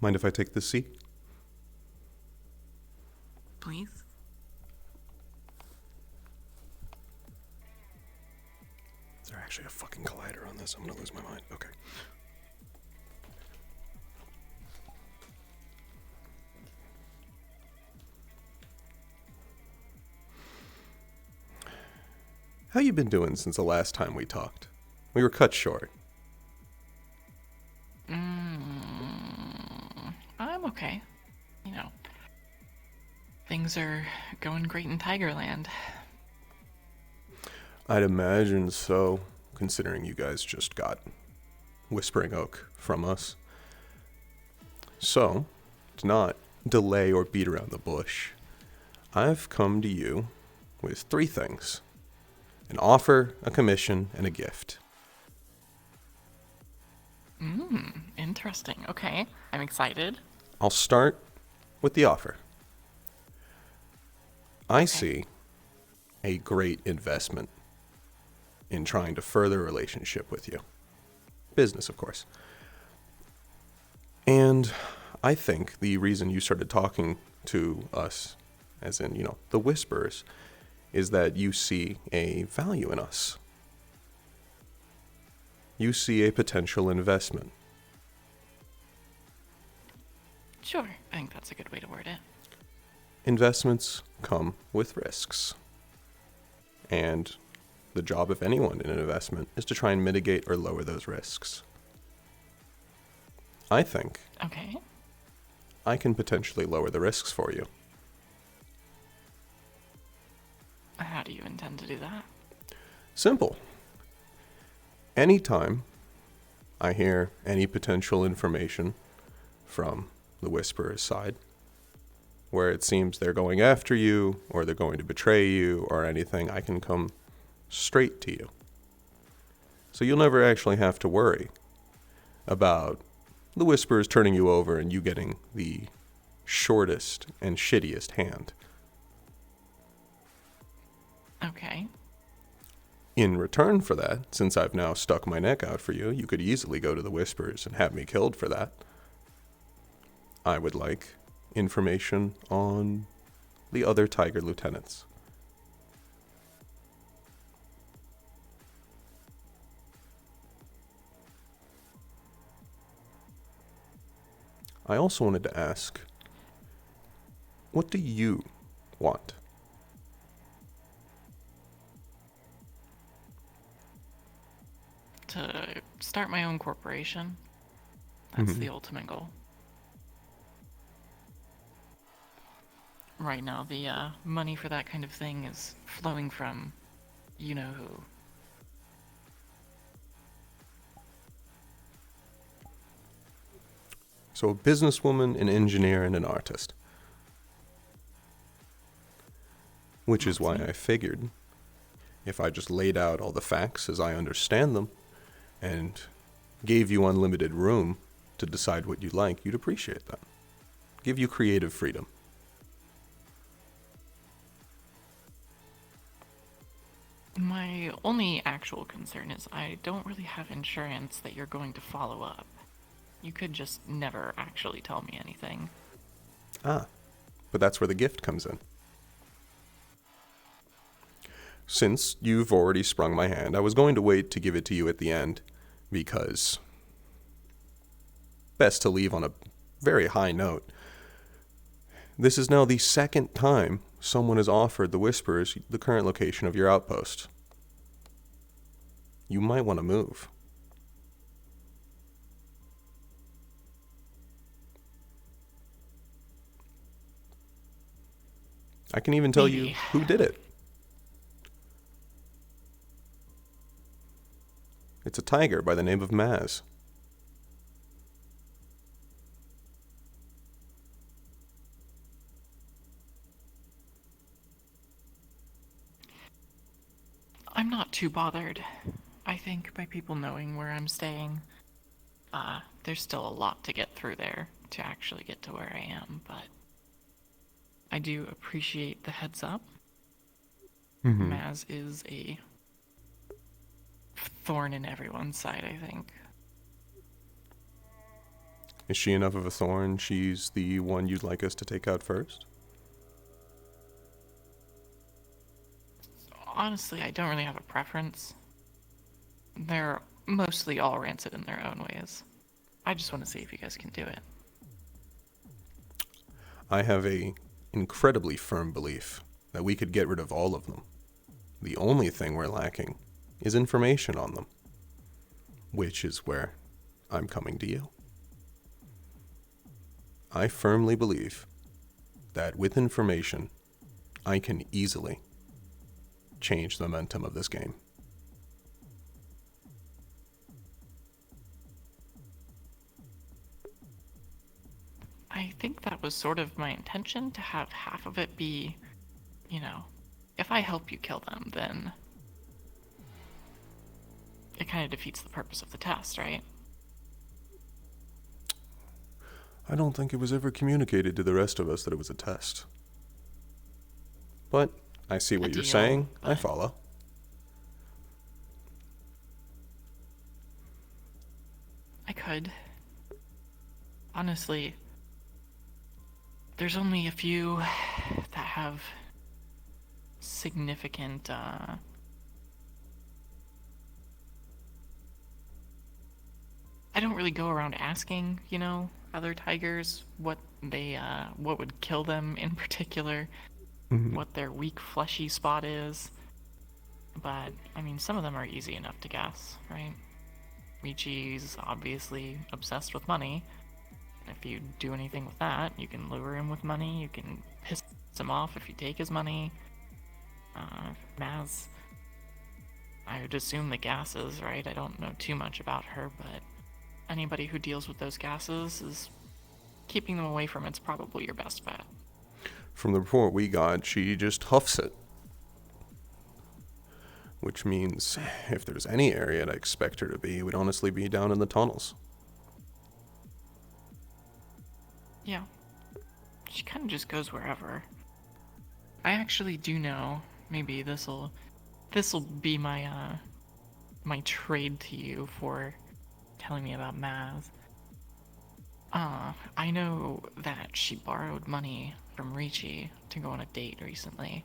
Mind if I take this seat? Please? Is there actually a fucking collider on this? I'm gonna lose my mind. Okay. How you been doing since the last time we talked? We were cut short. I'm okay. You know, things are going great in Tigerland. I'd imagine so, considering you guys just got Whispering Oak from us. So, to not delay or beat around the bush, I've come to you with three things: an offer, a commission, and a gift. Interesting. Okay, I'm excited. I'll start with the offer. I Okay. see a great investment in trying to further a relationship with you. Business, of course. And I think the reason you started talking to us, as in, the Whispers, is that you see a value in us. You see a potential investment. Sure, I think that's a good way to word it. Investments come with risks. And the job of anyone in an investment is to try and mitigate or lower those risks. I think Okay. I can potentially lower the risks for you. How do you intend to do that? Simple. Anytime I hear any potential information from the Whisperer's side, where it seems they're going after you, or they're going to betray you, or anything, I can come straight to you. So you'll never actually have to worry about the Whisperers turning you over and you getting the shortest and shittiest hand. Okay. In return for that, since I've now stuck my neck out for you, you could easily go to the Whispers and have me killed for that. I would like information on the other Tiger lieutenants. I also wanted to ask, what do you want? To start my own corporation. That's the ultimate goal. Right now, the money for that kind of thing is flowing from you know who. So a businesswoman, an engineer, and an artist. Which is why I figured if I just laid out all the facts as I understand them and gave you unlimited room to decide what you like, you'd appreciate that. Give you creative freedom. My only actual concern is I don't really have insurance that you're going to follow up. You could just never actually tell me anything. But that's where the gift comes in. Since you've already sprung my hand, I was going to wait to give it to you at the end, because best to leave on a very high note. This is now the second time someone has offered the Whisperers the current location of your outpost. You might want to move. I can even tell you Maybe. who did it. It's a tiger by the name of Maz. I'm not too bothered. I think by people knowing where I'm staying, there's still a lot to get through there to actually get to where I am, but I do appreciate the heads up. Maz is a thorn in everyone's side, I think. Is she enough of a thorn? She's the one you'd like us to take out first? Honestly, I don't really have a preference. They're mostly all rancid in their own ways. I just want to see if you guys can do it. I have a incredibly firm belief that we could get rid of all of them. The only thing we're lacking is information on them, which is where I'm coming to you. I firmly believe that with information, I can easily change the momentum of this game. I think that was sort of my intention, to have half of it be, if I help you kill them, then it kind of defeats the purpose of the test, right? I don't think it was ever communicated to the rest of us that it was a test. But I see what you're saying. I follow. I could. Honestly, there's only a few that have significant, I don't really go around asking, other tigers what would kill them in particular, what their weak fleshy spot is. But, some of them are easy enough to guess, right? Michi's obviously obsessed with money. If you do anything with that, you can lure him with money, you can piss him off if you take his money. Maz, I would assume the gases, right? I don't know too much about her, but anybody who deals with those gases is keeping them away from it's probably your best bet. From the report we got, she just huffs it. Which means if there's any area I'd expect her to be, it would honestly be down in the tunnels. Yeah. She kind of just goes wherever. I actually do know, maybe this'll be my my trade to you for telling me about Maz. I know that she borrowed money from Ricci to go on a date recently,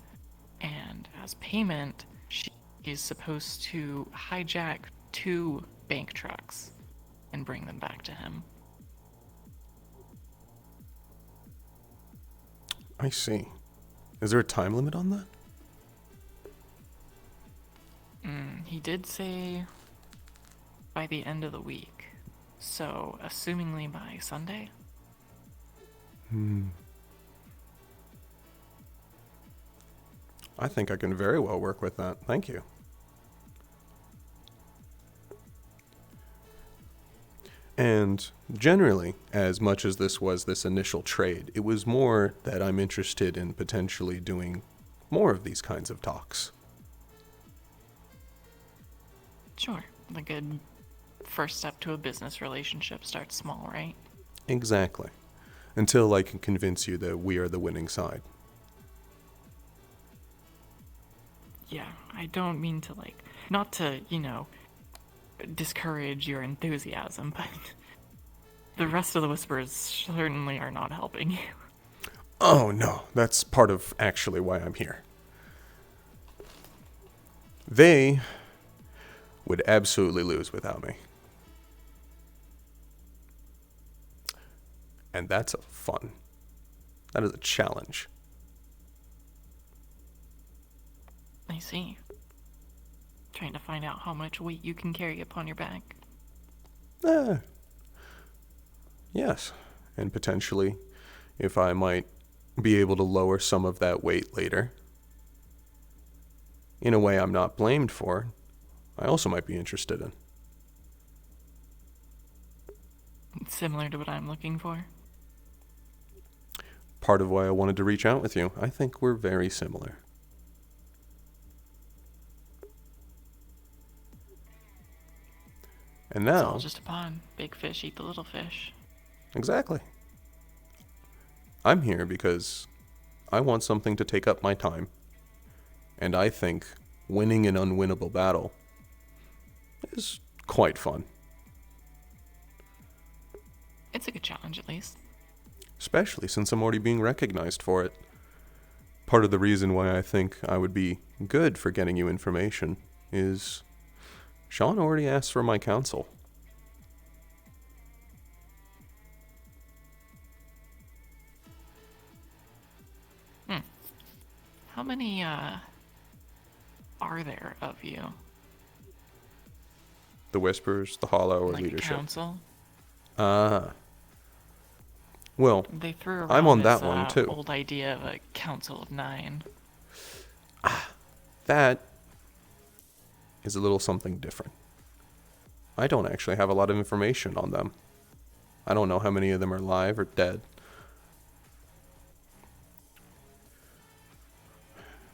and as payment, she is supposed to hijack 2 bank trucks and bring them back to him. I see. Is there a time limit on that? He did say by the end of the week. So, assumingly by Sunday? I think I can very well work with that. Thank you. And generally, as much as this was this initial trade, it was more that I'm interested in potentially doing more of these kinds of talks. Sure. The good first step to a business relationship starts small, right? Exactly. Until I can convince you that we are the winning side. Yeah, I don't mean to, not to, discourage your enthusiasm, but the rest of the Whispers certainly are not helping you. Oh no, that's part of actually why I'm here. They would absolutely lose without me. And that's a fun. That is a challenge. I see. Trying to find out how much weight you can carry upon your back. Yes. And potentially, if I might be able to lower some of that weight later, in a way I'm not blamed for, I also might be interested in. Similar to what I'm looking for. Part of why I wanted to reach out with you. I think we're very similar. And now... It's all just a pond. Big fish eat the little fish. Exactly. I'm here because I want something to take up my time. And I think winning an unwinnable battle is quite fun. It's a good challenge, at least. especially since I'm already being recognized for it. Part of the reason why I think I would be good for getting you information is Sean already asked for my counsel. How many, are there of you? The Whispers, the Hollow, or Like a leadership? council? Ah. Well, They threw I'm around on this that one too. old idea of a council of 9. That is a little something different. I don't actually have a lot of information on them. I don't know how many of them are alive or dead.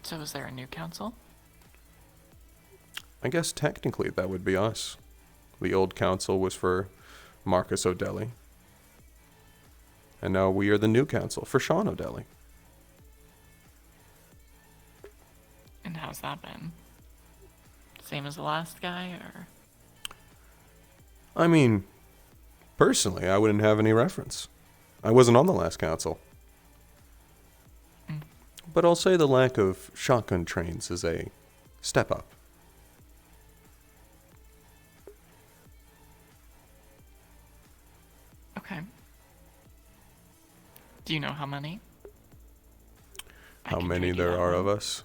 So is there a new council? I guess technically that would be us. The old council was for Marcus O'Delly. And now we are the new council for Sean O'Delly. And how's that been? Same as the last guy, or? I mean, personally, I wouldn't have any reference. I wasn't on the last council. But I'll say the lack of shotgun trains is a step up. Okay. Do you know how many? I How can many trade you there that are one. of us?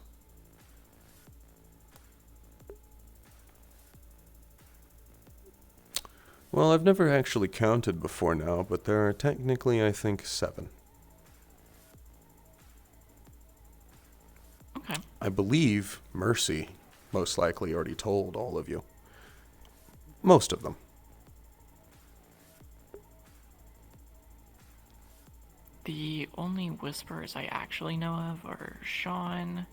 Well, I've never actually counted before now, but there are technically, I think, 7. Okay. I believe Mercy most likely already told all of you. Most of them. The only whispers I actually know of are Sean,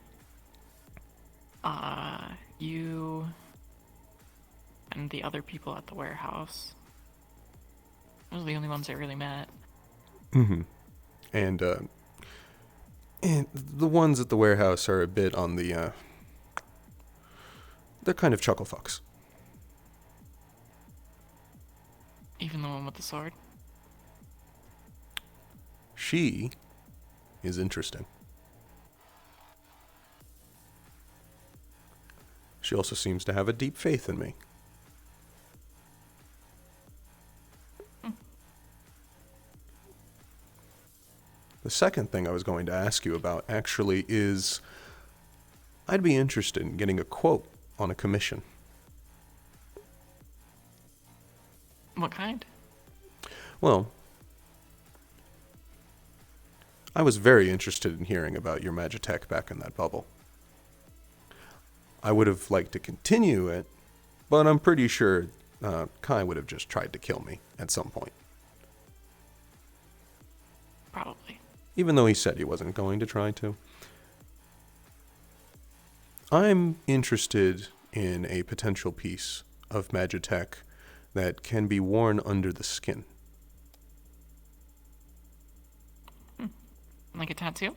you, and the other people at the warehouse. Those are the only ones I really met. And the ones at the warehouse are a bit on the, they're kind of chuckle fucks. Even the one with the sword. She is interesting. She also seems to have a deep faith in me. The second thing I was going to ask you about actually is I'd be interested in getting a quote on a commission. What kind? Well, I was very interested in hearing about your Magitech back in that bubble. I would have liked to continue it, but I'm pretty sure Kai would have just tried to kill me at some point. Probably. Even though he said he wasn't going to try to. I'm interested in a potential piece of Magitech that can be worn under the skin. Like a tattoo?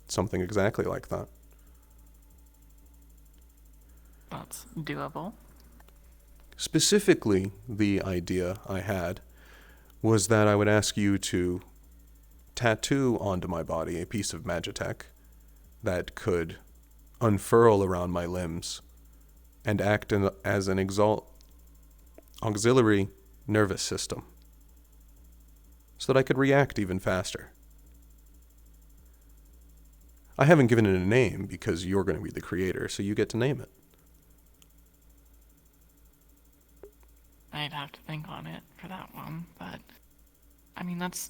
Something exactly like that. That's doable. Specifically, the idea I had was that I would ask you to tattoo onto my body a piece of Magitech that could unfurl around my limbs and act as an auxiliary nervous system so that I could react even faster. I haven't given it a name because you're going to be the creator, so you get to name it. I'd have to think on it for that one, but I mean that's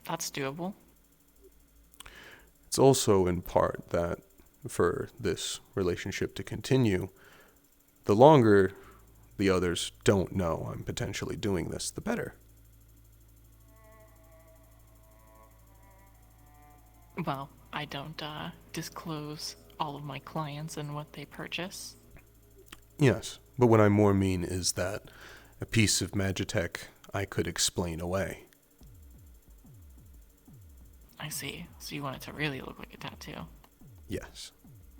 doable. It's also in part that for this relationship to continue, the longer the others don't know I'm potentially doing this, the better. Well, I don't disclose all of my clients and what they purchase. Yes, but what I more mean is that a piece of Magitech I could explain away. I see. So you want it to really look like a tattoo. Yes.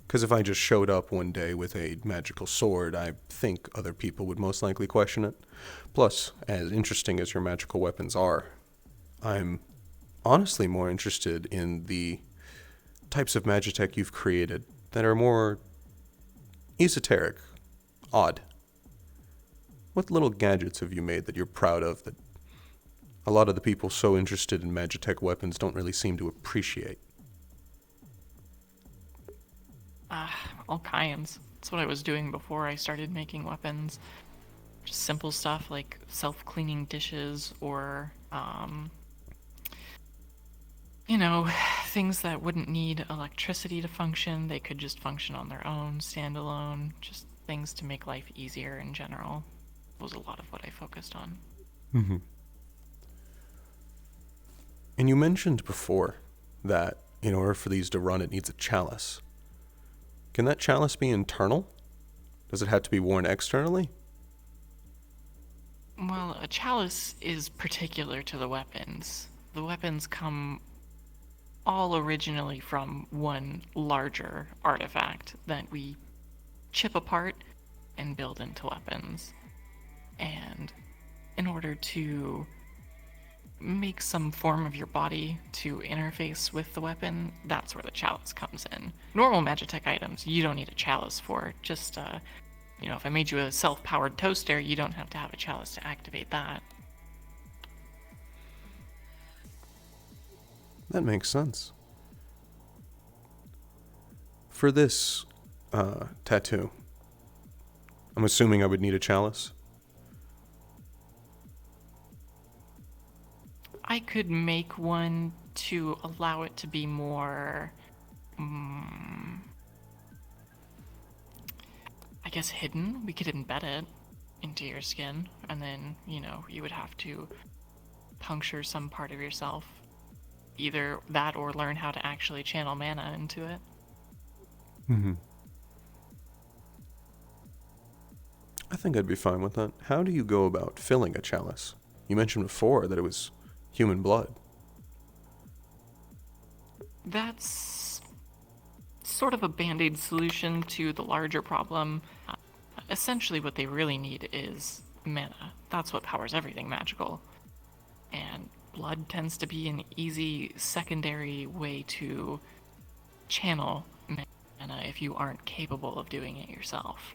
Because if I just showed up one day with a magical sword, I think other people would most likely question it. Plus, as interesting as your magical weapons are, I'm honestly more interested in the types of magitech you've created that are more esoteric, odd. What little gadgets have you made that you're proud of that a lot of the people so interested in magitech weapons don't really seem to appreciate? All kinds. That's what I was doing before I started making weapons. Just simple stuff like self-cleaning dishes or, you know, things that wouldn't need electricity to function. They could just function on their own, standalone. Just things to make life easier in general was a lot of what I focused on. Mm-hmm. And you mentioned before that in order for these to run, it needs a chalice. Can that chalice be internal? Does it have to be worn externally? Well, a chalice is particular to the weapons. The weapons come all originally from one larger artifact that we chip apart and build into weapons. And in order to make some form of your body to interface with the weapon, that's where the chalice comes in. Normal Magitech items, you don't need a chalice for. Just, if I made you a self-powered toaster, you don't have to have a chalice to activate that. That makes sense. For this tattoo, I'm assuming I would need a chalice. I could make one to allow it to be more, I guess, hidden. We could embed it into your skin, and then, you would have to puncture some part of yourself. Either that or learn how to actually channel mana into it. Mm-hmm. I think I'd be fine with that. How do you go about filling a chalice? You mentioned before that it was human blood. That's sort of a band-aid solution to the larger problem. Essentially what they really need is mana. That's what powers everything magical. And blood tends to be an easy secondary way to channel mana if you aren't capable of doing it yourself.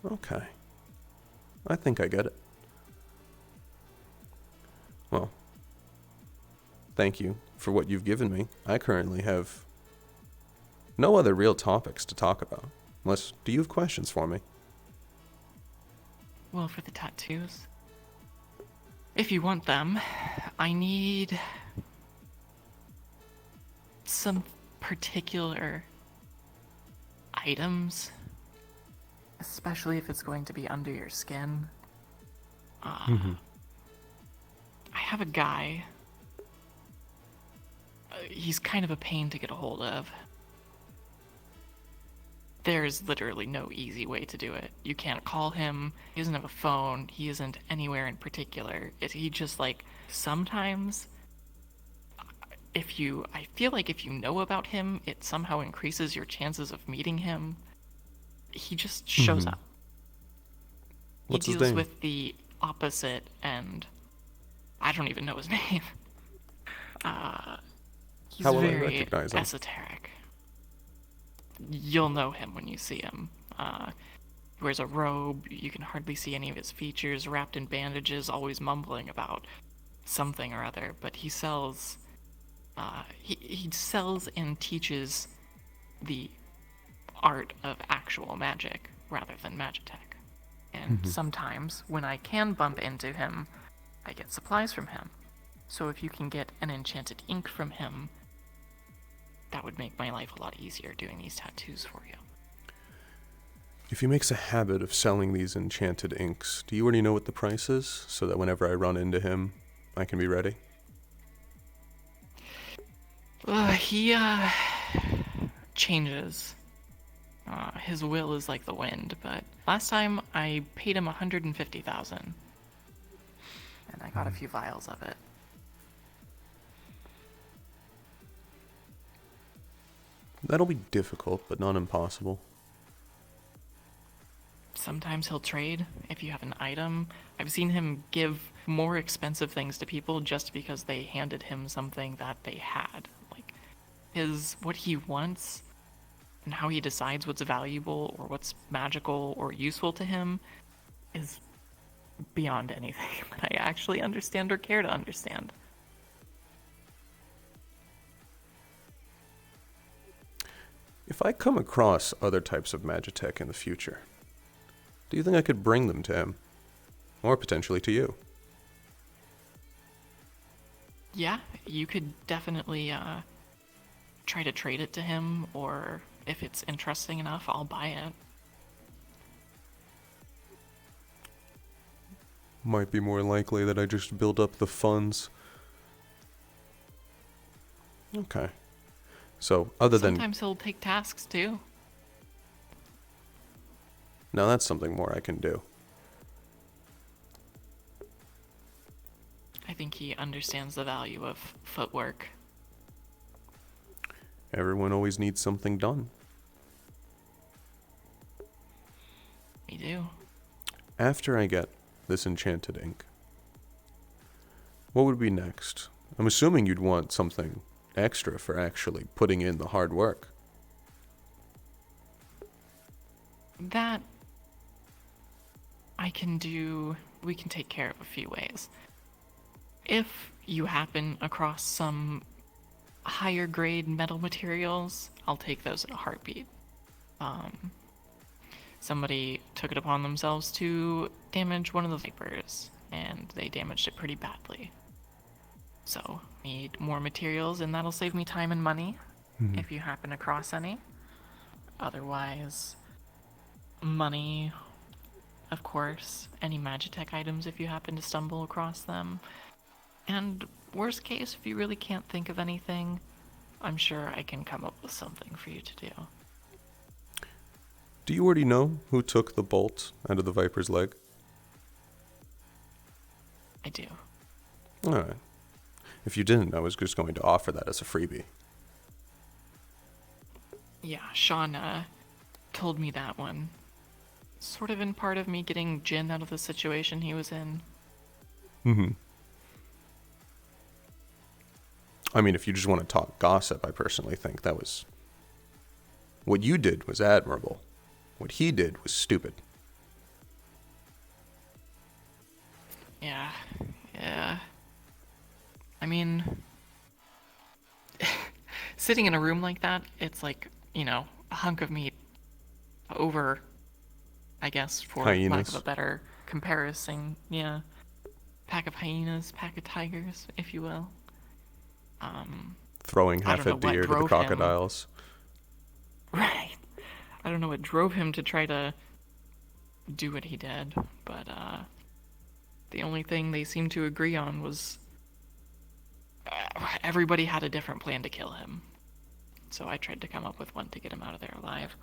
Okay. I think I get it. Well, thank you for what you've given me. I currently have no other real topics to talk about. Unless, do you have questions for me? Well, for the tattoos, if you want them, I need some particular items, especially if it's going to be under your skin. I have a guy. He's kind of a pain to get a hold of. There's literally no easy way to do it. You can't call him. He doesn't have a phone. He isn't anywhere in particular. He just, sometimes, I feel like if you know about him, it somehow increases your chances of meeting him. He just shows up. What's he his deals name? with the opposite, and I don't even know his name. He's How will I very recognize him? esoteric. You'll know him when you see him. He wears a robe. You can hardly see any of his features, wrapped in bandages, always mumbling about something or other. But he sells. He sells and teaches the art of actual magic rather than magitech. And sometimes, when I can bump into him, I get supplies from him. So if you can get an enchanted ink from him, that would make my life a lot easier doing these tattoos for you. If he makes a habit of selling these enchanted inks, do you already know what the price is, so that whenever I run into him, I can be ready? He changes. His will is like the wind, but last time I paid him 150,000. and I got a few vials of it. That'll be difficult, but not impossible. Sometimes he'll trade if you have an item. I've seen him give more expensive things to people just because they handed him something that they had. Like, what he wants and how he decides what's valuable or what's magical or useful to him is beyond anything that I actually understand or care to understand. If I come across other types of Magitech in the future, do you think I could bring them to him? Or potentially to you? Yeah, you could definitely try to trade it to him, or if it's interesting enough, I'll buy it. Might be more likely that I just build up the funds. Okay. So, other than... Sometimes he'll take tasks too. Now that's something more I can do. I think he understands the value of footwork. Everyone always needs something done. We do. After I get this enchanted ink, what would be next? I'm assuming you'd want something extra for actually putting in the hard work. That I can do, we can take care of a few ways. If you happen across some higher grade metal materials, I'll take those in a heartbeat. Somebody took it upon themselves to damage one of the Vipers, and they damaged it pretty badly. So, need more materials, and that'll save me time and money if you happen across any. Otherwise, money, of course, any Magitech items if you happen to stumble across them. And worst case, if you really can't think of anything, I'm sure I can come up with something for you to do. Do you already know who took the bolt out of the Viper's leg? I do. Alright. If you didn't, I was just going to offer that as a freebie. Yeah, Sean told me that one. Sort of in part of me getting Jin out of the situation he was in. I mean, if you just want to talk gossip, I personally think that was... What you did was admirable. What he did was stupid. Yeah. I mean, sitting in a room like that, it's like, a hunk of meat over, I guess, for lack Hyenas. of a better comparison. Yeah. Pack of hyenas, pack of tigers, if you will. Throwing I half don't a know what deer to the drove him. crocodiles. Right. I don't know what drove him to try to do what he did, but the only thing they seemed to agree on was everybody had a different plan to kill him. So I tried to come up with one to get him out of there alive.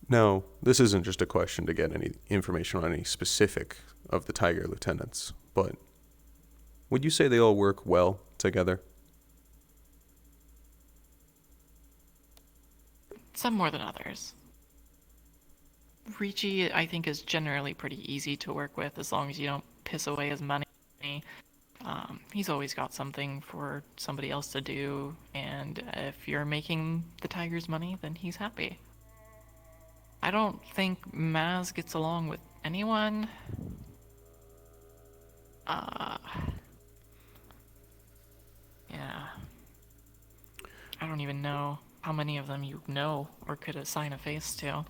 Now, this isn't just a question to get any information on any specific of the Tiger lieutenants, but would you say they all work well together? Some more than others. Ricci, I think, is generally pretty easy to work with as long as you don't piss away his money. He's always got something for somebody else to do, and if you're making the Tigers money, then he's happy. I don't think Maz gets along with anyone. Yeah. I don't even know how many of them you know or could assign a face to.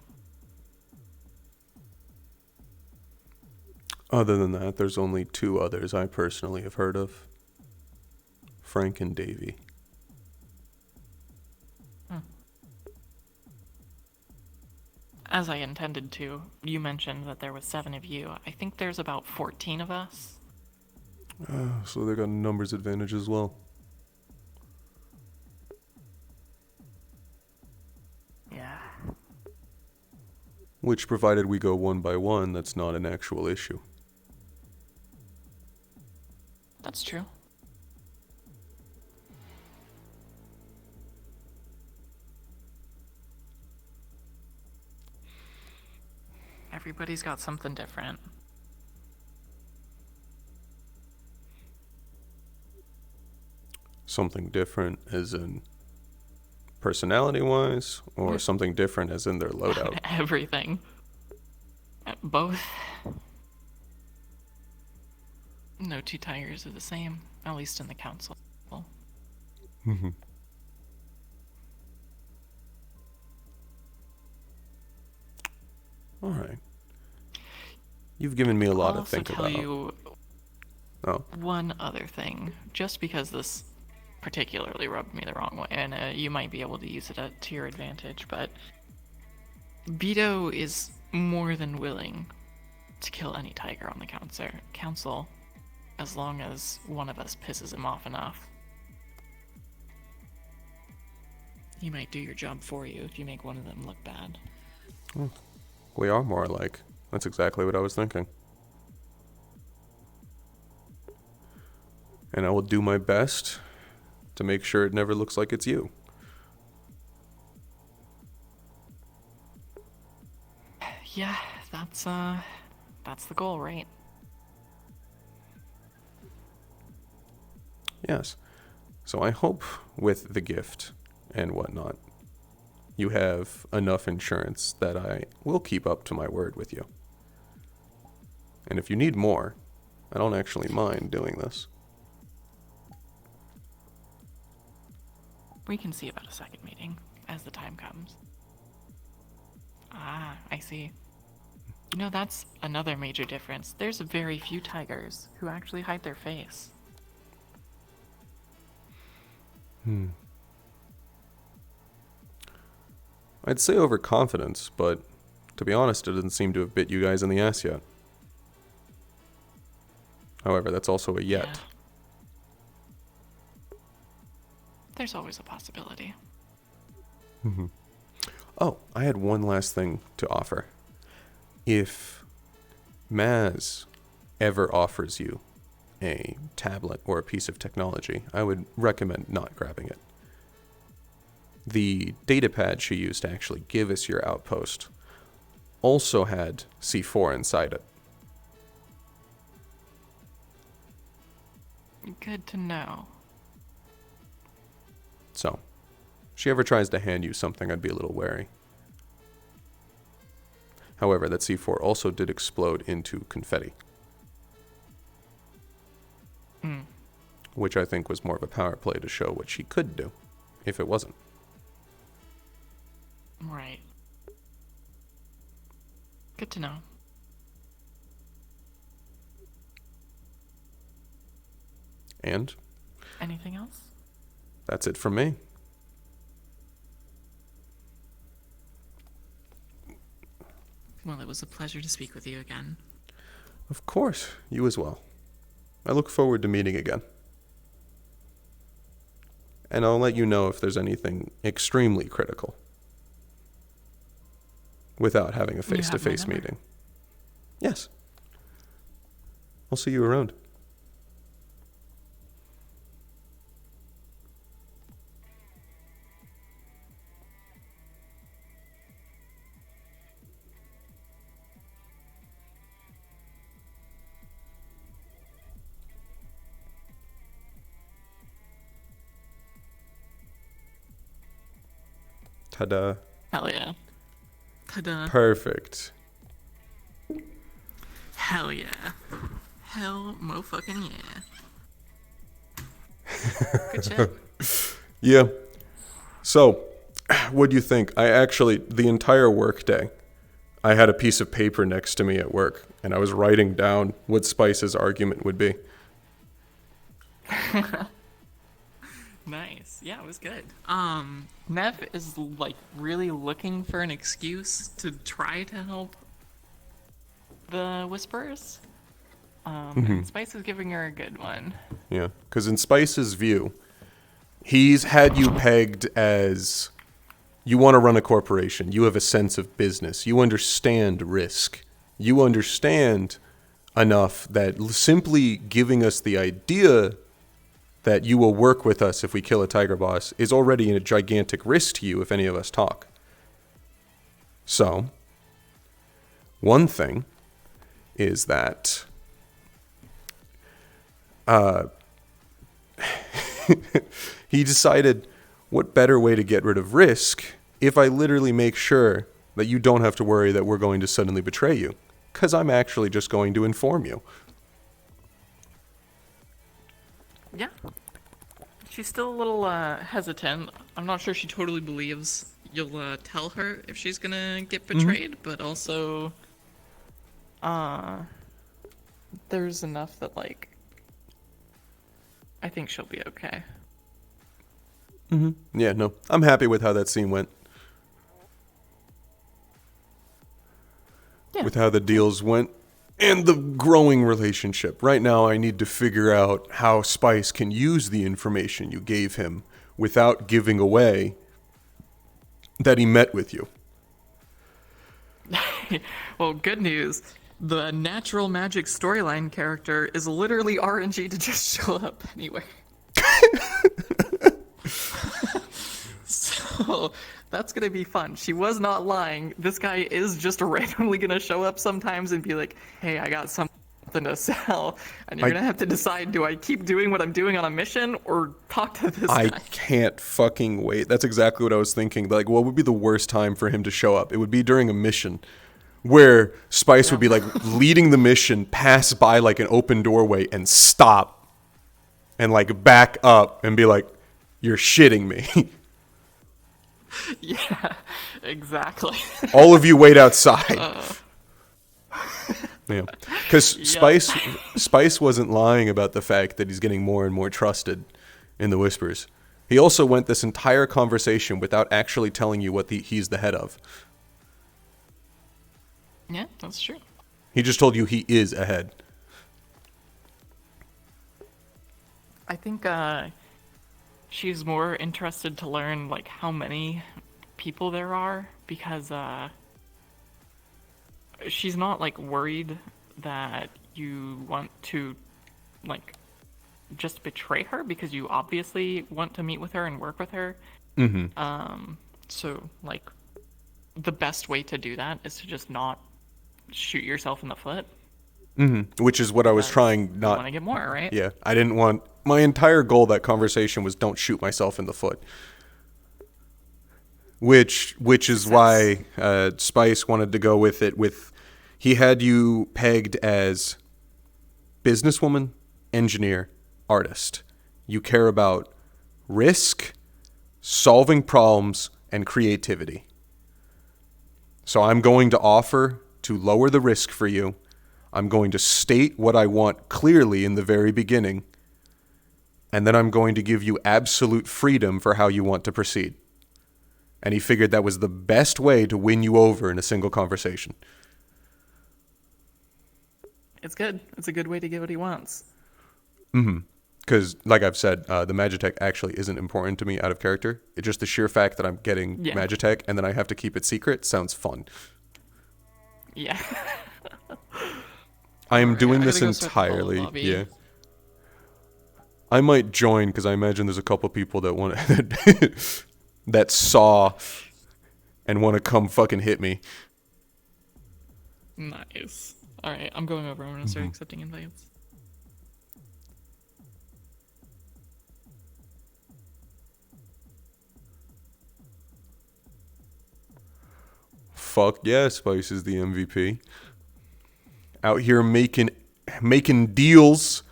Other than that, there's only two others I personally have heard of. Frank and Davy. As I intended to, you mentioned that there was 7 of you. I think there's about 14 of us. So they got a numbers advantage as well. Yeah. Which, provided we go one by one, that's not an actual issue. That's true. Everybody's got something different. Something different as in personality-wise, or something different as in their loadout? Everything. Both. No two tigers are the same, at least in the council. Mm-hmm. All right. You've given me a lot to think about. I'll also tell you Oh. one other thing, just because this particularly rubbed me the wrong way, and you might be able to use it to your advantage, but Vito is more than willing to kill any tiger on the council, as long as one of us pisses him off enough. He might do your job for you if you make one of them look bad. We are more alike. That's exactly what I was thinking. And I will do my best to make sure it never looks like it's you. Yeah, that's the goal, right? Yes. So I hope with the gift and whatnot, you have enough insurance that I will keep up to my word with you. And if you need more, I don't actually mind doing this. We can see about a second meeting as the time comes. Ah, I see. You know, that's another major difference. There's very few tigers who actually hide their face. I'd say overconfidence, but to be honest, it doesn't seem to have bit you guys in the ass yet. However, that's also a yet. Yeah. There's always a possibility. Oh, I had one last thing to offer. If Maz ever offers you a tablet or a piece of technology, I would recommend not grabbing it. The datapad she used to actually give us your outpost also had C4 inside it. Good to know. So, if she ever tries to hand you something, I'd be a little wary. However, that C4 also did explode into confetti. Which I think was more of a power play to show what she could do, if it wasn't. Right. Good to know. And Anything else? that's it from me. Well, it was a pleasure to speak with you again. Of course, you as well. I look forward to meeting again. And I'll let you know if there's anything extremely critical. Without having a face-to-face meeting. Yes. I'll see you around. Ta-da. Hell yeah. Ta-da. Perfect. Hell yeah. Hell mo fucking yeah. Good shit. Yeah. So, what do you think? The entire workday, I had a piece of paper next to me at work, and I was writing down what Spice's argument would be. Nice. Yeah, it was good. Nev is like really looking for an excuse to try to help the Whisperers. And Spice is giving her a good one. Yeah, because in Spice's view, he's had you pegged as You want to run a corporation. You have a sense of business. You understand risk. You understand enough that simply giving us the idea that you will work with us if we kill a tiger boss is already a gigantic risk to you if any of us talk. So, one thing is that he decided, what better way to get rid of risk if I literally make sure that you don't have to worry that we're going to suddenly betray you? Because I'm actually just going to inform you. Yeah. She's still a little hesitant. I'm not sure she totally believes you'll tell her if she's gonna get betrayed, but also there's enough that, like, I think she'll be okay. Yeah, no, I'm happy with how that scene went. Yeah. With how the deals went and the growing relationship. Right now, I need to figure out how Spice can use the information you gave him without giving away that he met with you. Well, good news. The natural magic storyline character is literally RNG to just show up anywhere. So that's gonna be fun. She was not lying. This guy is just randomly gonna show up sometimes and be like, hey, I got something to sell. And you're gonna have to decide, do I keep doing what I'm doing on a mission or talk to this I guy? can't fucking wait. That's exactly what I was thinking. Like, what would be the worst time for him to show up? It would be during a mission where Spice would be like leading the mission, pass by like an open doorway and stop and like back up and be like, you're shitting me. Yeah, exactly. All of you wait outside. Yeah, because Spice wasn't lying about the fact that he's getting more and more trusted in the Whispers. He also went this entire conversation without actually telling you what he's the head of. Yeah, that's true. He just told you he is ahead. I think she's more interested to learn like how many people there are, because she's not like worried that you want to like just betray her, because you obviously want to meet with her and work with her. So like the best way to do that is to just not shoot yourself in the foot. Which is what I was trying not. You want to get more, right? Yeah, I didn't want. My entire goal of that conversation was don't shoot myself in the foot. Which is why Spice wanted to go with it. He had you pegged as businesswoman, engineer, artist. You care about risk, solving problems, and creativity. So I'm going to offer to lower the risk for you. I'm going to state what I want clearly in the very beginning, and then I'm going to give you absolute freedom for how you want to proceed. And he figured that was the best way to win you over in a single conversation. It's good. It's a good way to get what he wants. Because, like I've said, the Magitech actually isn't important to me out of character. It's just the sheer fact that I'm getting Magitech and then I have to keep it secret sounds fun. Yeah. I am doing I this gotta go start the follow entirely. lobby. Yeah. I might join because I imagine there's a couple people that want that saw and want to come fucking hit me. Nice. All right, I'm going over. I'm gonna start accepting invites. Fuck yeah, Spice is the MVP. Out here making deals,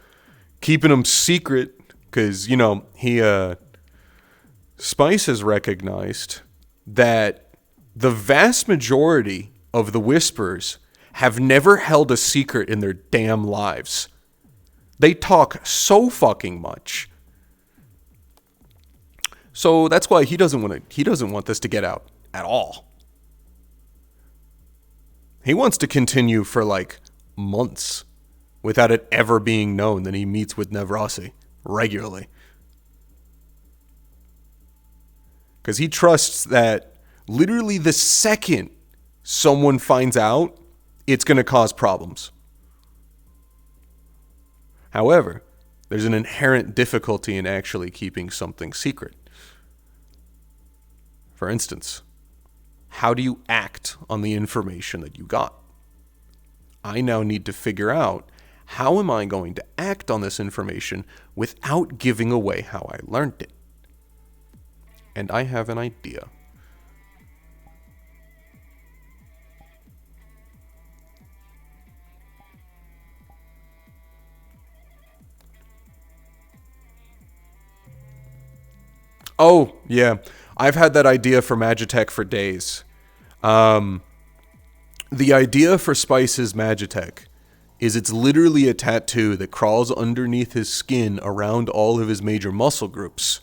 keeping them secret, because Spice has recognized that the vast majority of the Whispers have never held a secret in their damn lives. They talk so fucking much. So that's why he doesn't want this to get out at all. He wants to continue for like months without it ever being known that he meets with Rossi regularly. Because he trusts that Literally the second someone finds out, it's going to cause problems. However, there's an inherent difficulty in actually keeping something secret. For instance, how do you act on the information that you got? I now need to figure out, how am I going to act on this information without giving away how I learned it? And I have an idea. Oh, yeah. I've had that idea for Magitech for days. The idea for Spice's Magitech is it's literally a tattoo that crawls underneath his skin around all of his major muscle groups.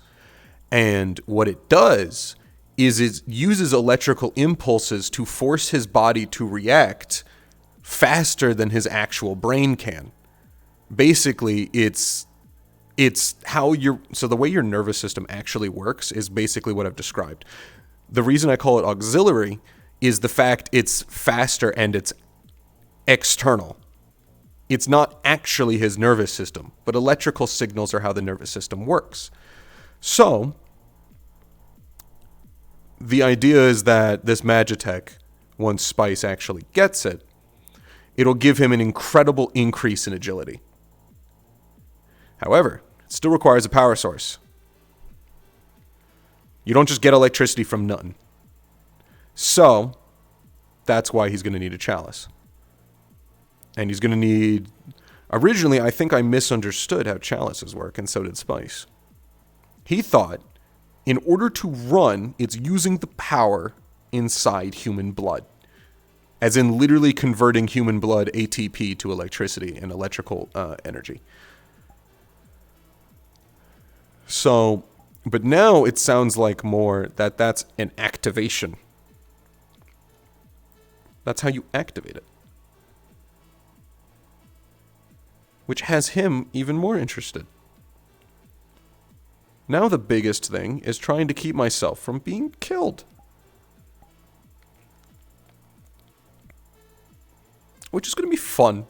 And what it does is it uses electrical impulses to force his body to react faster than his actual brain can. Basically, it's how so the way your nervous system actually works is basically what I've described. The reason I call it auxiliary is the fact it's faster and it's external. It's not actually his nervous system, but electrical signals are how the nervous system works. So, the idea is that this Magitech, once Spice actually gets it, it'll give him an incredible increase in agility. However, it still requires a power source. You don't just get electricity from nothing. So, that's why he's going to need a chalice. And he's going to need... Originally, I think I misunderstood how chalices work, and so did Spice. He thought, in order to run, it's using the power inside human blood. As in literally converting human blood ATP to electricity and electrical energy. So, but now it sounds like more that that's an activation. That's how you activate it. Which has him even more interested. Now the biggest thing is trying to keep myself from being killed. Which is going to be fun.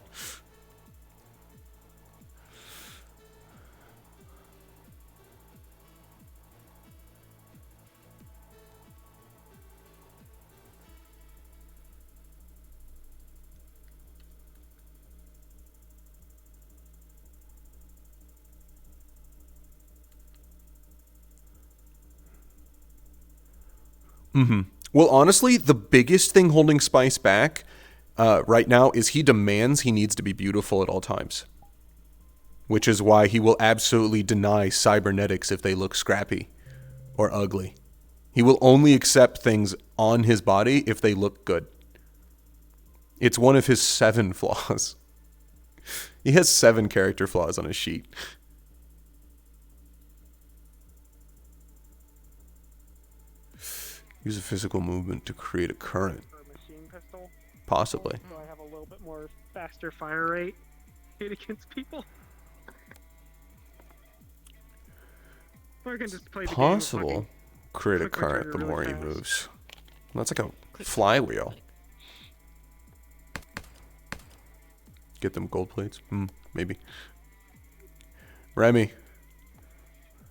Well, honestly, the biggest thing holding Spice back right now is he demands he needs to be beautiful at all times. Which is why he will absolutely deny cybernetics if they look scrappy or ugly. He will only accept things on his body if they look good. It's one of his 7 flaws. He has 7 character flaws on his sheet. Use a physical movement to create a current. For a machine pistol. Possibly. So I have a little bit more faster fire rate hit against people. Or I can just play the game of Possible. fucking Create a click my current the trigger more really he fast. moves. That's like a flywheel. Get them gold plates? Maybe. Remy,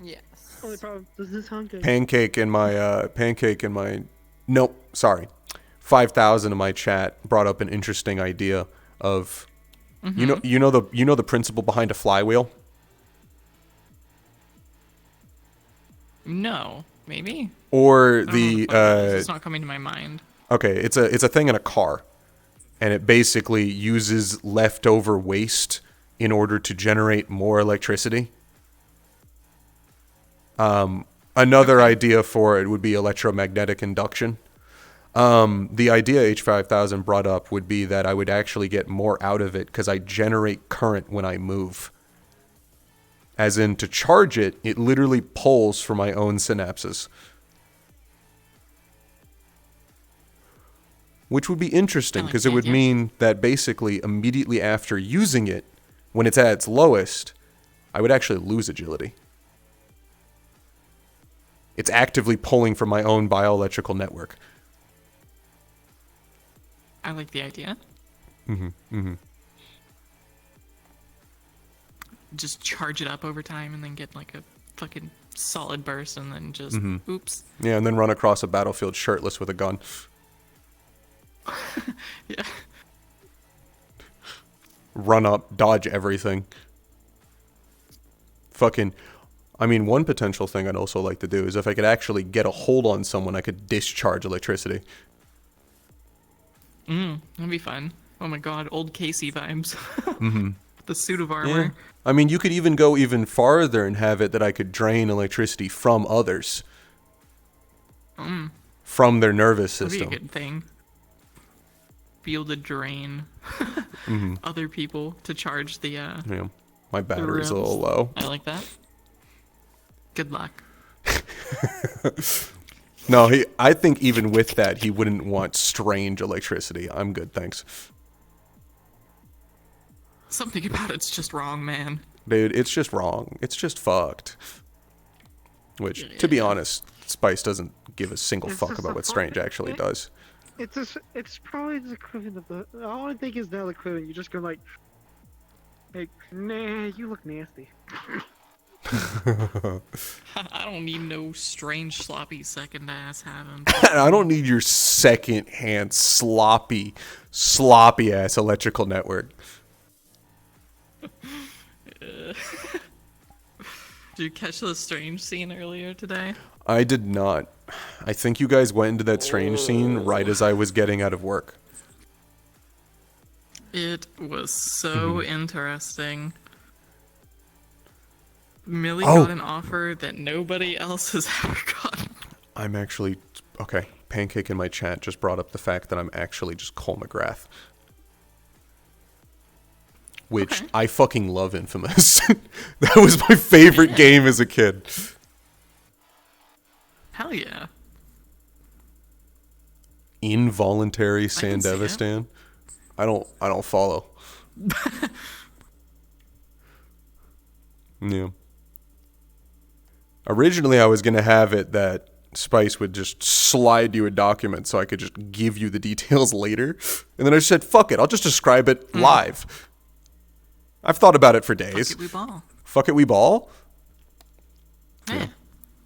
Yes. Only problem, does this sound good? pancake in my nope, sorry. 5,000 in my chat brought up an interesting idea of you know the principle behind a flywheel? No, maybe. Or I don't know what the fuck it is. It's not coming to my mind. okay, it's a thing in a car. And it basically uses leftover waste in order to generate more electricity. Another idea for it would be electromagnetic induction. The idea H5000 brought up would be that I would actually get more out of it because I generate current when I move. As in, to charge it, it literally pulls from my own synapses. Which would be interesting because it would mean that basically immediately after using it, when it's at its lowest, I would actually lose agility. It's actively pulling from my own bioelectrical network, I like the idea. Mm-hmm. Just charge it up over time and then get like a fucking solid burst and then just oops. Yeah, and then run across a battlefield shirtless with a gun. Yeah. Run up, dodge everything. Fucking, I mean, one potential thing I'd also like to do is if I could actually get a hold on someone, I could discharge electricity. That'd be fun. Oh my god, old Casey vibes. Mm-hmm. The suit of armor. Yeah. I mean, you could even go even farther and have it that I could drain electricity from others. From their nervous That'd system. be a good thing. Be able to drain other people to charge the Yeah. My battery's a rims. little low. I like that. Good luck. No, I think even with that, he wouldn't want strange electricity. I'm good, thanks. Something about it's just wrong, man. Dude, it's just wrong. It's just fucked. Which, to be honest, Spice doesn't give a single It's fuck just about a what Strange fucking actually thing. does. It's probably the equivalent of the. All I think is now the equivalent. You just go like, nah, you look nasty. I don't need no strange sloppy second ass having. I don't need your second-hand sloppy ass electrical network. Did you catch the strange scene earlier today? I did not. I think you guys went into that Strange scene right as I was getting out of work. It was so interesting. Millie Oh. got an offer that nobody else has ever gotten. I'm actually... Okay, Pancake in my chat just brought up the fact that I'm actually just Cole McGrath. Which, Okay. I fucking love Infamous. That was my favorite game as a kid. Hell yeah. Involuntary can see it. Sandevistan. I don't follow. Yeah. Originally, I was gonna have it that Spice would just slide you a document so I could just give you the details later, and then I just said, "Fuck it, I'll just describe it live." I've thought about it for days. Fuck it, we ball. Fuck it, we ball. Yeah.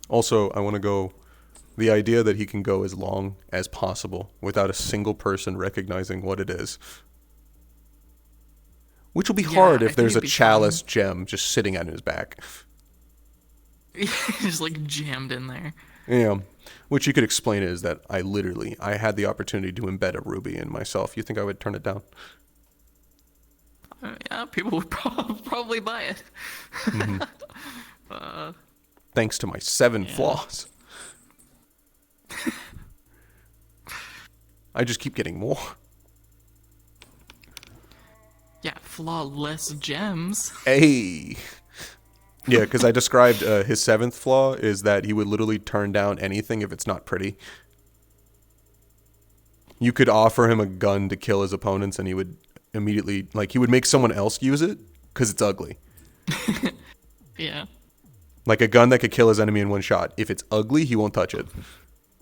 Also, I want to go. The idea that he can go as long as possible without a single person recognizing what it is. Which will be Yeah, hard I if think there's a it'd be chalice gem just sitting on his back. Just like jammed in there. Yeah. Which you could explain is that I had the opportunity to embed a ruby in myself. You think I would turn it down? Yeah, people would probably buy it. Thanks to my 7 flaws. I just keep getting more. Yeah, flawless gems. Hey. Yeah, because I described his 7th flaw is that he would literally turn down anything if it's not pretty. You could offer him a gun to kill his opponents and he would immediately, like, he would make someone else use it because it's ugly. Yeah. Like a gun that could kill his enemy in one shot. If it's ugly, he won't touch it.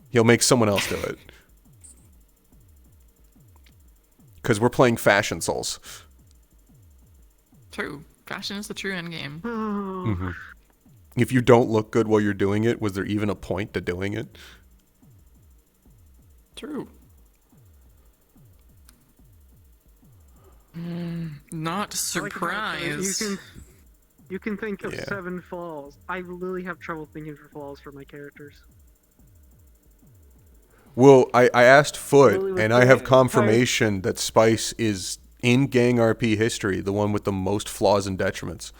He'll make someone else do it. Because we're playing Fashion Souls. True. Fashion is the true end game. If you don't look good while you're doing it, was there even a point to doing it? True. Not I like how surprised. You can think of Yeah. 7 flaws. I literally have trouble thinking for flaws for my characters. Well, I asked Foot, Really was and I have thinking- confirmation that Spice is, in Gang RP history, the one with the most flaws and detriments.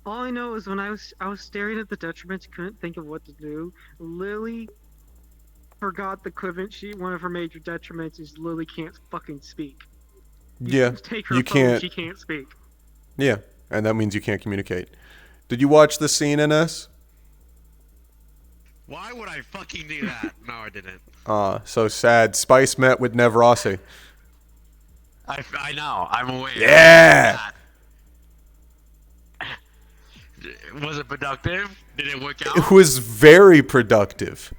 All I know is when I was staring at the detriments, couldn't think of what to do. Lily forgot the equivalent sheet. One of her major detriments is Lily can't fucking speak. Yeah, Take her you phone, can't. she can't speak. Yeah, and that means you can't communicate. Did you watch the scene in S? Why would I fucking do that? No, I didn't. So sad. Spice met with Nev Rossi. I know. I'm aware. Yeah! Was it productive? Did it work out? It was very productive.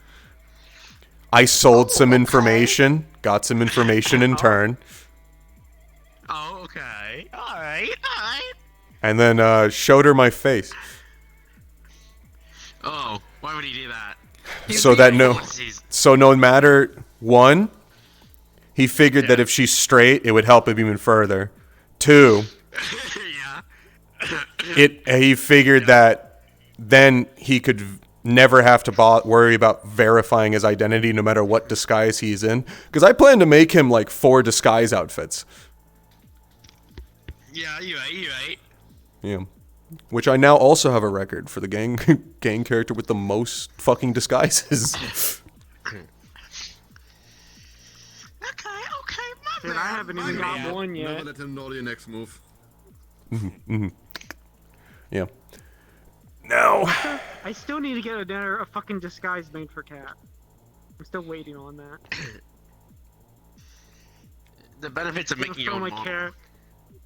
I sold some information, got some information in turn, Oh, okay. Alright, alright. and then showed her my face. Oh, why would he do that? So that He's- so no matter one, he figured that if she's straight, it would help him even further. Two, yeah. he figured that then he could never have to worry about verifying his identity no matter what disguise he's in. Because I plan to make him like 4 disguise outfits. Yeah, you're right. Yeah. Which I now also have a record for the gang character with the most fucking disguises. Okay, my Dude, I bad. haven't my even got bad. one Never yet. let him know your next move. Yeah. No. I still need to get a fucking disguise made for Cat. I'm still waiting on that. The benefits of making your own model.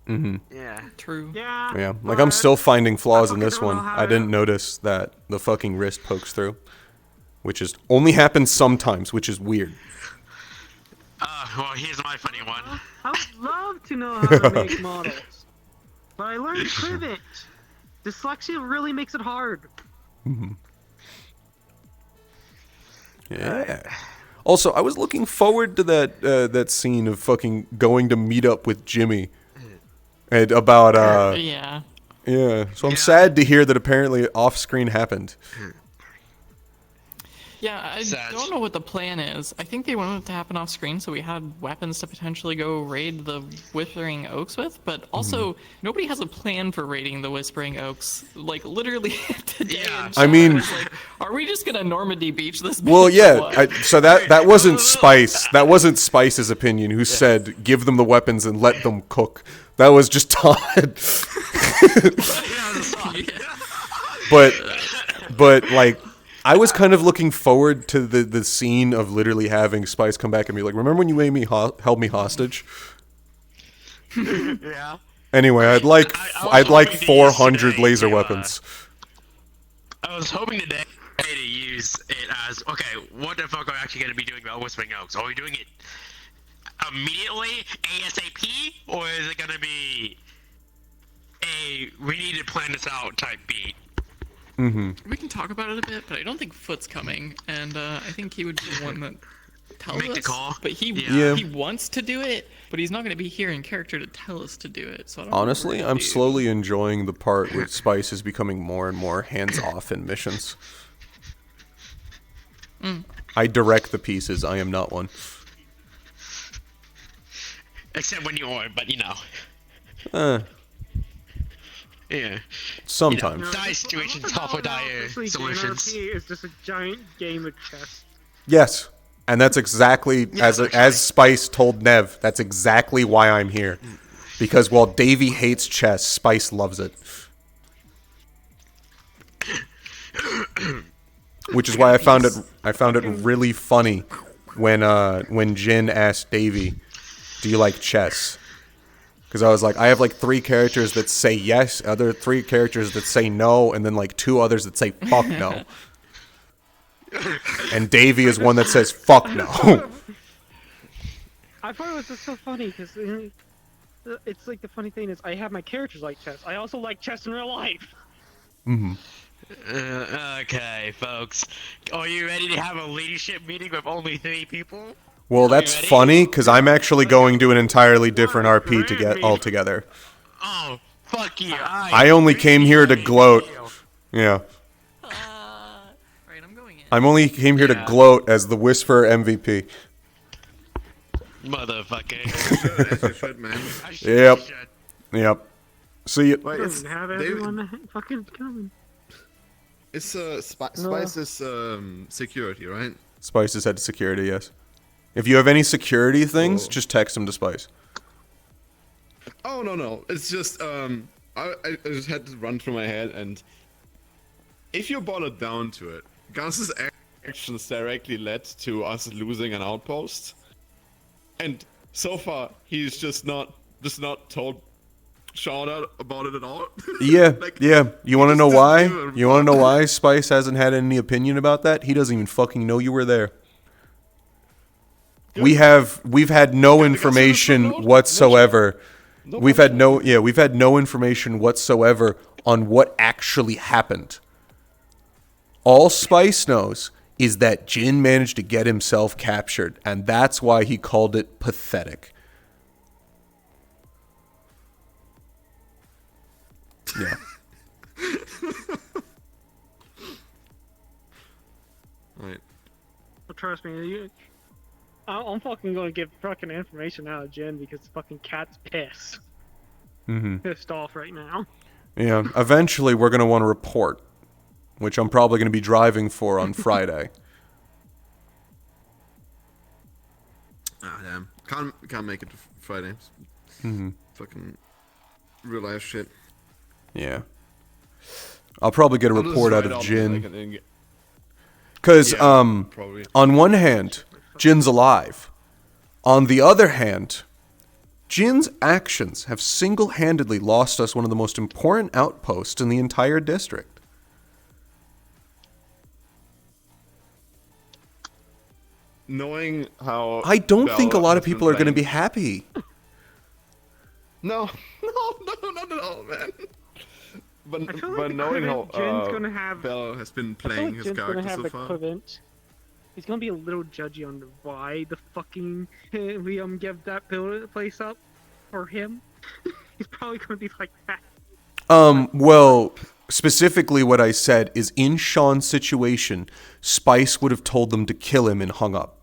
Mm-hmm. Yeah. True. Yeah. Yeah. Like I'm still finding flaws in fucking this don't one. know how I didn't notice that the fucking wrist pokes through. Which is only happens sometimes, which is weird. Well, here's my funny one. I would love to know how to make models. But I learned Privet. Dyslexia really makes it hard. Yeah. Also, I was looking forward to that scene of fucking going to meet up with Jimmy. And about Yeah. yeah. So I'm Yeah. sad to hear that apparently off screen happened. Yeah, I Sad. don't know what the plan is. I think they wanted it to happen off screen so we had weapons to potentially go raid the Whispering Oaks with, but also nobody has a plan for raiding the Whispering Oaks. Like literally today. Yeah. in I chat, mean- was like, are we just gonna Normandy beach this? Well, bitch or yeah. what? So that wasn't Spice. That wasn't Spice's opinion. Who said give them the weapons and let them cook? That was just Todd. But like, I was kind of looking forward to the scene of literally having Spice come back and be like, "Remember when you made me held me hostage?" Yeah. Anyway, I'd like I was hoping to use 400 today laser to, weapons. I was hoping today to use it as, okay, what the fuck are we actually going to be doing about Whispering Oaks? Are we doing it immediately, ASAP, or is it going to be a we need to plan this out type beat? We can talk about it a bit, but I don't think Foot's coming, and I think he would be the one that tells Make the us. call. But he Yeah. he wants to do it, but he's not going to be here in character to tell us to do it. So I don't Honestly, know what I'm to do. slowly enjoying the part where Spice is becoming more and more hands-off in missions. I direct the pieces. I am not one. Except when you are, but you know. Eh, Yeah. sometimes. Dire situations call for dire solutions. NRP is just a giant game of chess. Yes, and that's exactly as Spice told Nev. That's exactly why I'm here, because while Davey hates chess, Spice loves it. Which is why I found it really funny when Jin asked Davey, "Do you like chess?" Because I was like, I have like 3 characters that say yes, other 3 characters that say no, and then like 2 others that say fuck no. And Davey is one that says fuck no. I thought it was just so funny because it's like the funny thing is I have my characters like chess. I also like chess in real life. Okay, folks. Are you ready to have a leadership meeting with only 3 people? Well, that's ready? funny because I'm actually going to an entirely different RP to get altogether. Oh, fuck you. I only came here to gloat. Yeah, Right, I'm going in. I'm only came here to Yeah. gloat as the Whisper MVP. Motherfucker. As you should, man. I should- Yep. I should. Yep. See you. Wait, Doesn't have everyone fucking coming. it's Spice's security, right? Spice has had security, yes. If you have any security things, Cool. just text them to Spice. Oh no, it's just I just had to run through my head, and if you boil it down to it, Gus's actions directly led to us losing an outpost, and so far he's just not told shout out about it at all? Yeah, Like, yeah. You want to just know doesn't why? give a You want to fuck. know why Spice hasn't had any opinion about that? He doesn't even fucking know you were there. We've had no Gus is information no whatsoever. No We've had punishment. we've had no information whatsoever on what actually happened. All Spice knows is that Jin managed to get himself captured, and that's why he called it pathetic. Yeah. Right. But trust me, I'm fucking gonna get fucking information out of Jen because fucking cat's pissed. Pissed off right now. Yeah. Eventually, we're going to want to report, which I'm probably going to be driving for on Friday. Ah, damn. Can't make it to Friday. Fucking real life shit. Yeah. I'll probably get a I'll just report out write of out Jin. like an- Because, Yeah, probably. on one hand, Jin's alive. On the other hand, Jin's actions have single-handedly lost us one of the most important outposts in the entire district. Knowing how I don't think a Bell lot of has been people are going to be playing- happy. No, not at all, man. But, I feel like but the knowing how equivalent Jin's gonna have. Bell has been I feel playing like his Jin's gonna character have so the far. equivalent. He's gonna be a little judgy on why the fucking we give that place up for him. He's probably gonna be like that. Well, specifically what I said is in Sean's situation, Spice would have told them to kill him and hung up.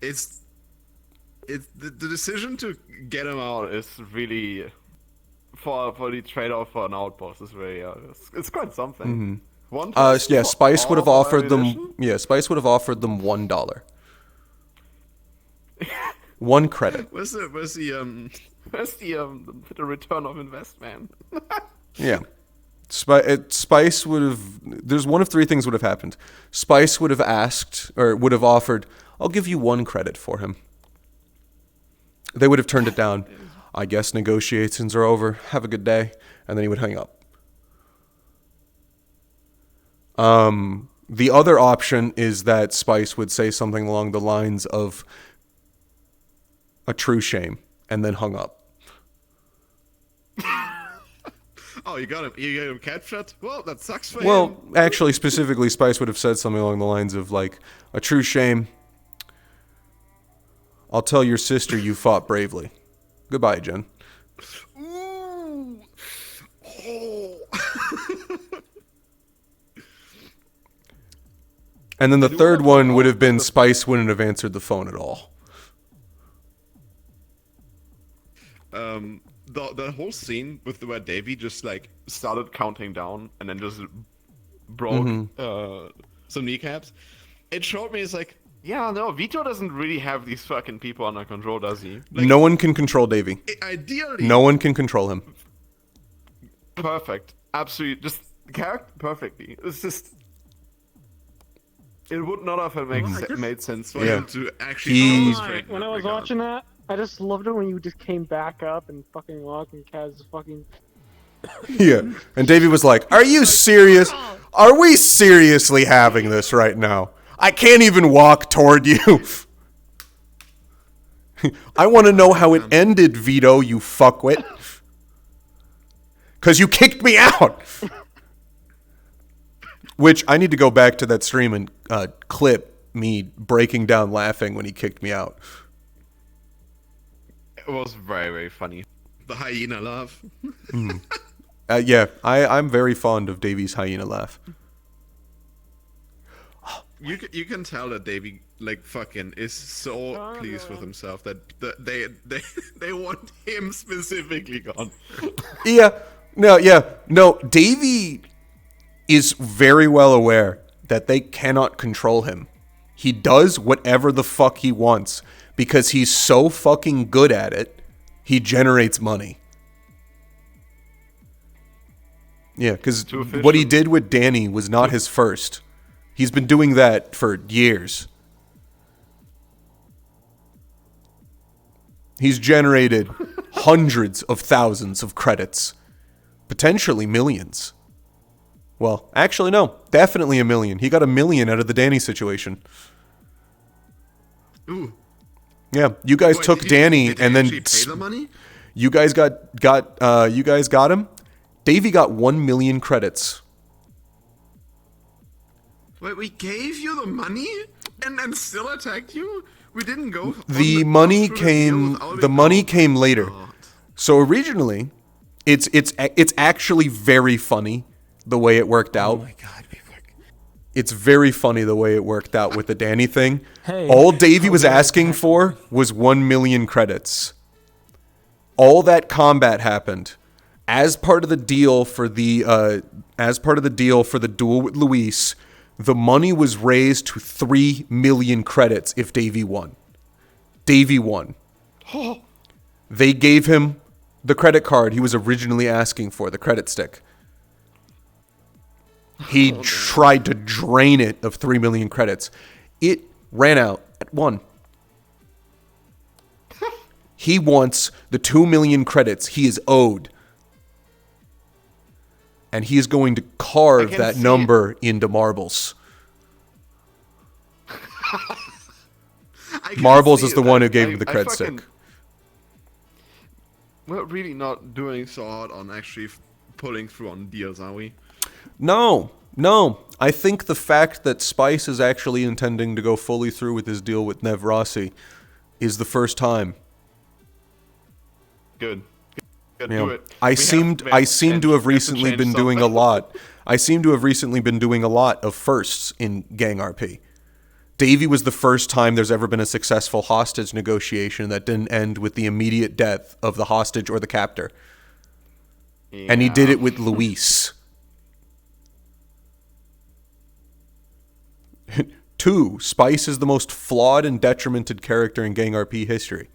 It's the decision to get him out is really for the trade-off for an outpost is really it's quite something. One person Yeah, for Spice would have all of our offered them. ammunition? Yeah, Spice would have offered them $1. 1 credit. Where's the return of investment? Yeah. Spice would have. There's one of 3 things would have happened. Spice would have asked, or would have offered, I'll give you 1 credit for him. They would have turned it down. I guess negotiations are over. Have a good day. And then he would hang up. The other option is that Spice would say something along the lines of a true shame and then hung up. Oh, you got him. You got him captured. Well, that sucks for him. Well, actually, specifically, Spice would have said something along the lines of, like, a true shame. I'll tell your sister you fought bravely. Goodbye, Jen. Ooh. Oh. And then the do third have one to would have know been the- Spice wouldn't have answered the phone at all. The whole scene with where Davy just like started counting down and then just broke some kneecaps. It showed me it's like, yeah, no, Vito doesn't really have these fucking people under control, does he? Like, No one can control Davy. ideally, No one can control him. perfect, absolutely, just character perfectly. It's just. It would not have made sense for Yeah. him to actually. He- demonstrate in When that I was regard. watching that, I just loved it when you just came back up and fucking walked and Kaz fucking. Yeah. And Davy was like, are you serious? Are we seriously having this right now? I can't even walk toward you. I want to know how it ended, Vito, you fuckwit. Because you kicked me out. Which, I need to go back to that stream and clip me breaking down laughing when he kicked me out. It was very, very funny. The hyena laugh. Yeah, I'm very fond of Davy's hyena laugh. You can tell that Davey like fucking is so pleased with himself that they want him specifically gone. No, Davy is very well aware that they cannot control him. He does whatever the fuck he wants because he's so fucking good at it, he generates money. Yeah, because what he did with Danny was not his first. He's been doing that for years. He's generated hundreds of thousands of credits, potentially millions. Well, actually, no, definitely 1 million. He got 1 million out of the Danny situation. Ooh. Yeah, you guys Wait, took did Danny did and they then actually pay the money? you guys got him. Davey got 1 million credits. Wait, we gave you the money and still attacked you? We didn't go. The on money go through the deal came. without The it? money Oh came my later. God. So originally, it's actually very funny the way it worked out. Oh my god, people are... It's very funny the way it worked out with the Danny thing. Hey, All Davey was I'll be right asking back. for was 1 million credits. All that combat happened as part of the deal for the duel with Luis. The money was raised to 3 million credits if Davey won. Davey won. They gave him the credit card he was originally asking for, the credit stick. He tried to drain it of 3 million credits. It ran out at 1. He wants the 2 million credits he is owed. And he is going to carve can that see number into marbles. I can Marbles see is the that. one who gave him the I cred fucking- stick. We're really not doing so hard on actually pulling through on deals, are we? No. I think the fact that Spice is actually intending to go fully through with his deal with Nev Rossi is the first time. Good. Good. You Do know, it. I seem to have recently been doing a lot. I seem to have recently been doing a lot of firsts in Gang RP. Davey was the first time there's ever been a successful hostage negotiation that didn't end with the immediate death of the hostage or the captor. And he did it with Luis. 2, Spice is the most flawed and detrimented character in Gang RP history.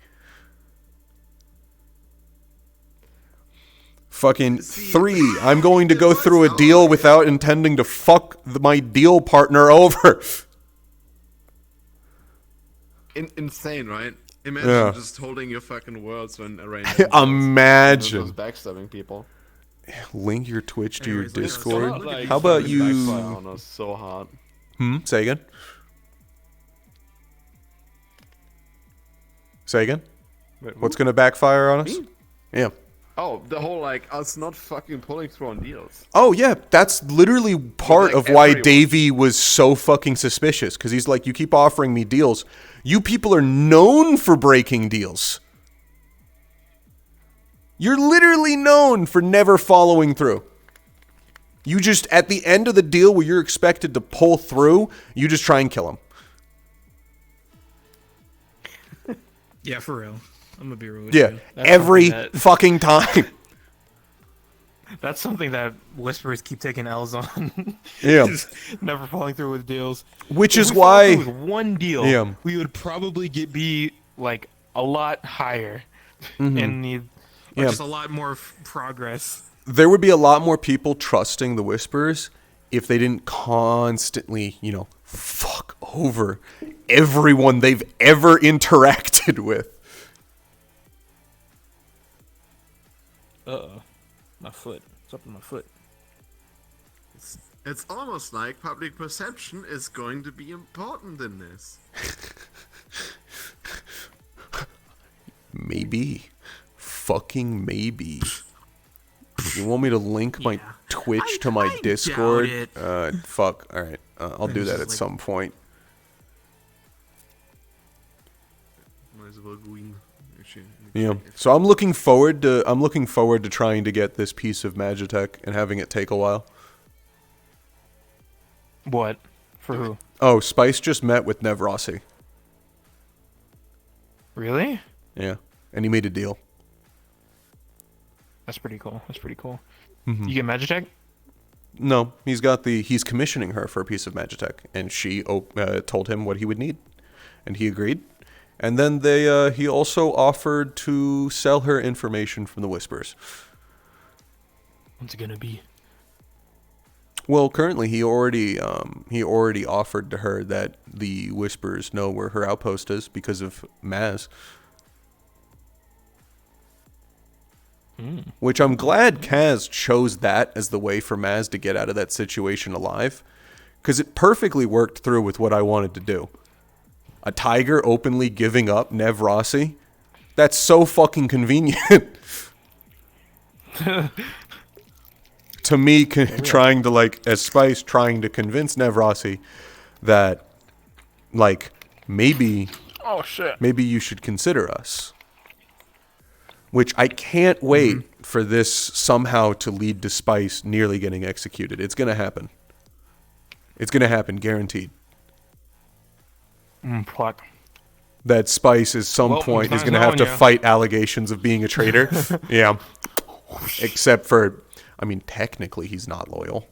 Fucking 3, I'm going to go through a deal without intending to fuck my deal partner over. Insane, right? Imagine Yeah. just holding your fucking words when arranging. Imagine. Just backstabbing people. Link your Twitch to your Anyways, let's Discord. start, like, How about Backfire you... on us so hard. Say again? Say again? Wait, What's going to backfire on us? Me? Yeah. Oh, the whole like us not fucking pulling through on deals. Oh, yeah. That's literally part like of why everyone. Davey was so fucking suspicious. Because he's like, you keep offering me deals. You people are known for breaking deals. You're literally known for never following through. You just, at the end of the deal where you're expected to pull through, you just try and kill him. Yeah, for real. I'm gonna be real with Yeah, you. That's every something fucking time. that's something that whisperers keep taking L's on. Yeah. Just never falling through with deals. Which If is we followed why... through with one deal, Yeah. we would probably be like a lot higher Mm-hmm. in the Yeah. just a lot more progress. There would be a lot more people trusting the Whisperers if they didn't constantly, fuck over everyone they've ever interacted with. Uh-oh. My foot. What's up with my foot? It's almost like public perception is going to be important in this. Maybe. Fucking maybe. You want me to link my Twitch to my Discord? doubt it. Fuck. Alright. I'll do that at some point. Might as well go in. Actually, Yeah. So I'm looking forward to trying to get this piece of Magitech and having it take a while. What? For who? Oh, Spice just met with Nev Rossi. Really? Yeah. And he made a deal. That's pretty cool. That's pretty cool. Mm-hmm. You get Magitech? No, he's commissioning her for a piece of Magitech, and she told him what he would need, and he agreed. And then he also offered to sell her information from the Whispers. What's it gonna be? Well, currently he already offered to her that the Whispers know where her outpost is because of Maz. Which I'm glad Kaz chose that as the way for Maz to get out of that situation alive. Because it perfectly worked through with what I wanted to do. A tiger openly giving up Nev Rossi? That's so fucking convenient. To me, trying to, like, as Spice, trying to convince Nev Rossi that, like, maybe you should consider us. Which I can't wait for this somehow to lead to Spice nearly getting executed. It's going to happen. It's going to happen, guaranteed. What? That Spice at some point is going to have to fight allegations of being a traitor. Yeah. Except for, I mean, technically he's not loyal.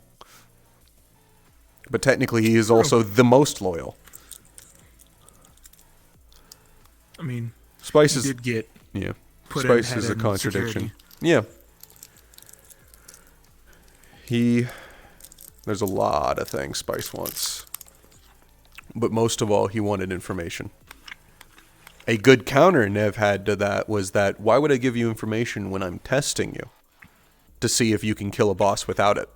But technically he is also the most loyal. I mean, Spice is, did get yeah. put Spice in is a head in contradiction. security. Yeah. There's a lot of things Spice wants. But most of all, he wanted information. A good counter Nev had to that was that, why would I give you information when I'm testing you? To see if you can kill a boss without it.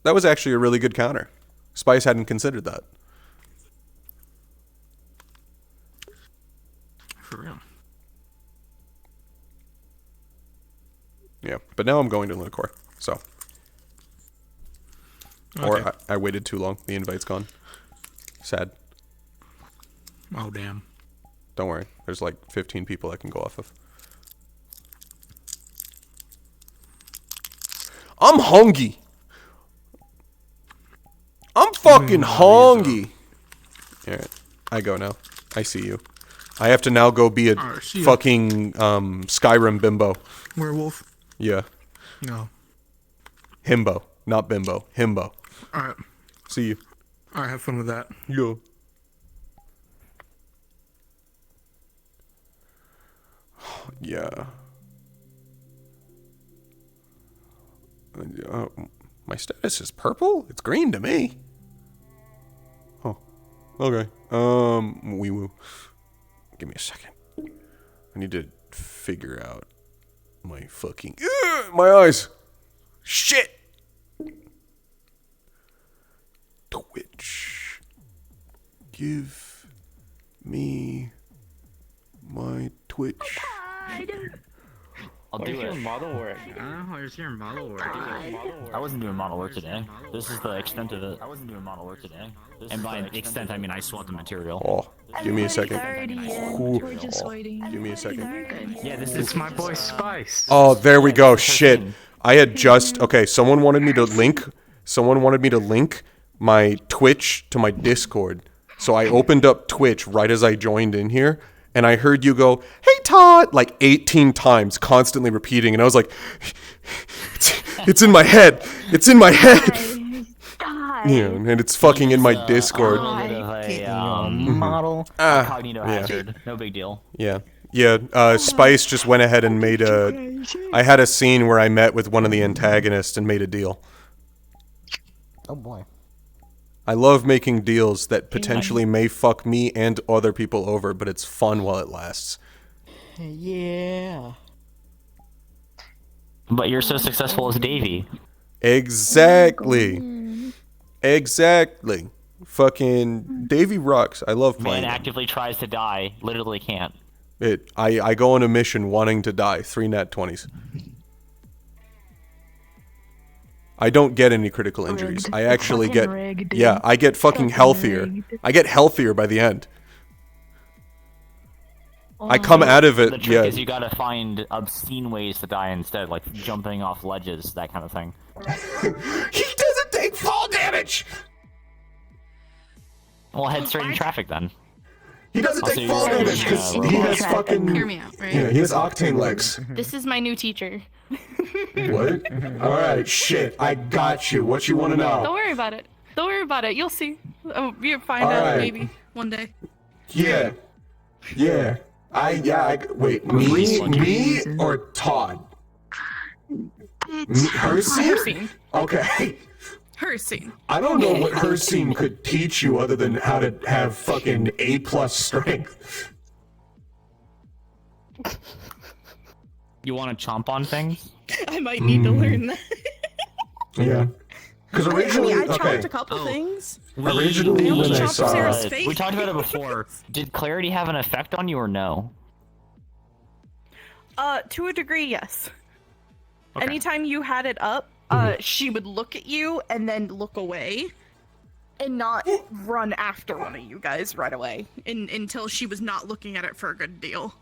That was actually a really good counter. Spice hadn't considered that. For real. Yeah, but now I'm going to Liquor, so. Okay. Or I waited too long. The invite's gone. Sad. Oh, damn. Don't worry. There's like 15 people I can go off of. I'm hungry. I'm fucking hungry. Alright. I go now. I see you. I have to now go be a fucking Skyrim bimbo. Werewolf? Yeah. No. Himbo. Not bimbo. Himbo. Alright. See you. Alright, have fun with that. Yeah. Yeah. My status is purple? It's green to me. Oh. Okay. Wee woo. Give me a second. I need to figure out my fucking... my eyes! Shit! Twitch. Give me my Twitch. I'll do it. Model work. Where's your model work? I wasn't doing model work today. This is the extent of it. I wasn't doing model work today. And by extent, I mean I swapped the material. Oh, give me a second. We're just waiting. Give me a second. Yeah, this It's is my boy Spice. Oh, there we go. Shit. I had just... Okay, someone wanted me to link... Someone wanted me to link my Twitch to my Discord. So I opened up Twitch right as I joined in here. And I heard you go, "Hey, Todd," like 18 times, constantly repeating. And I was like, it's in my head. It's in my head. Yeah, and it's fucking in my Discord. Model. Cognito hazard. No big deal. Yeah. Yeah, Spice just went ahead and made a... I had a scene where I met with one of the antagonists and made a deal. Oh, boy. I love making deals that potentially may fuck me and other people over, but it's fun while it lasts. Yeah. But you're so successful as Davey. Exactly. Exactly. Fucking Davey rocks. I love playing Man him. actively tries to die, literally can't. I go on a mission wanting to die. 3 nat 20s. I don't get any critical injuries. I actually get... Yeah, I get fucking healthier. I get healthier by the end. I come out of it, The trick is you gotta find obscene ways to die instead, like jumping off ledges, that kind of thing. He doesn't take fall damage! Well, head straight in traffic then. He doesn't Also, take you're fall right. damage because he has fucking... Hear me out, right? Yeah, he has octane legs. This is my new teacher. What? Alright, shit. I got you. What you want to Don't know? worry about it. Don't worry about it. You'll see. Oh, you'll find All out right. maybe one day. Yeah. Yeah. Wait, me or Todd? Her scene? Her scene. Okay. Her scene. I don't know what her scene could teach you other than how to have fucking A+ strength. You want to chomp on things? I might need to learn that. Yeah. Because originally, I chopped okay. a couple things. Originally, when I chopped saw Sarah's it, face. We talked about it before. Did clarity have an effect on you or no? To a degree, yes. Okay. Anytime you had it up, she would look at you and then look away, and not run after one of you guys right away, until she was not looking at it for a good deal.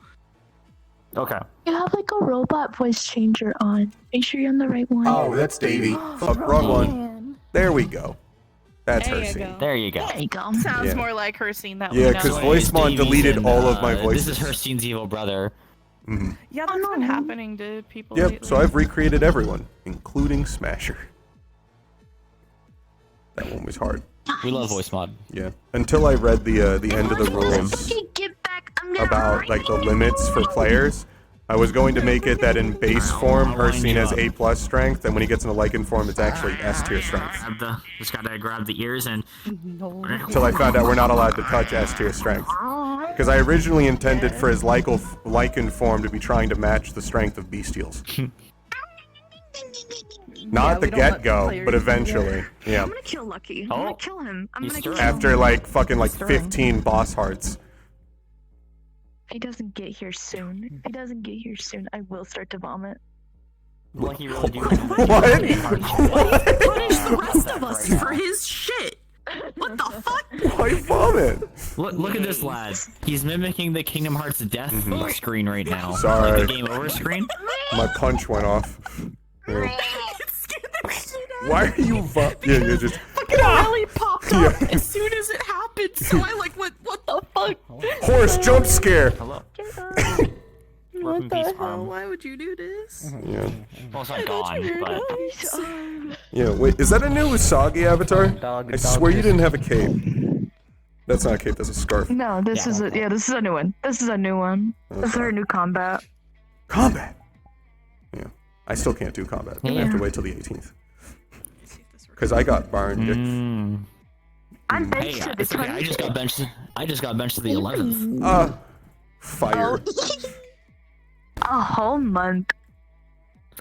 Okay. You have like a robot voice changer on. Make sure you're on the right one. oh, that's Davey. Fuck, wrong one. There we go. That's There her you scene. go. There you go. There you go. Sounds Yeah. more like her scene that Yeah, we because know. voice mod deleted all of my voices. This is Herstein's evil brother. Yeah, that's been happening to people Yep, lately. so I've recreated everyone, including Smasher. That one was hard. We love voice mod. Yeah. Until I read the end of the rules Okay, get back. I'm gonna about like the limits for players. I was going to make it that in base form, Herstein has A+ strength, and when he gets in a Lycan form, it's actually S tier strength. Just gotta grab the ears and. Until I found out we're not allowed to touch S tier strength. Because I originally intended for his Lycan form to be trying to match the strength of Bestials. Not the get-go, but eventually. Yeah. I'm gonna kill Lucky. I'm gonna kill him. I'm gonna kill him. After like fucking like 15 boss hearts. If he doesn't get here soon, I will start to vomit. Like you really do. What? Punish the rest of us for his shit. What the fuck? Why vomit? Look at this lad. He's mimicking the Kingdom Hearts death screen right now. Sorry. Like the game over screen. My punch went off. Yeah. Why are you Yeah, you just. Fucking really popped up as soon as it happened, so I like went, what the fuck? Horse jump scare! Hello. What the hell? Why would you do this? Yeah. Well, it's not gone, but. Yeah, wait, is that a new Usagi avatar? I swear you didn't have a cape. That's not a cape, that's a scarf. No, this is a new one. This is a new one. This is her new combat. Combat! Yeah. I still can't do combat. I have to wait till the 18th. Because I got burned. I'm Hey, benched to the it's okay. I just got benched. To the 11th. Fire. A whole month.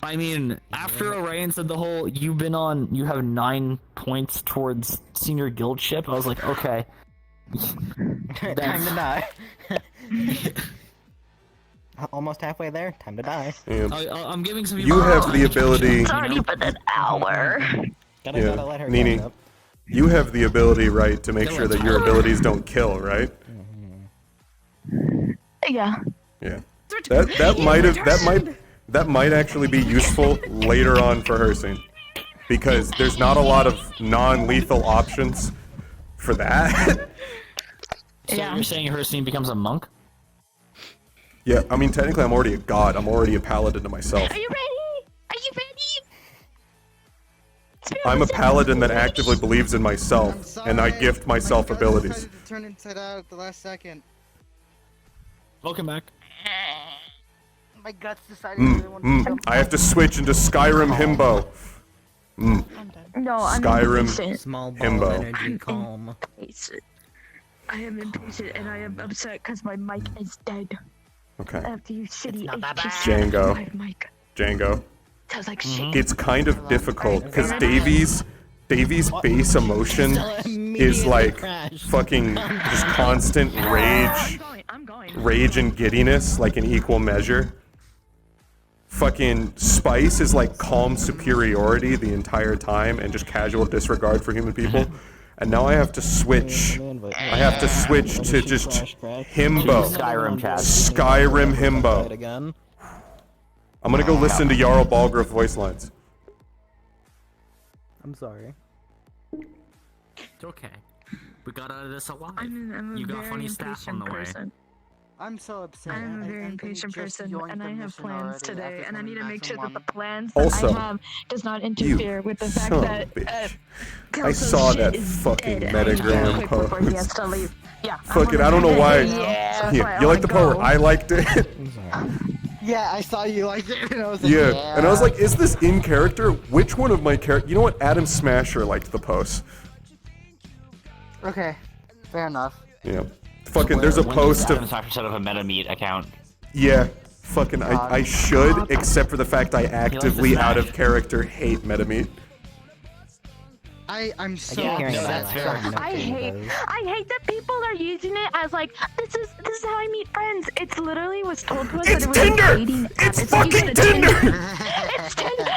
I mean, after Orion said the whole you have 9 points towards senior guildship, I was like, okay. Time to die. Almost halfway there. Time to die. Yeah. I'm giving some. You have the ability. It's already been an hour. Gotta let her Nini, catch up. you have the ability, right, to make sure that your abilities don't kill, right? Yeah. Yeah. That might actually be useful later on for Herstein. Because there's not a lot of non-lethal options for that. So you're saying Herstein becomes a monk? Yeah, I mean, technically I'm already a god. I'm already a paladin to myself. Are you ready? Are you ready? I'm a paladin that actively believes in myself, and I gift myself abilities. To turn inside out at the last second. Welcome back. My guts decided they wanted to jump. I have to switch into Skyrim Himbo. No, I'm Skyrim impatient. Small ball Himbo. energy calm. I am impatient and I am upset because my mic is dead. Okay. I have to use shitty Django. mic. Django. Sounds like shit. It's kind of difficult because Davies' base emotion is like fucking just constant rage, rage and giddiness, like in equal measure. Fucking Spice is like calm superiority the entire time and just casual disregard for human people. And now I have to switch. I have to switch to just Himbo. Skyrim Himbo. I'm gonna go listen to Jarl Balgruuf voice lines. I'm sorry. It's okay. We got out of this alive. I'm a You got very funny staff on the way. person. I'm so upset. I'm a very I impatient just person, joined and the I have mission plans already today, after and I need to coming make back sure from that the one. plans Also, that I have does not interfere with the fact son of a that bitch. I Kelso's saw shit that is fucking dead, and I need to go metagram quick before he has post. to leave. Yeah, Fuck it, I don't know why. Yeah, that's Yeah, why you I like the part where wanna I liked it? Yeah, I saw you like it, and I was like, Yeah, and I was like, is this in character? Which one of my characters? You know what? Adam Smasher liked the post. okay, fair enough. Yeah. Fucking, there's a post of. Adam Smasher set up a MetaMeet account. Yeah. Fucking, I should, except for the fact I actively, out of character, hate Metameat. I'm so hearing no, about that's that. fair. I hate that people are using it as like this is how I meet friends. It's literally was told to us It's that it was Tinder! a dating app. It's like you fucking go to Tinder! It's Tinder.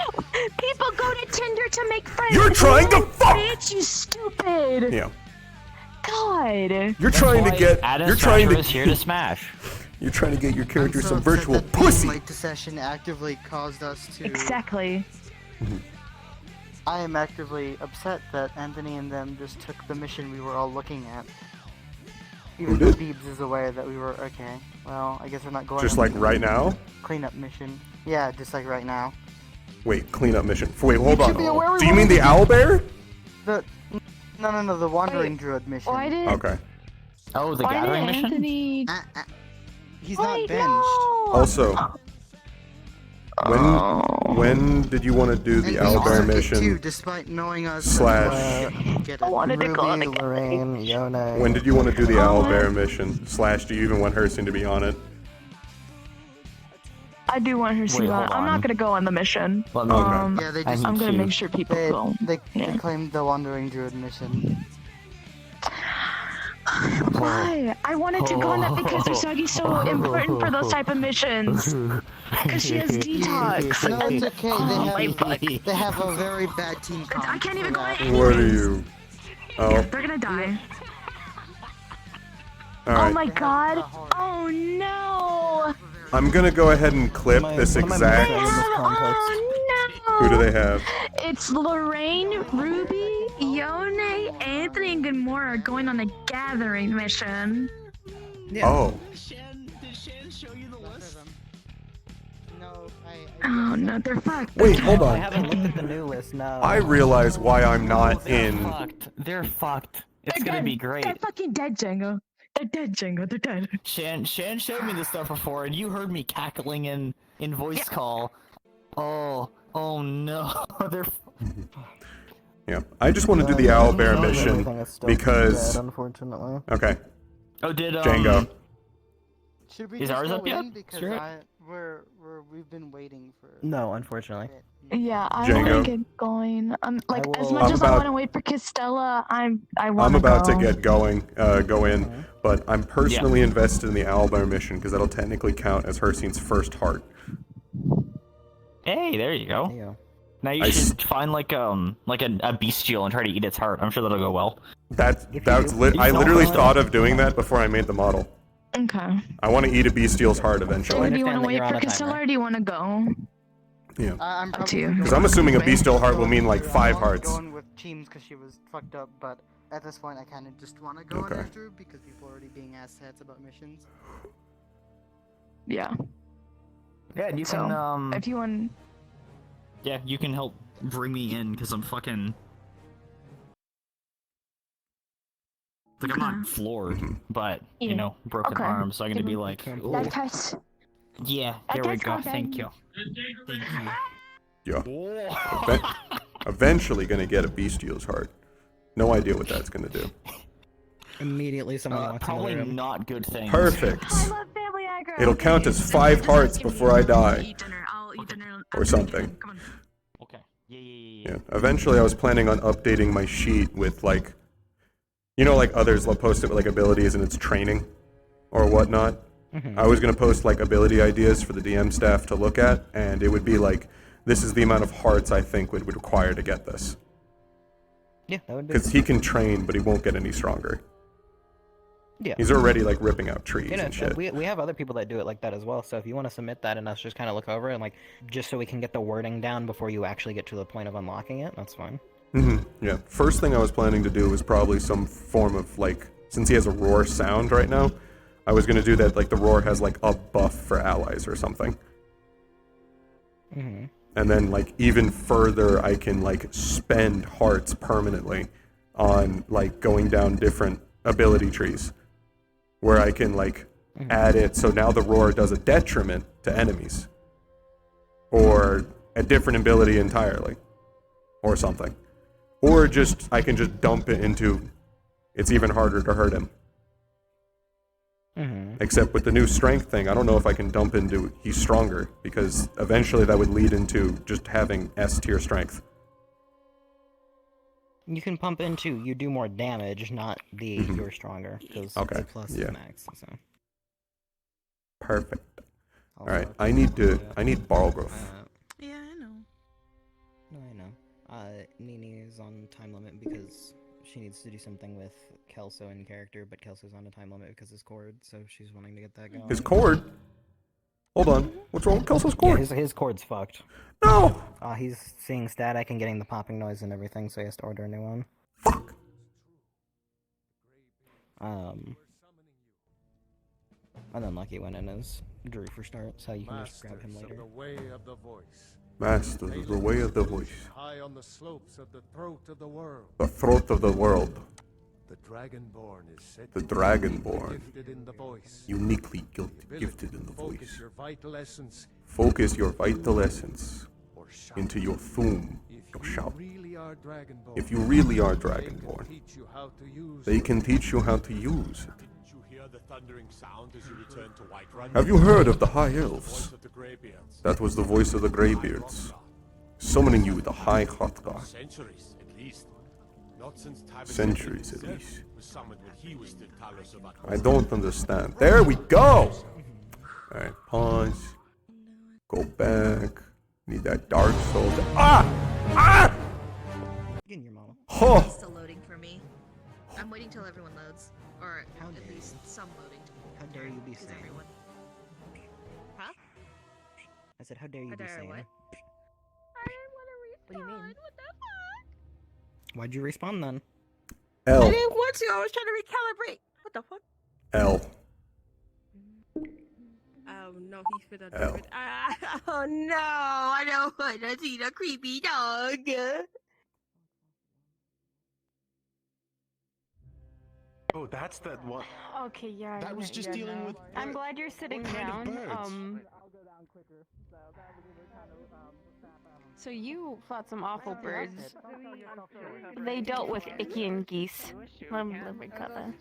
People go to Tinder to make friends. You're trying to fuck! Bitch, you stupid. Yeah. God. You're trying to get. You're trying to. here to smash. You're trying to get your character I'm so some upset virtual that being pussy. late to session actively caused us to. Exactly. I am actively upset that Anthony and them just took the mission we were all looking at. Even Who though did? Beebs is aware that we were okay. Well, I guess we're not going. Just on like the right now. Cleanup mission. Yeah, just like right now. Wait, cleanup mission. Wait, hold should be aware on. we Do you wanted mean the to- owlbear? No, the Wandering Druid mission. Why did Okay. Oh, the why did gathering mission? Anthony? He's not Wait, benched. no. Also, when did you want to do the And we also owlbear get mission? two, despite knowing us. Slash. Get I it. wanted to go on Ruby, a Lorraine, Yone. When did you want to do the owlbear mission? Slash, do you even want Hurston to be on it? I do want her to see Wait, that. hold I'm on. not gonna go on the mission. Let me- Okay. Yeah, they I just I'm need gonna to- make sure people go. they Yeah. claimed the Wandering Druid mission. Why? I wanted to go on that because Usagi's so important for those type of missions. Because she has detox. No, it's okay. Oh my fuck. They have a very bad team. I can't even go on it What are anyways. you? Oh, They're gonna die. Oh alright. my god. Oh no. I'm gonna go ahead and clip this exact. Oh no. Who do they have? It's Lorraine, Ruby, Yone, Anthony, and Gamora are going on a gathering mission. Oh. Did Shan show you the list? No, Oh no, they're fucked. Wait, hold I on. haven't looked at the new list, no. I realize why I'm not They're in. fucked. They're fucked. It's They're gonna dead. be great. They're fucking dead, Django. They're dead, Django. They're dead. Shan showed me this stuff before, and you heard me cackling in voice call. Oh no, they're. Yeah, I just want to do the owlbear Everything mission is still because. dead, unfortunately. Okay, Oh, did Django. should we Is just ours go up yet? in? Because Sure. we've been waiting for. No, unfortunately. Yeah, I Django. want to get going. Like as will- much I'm as I about- want to wait for Castella, I want I'm to about go. to get going, go in, but I'm personally invested in the owlbear mission because that'll technically count as Herstein's first heart. Hey, there you go. Yeah. Now you I should find like a bestial and try to eat its heart. I'm sure that'll go well. That's If that's you- lit. if I you literally don't- thought of doing that before I made the model. Okay. I want to eat a bestial's heart So eventually. do you want understand to that wait you're on for a timer. Castella or do you want to go? Yeah, I'm Up to probably you. going because I'm assuming a Wait. bestial heart will mean like I 5 was hearts. Going with Teams because she was fucked up, but at this point I kind of just want to go Okay. on Andrew because people are already being assheads about missions. Yeah. Yeah, and you So, can If you want, yeah, you can help bring me in because I'm fucking. Like I'm not floored, but you Yeah. know, broken Okay. arms. So I'm gonna be like, "Ooh, that test. yeah, That there we does go. go Thank you. down. Thank you. Yeah. Whoa. Even- eventually gonna get a bestial's heart. No idea what that's gonna do. Immediately someone wants to Probably murder him. not good things. Perfect. I love family aggro. It'll count as 5 hearts before I die, I'll eat dinner. or something. Come on. Okay. Yeah. Yeah. Eventually, I was planning on updating my sheet with like, you know, like others will post it with like abilities and it's training, or whatnot. I was gonna post like ability ideas for the DM staff to look at, and it would be like, this is the amount of hearts I think would require to get this. Yeah, that would be. Because he can train, but he won't get any stronger. Yeah. He's already like ripping out trees You know, and shit. we have other people that do it like that as well. So if you want to submit that and us just kind of look over it and like just so we can get the wording down before you actually get to the point of unlocking it, that's fine. Yeah. First thing I was planning to do was probably some form of like, since he has a roar sound right now, I was gonna do that like the roar has like a buff for allies or something. And then like even further, I can like spend hearts permanently on like going down different ability trees, where I can like add it so now the roar does a detriment to enemies, or a different ability entirely, or something, or just I can just dump it into it's even harder to hurt him. Except with the new strength thing, I don't know if I can dump into he's stronger, because eventually that would lead into just having S tier strength. You can pump into you do more damage, not the you're stronger, because Okay, plus yeah. max. So. Perfect. Alright, I need ball growth. Yeah, I know. No, I know. Nini is on time limit because she needs to do something with Kelso in character, but Kelso's on a time limit because his cord, so she's wanting to get that going. His cord? Hold on. What's wrong with Kelso's cord? Yeah, his cord's fucked. No! He's seeing static and getting the popping noise and everything, so he has to order a new one. Fuck! And then Lucky went in as Drew for start, so you can just grab him later. Masters of the way of the voice. High on the slopes of the throat of the world. The throat of the world. The Dragonborn is said The to be Dragonborn. gifted in the voice. Uniquely gifted in the Focus voice. your vital essence. Focus your vital essence into your thum, your shout. If you really are Dragonborn, they can teach you how to use it. Didn't you hear the thundering sound as you returned to Whiterun? Have you heard of the High Elves? Voice of the Greybeards. That was the voice of the Greybeards, summoning you with a high Hrothgar. Centuries, at least. Not since Centuries, at least. was summoned when he was still Talos of I don't understand. There we go! Alright, pause. Go back. Need that Dark Soul. Ah! Getting your mama. Oh! It's still loading for me. I'm waiting till everyone loads. Or at least some loading. How dare you be sane? Everyone... Huh? I said, how dare you be sane? What? What do you mean? Why'd you respawn then? L. I didn't want to. I was trying to recalibrate. What the fuck? L. Oh no, he's for the L. Oh no, I don't want to see the creepy dog. Oh, that's that one. Okay, yeah. That was just dealing with. I'm glad you're sitting what kind of down. birds? So you fought some awful birds. They dealt with Icky and geese. Let me cut that.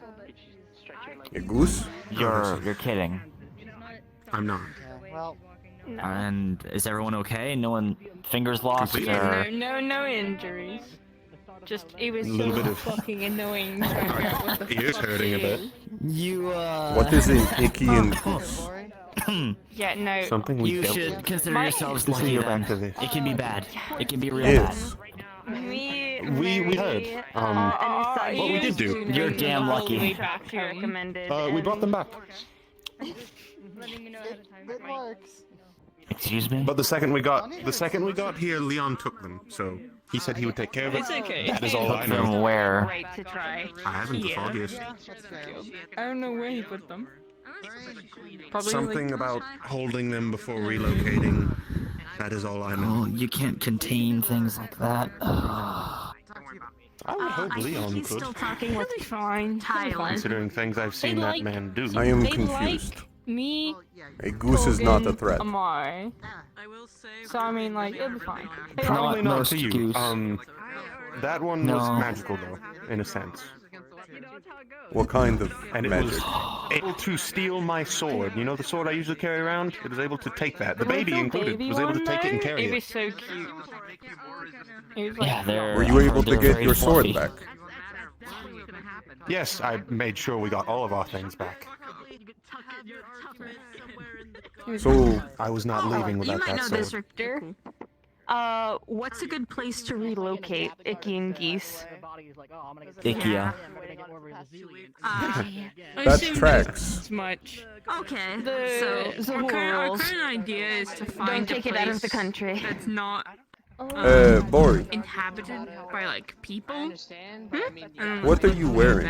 A goose? You're kidding. I'm not. Well, No. And is everyone okay? No one fingers lost or... Yeah, no injuries. Just it was A little so bit of- fucking annoying. trying to figure out what the Ears fuck hurting a to bit. do. You What is an icky and goose? Yeah, no. Something we You dealt should with. consider yourselves lucky go then. back to this. It can be bad. It can be real Is. We heard. What we did do. You're damn lucky. We brought them back. it works. Excuse me? But the second we got here, Leon took them. So he said he would take care of it. It's okay. That is all I Took know. them where? Right to try. I haven't the Yeah. foggiest. I don't know where he put them. Probably Something about holding them before relocating. That is all I know. Oh, you can't contain things like that. I would hope Leon could, talking with fine. considering things I've seen that man do. I am They confused. like me. A goose is not a threat. Amari. So I mean, like, it'll be fine. Probably not most to you. goose. That one No. was magical though, in a sense. What kind of And it magic? was able to steal my sword. You know the sword I usually carry around? It was able to take that. The Like baby included was able to take it and carry It it. was so cute. It was like, Yeah, they're... Were you able to they're get very your sword fluffy. back? Yes, I made sure we got all of our things back. So, I was not leaving you without might that know sword. this, Richter. What's a good place to relocate Icky and geese? Ikia. that tracks. much. Okay. The our rules. current idea is to find Don't take it out of the country. that's not Bori, inhabited by like people. what are you wearing?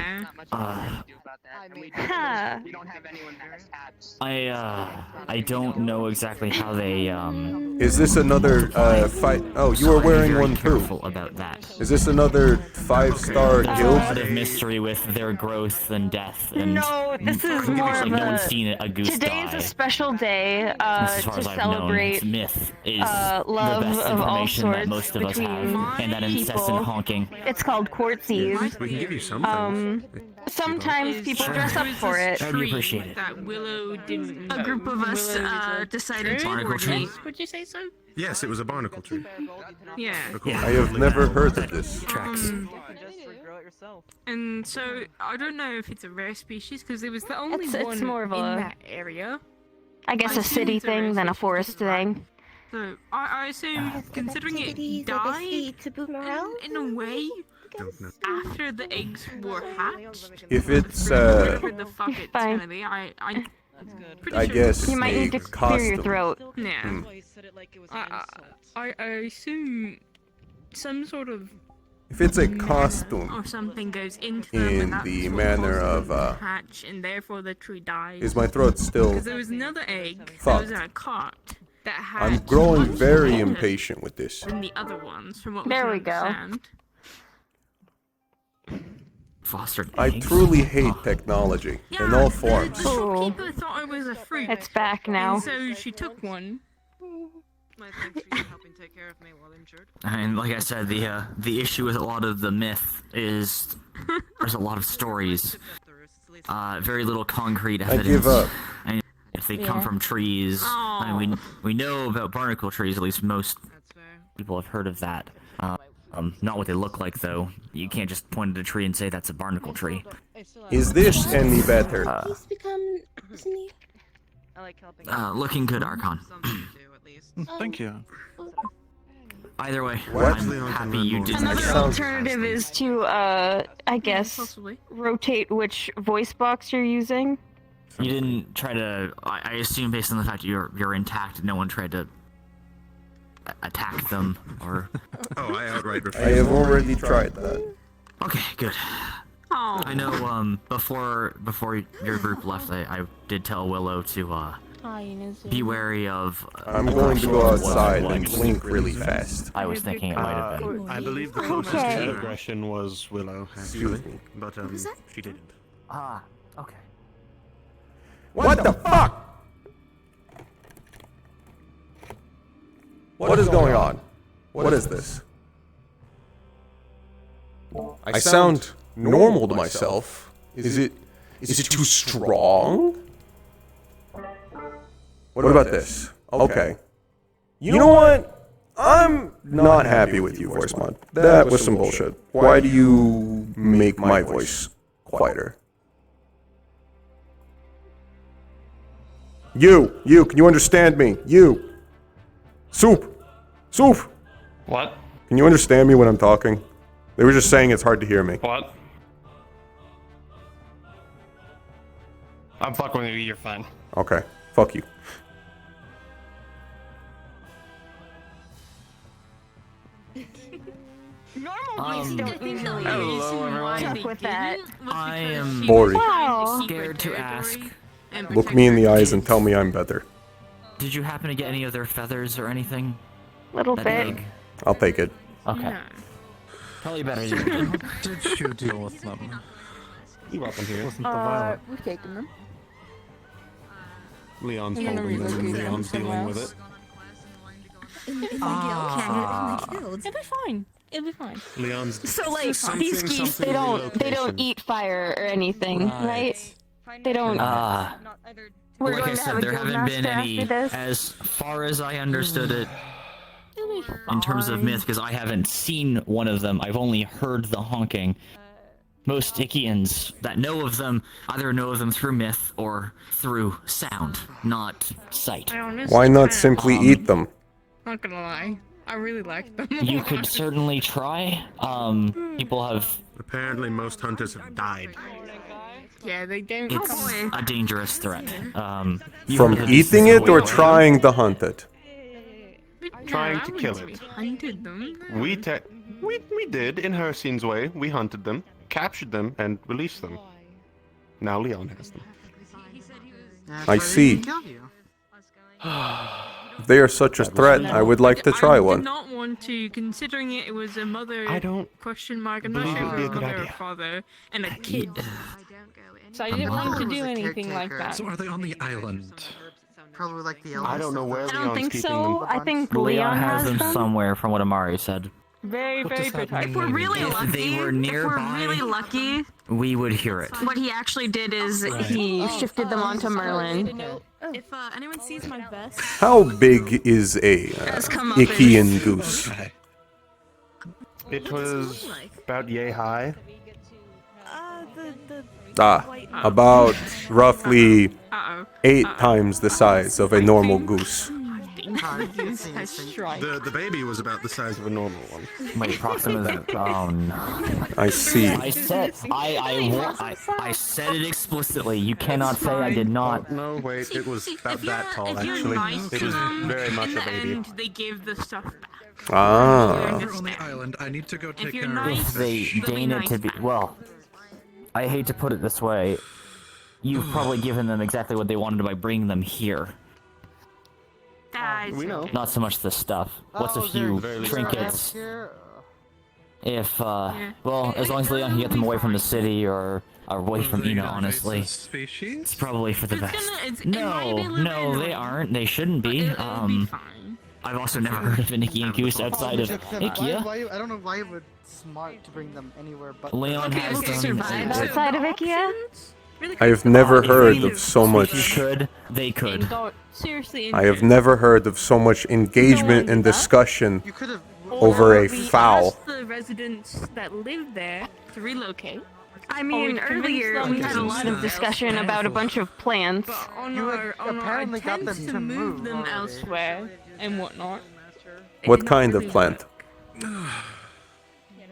Huh. I don't know exactly how they, Is this another fight? Oh, you are wearing one too. careful about that. Is this another 5-star There's a guild? lot of mystery with their growth and death, and No, this is more like of no one's a. seen a goose Today is die. a special day As far to as I've known, celebrate myth is love the best of all information tension that sorts most of us have, between and that incessant people. honking. It's called courtsies. We can give you something. Sometimes people dress up for it. That would be appreciated. That Willow didn't. A group of us decided to Barnacle tree? coordinate. Would you say so? Yes, it was a barnacle tree. Yeah. I have never heard of this. Tracks. And so I don't know if it's a rare species because it was the only It's one more of in a- that area. I guess I a assume city it's a rare thing than a species forest because of thing. So I assume, considering it died in a way after the eggs were hatched. If it's whatever the fuck it's Fine. gonna be, I'm pretty I sure guess it's You might need to a clear your costume. throat. Yeah. Hmm. I assume some sort of If it's a costume or something goes into them in and that's the what manner causes of them to hatch and therefore the tree dies. is my throat still Because there was another egg that fucked? was in a cot that had I'm growing much very more impatient with this. than the other ones from what There we we can go. understand. Fostered I eggs? truly hate technology in all The forms. shopkeeper thought it was a fruit. It's back now. And so she took one. My thanks for you helping take care of me while injured. And like I said, the issue with a lot of the myth is there's a lot of stories, very little concrete I evidence. give up. And if they come Yeah. from trees, I mean, we know about barnacle trees. At least most people have heard of that. Not what they look like though. You can't just point at a tree and say that's a barnacle tree. Is this any better? He's become, isn't he? I like helping. Looking good, Archon. Thank you. Either way, What? I'm happy you did Another that. alternative is to, I guess, Possibly. rotate which voice box you're using. You didn't try to. I assume based on the fact that you're intact, no one tried to attack them or. Oh, I outright I refuse. have already tried that. Okay, good. Oh. I know. Before your group left, I did tell Willow to be wary of. I'm going to go outside and blink really fast. I was thinking it might have been. I believe the closest Okay. to aggression was Willow, actually. But, she didn't. Ah, okay. What the fuck? What is going on? What is this? I sound normal to myself. Is it too strong? What about this? Okay. You know what? I'm not happy with you, voice mod. That was some bullshit. Why do you make my voice quieter? You, can you understand me? You. Soup. What? Can you understand me when I'm talking? They were just saying it's hard to hear me. What? I'm fucking with you, you're fine. Okay, fuck you. Normal voice don't usually Hello, everyone. chuck with that. I am Boring. Wow. scared to ask. Look me in the eyes and tell me I'm better. Did you happen to get any of their feathers or anything? Little That bit. egg? I'll take it. Okay. Probably better you did. Did you deal with them? You're welcome here. Wasn't the violent. We've taken them. Leon's You're gonna holding them and relocate them Leon's dealing somewhere with else? it. If we get killed. It'll be fine. It'll be fine. Leon's So like Something- these geese, something they don't relocation. eat fire or anything, right? They don't. We're Like going I to have said, a there guild haven't been master any, after this. as far as I understood it, in terms of myth, because I haven't seen one of them. I've only heard the honking. Most Ikians that know of them either know of them through myth or through sound, not sight. I honestly Why not can't- simply eat them? Not gonna lie. I really like them. You could certainly try. People have. Apparently, most hunters have died. Yeah, they don't. It's a dangerous threat. You From heard the eating decent it or way- trying to hunt it? Trying I to wouldn't kill say we it. hunted them. We did, in Hercine's way. We hunted them, captured them, and released them. Now Leon has them. I see. If they are such a threat, I would like to try I one. did not want to, considering it was a mother I don't question mark. I'm not believe sure it if would be it a was good mother or idea. father and a kid. So I didn't want to do anything like that. So are they on the island? probably like the I don't know where I don't Leon's think keeping so. them. I think Leon has them them somewhere, from what Amari said. Very, very protective. If we're really If lucky, they were if we're nearby- really lucky, We would hear it. what he actually did is he shifted them onto Merlin. If anyone sees my vest, How big is a Ikean goose? It was about yay high. About roughly 8 times the size of a normal goose. The baby was about the size of a normal one. Wait, proximate. Oh no. I see. I said I said it explicitly. You cannot say I did not. No, wait, it was about that tall if you're actually. nice It to was them, very much in a the baby. end, they give the stuff back. Ah. We're on the island. I need to go take you're care nice, If they deign it to be well, I hate to put it this way. You've probably given them exactly what they wanted by bringing them here. We know. Not so much the stuff. What's a few trinkets? If well, as long as Leon can get them away from the city or away from Ina, honestly, it's probably for the best. No, they aren't. They shouldn't be. I've also never heard of an Ikean goose outside of Ikia. I don't know why it would smart to bring them anywhere but. Leon has them. Outside of Ikea? I have never heard of so If much. you could, they could. Seriously. I have never heard of so much engagement and discussion over a fowl. The residents that live there to relocate. I mean, earlier we had a lot of discussion about a bunch of plants. On You our apparently got attempts them to to move move them already. elsewhere and whatnot. What kind of plant?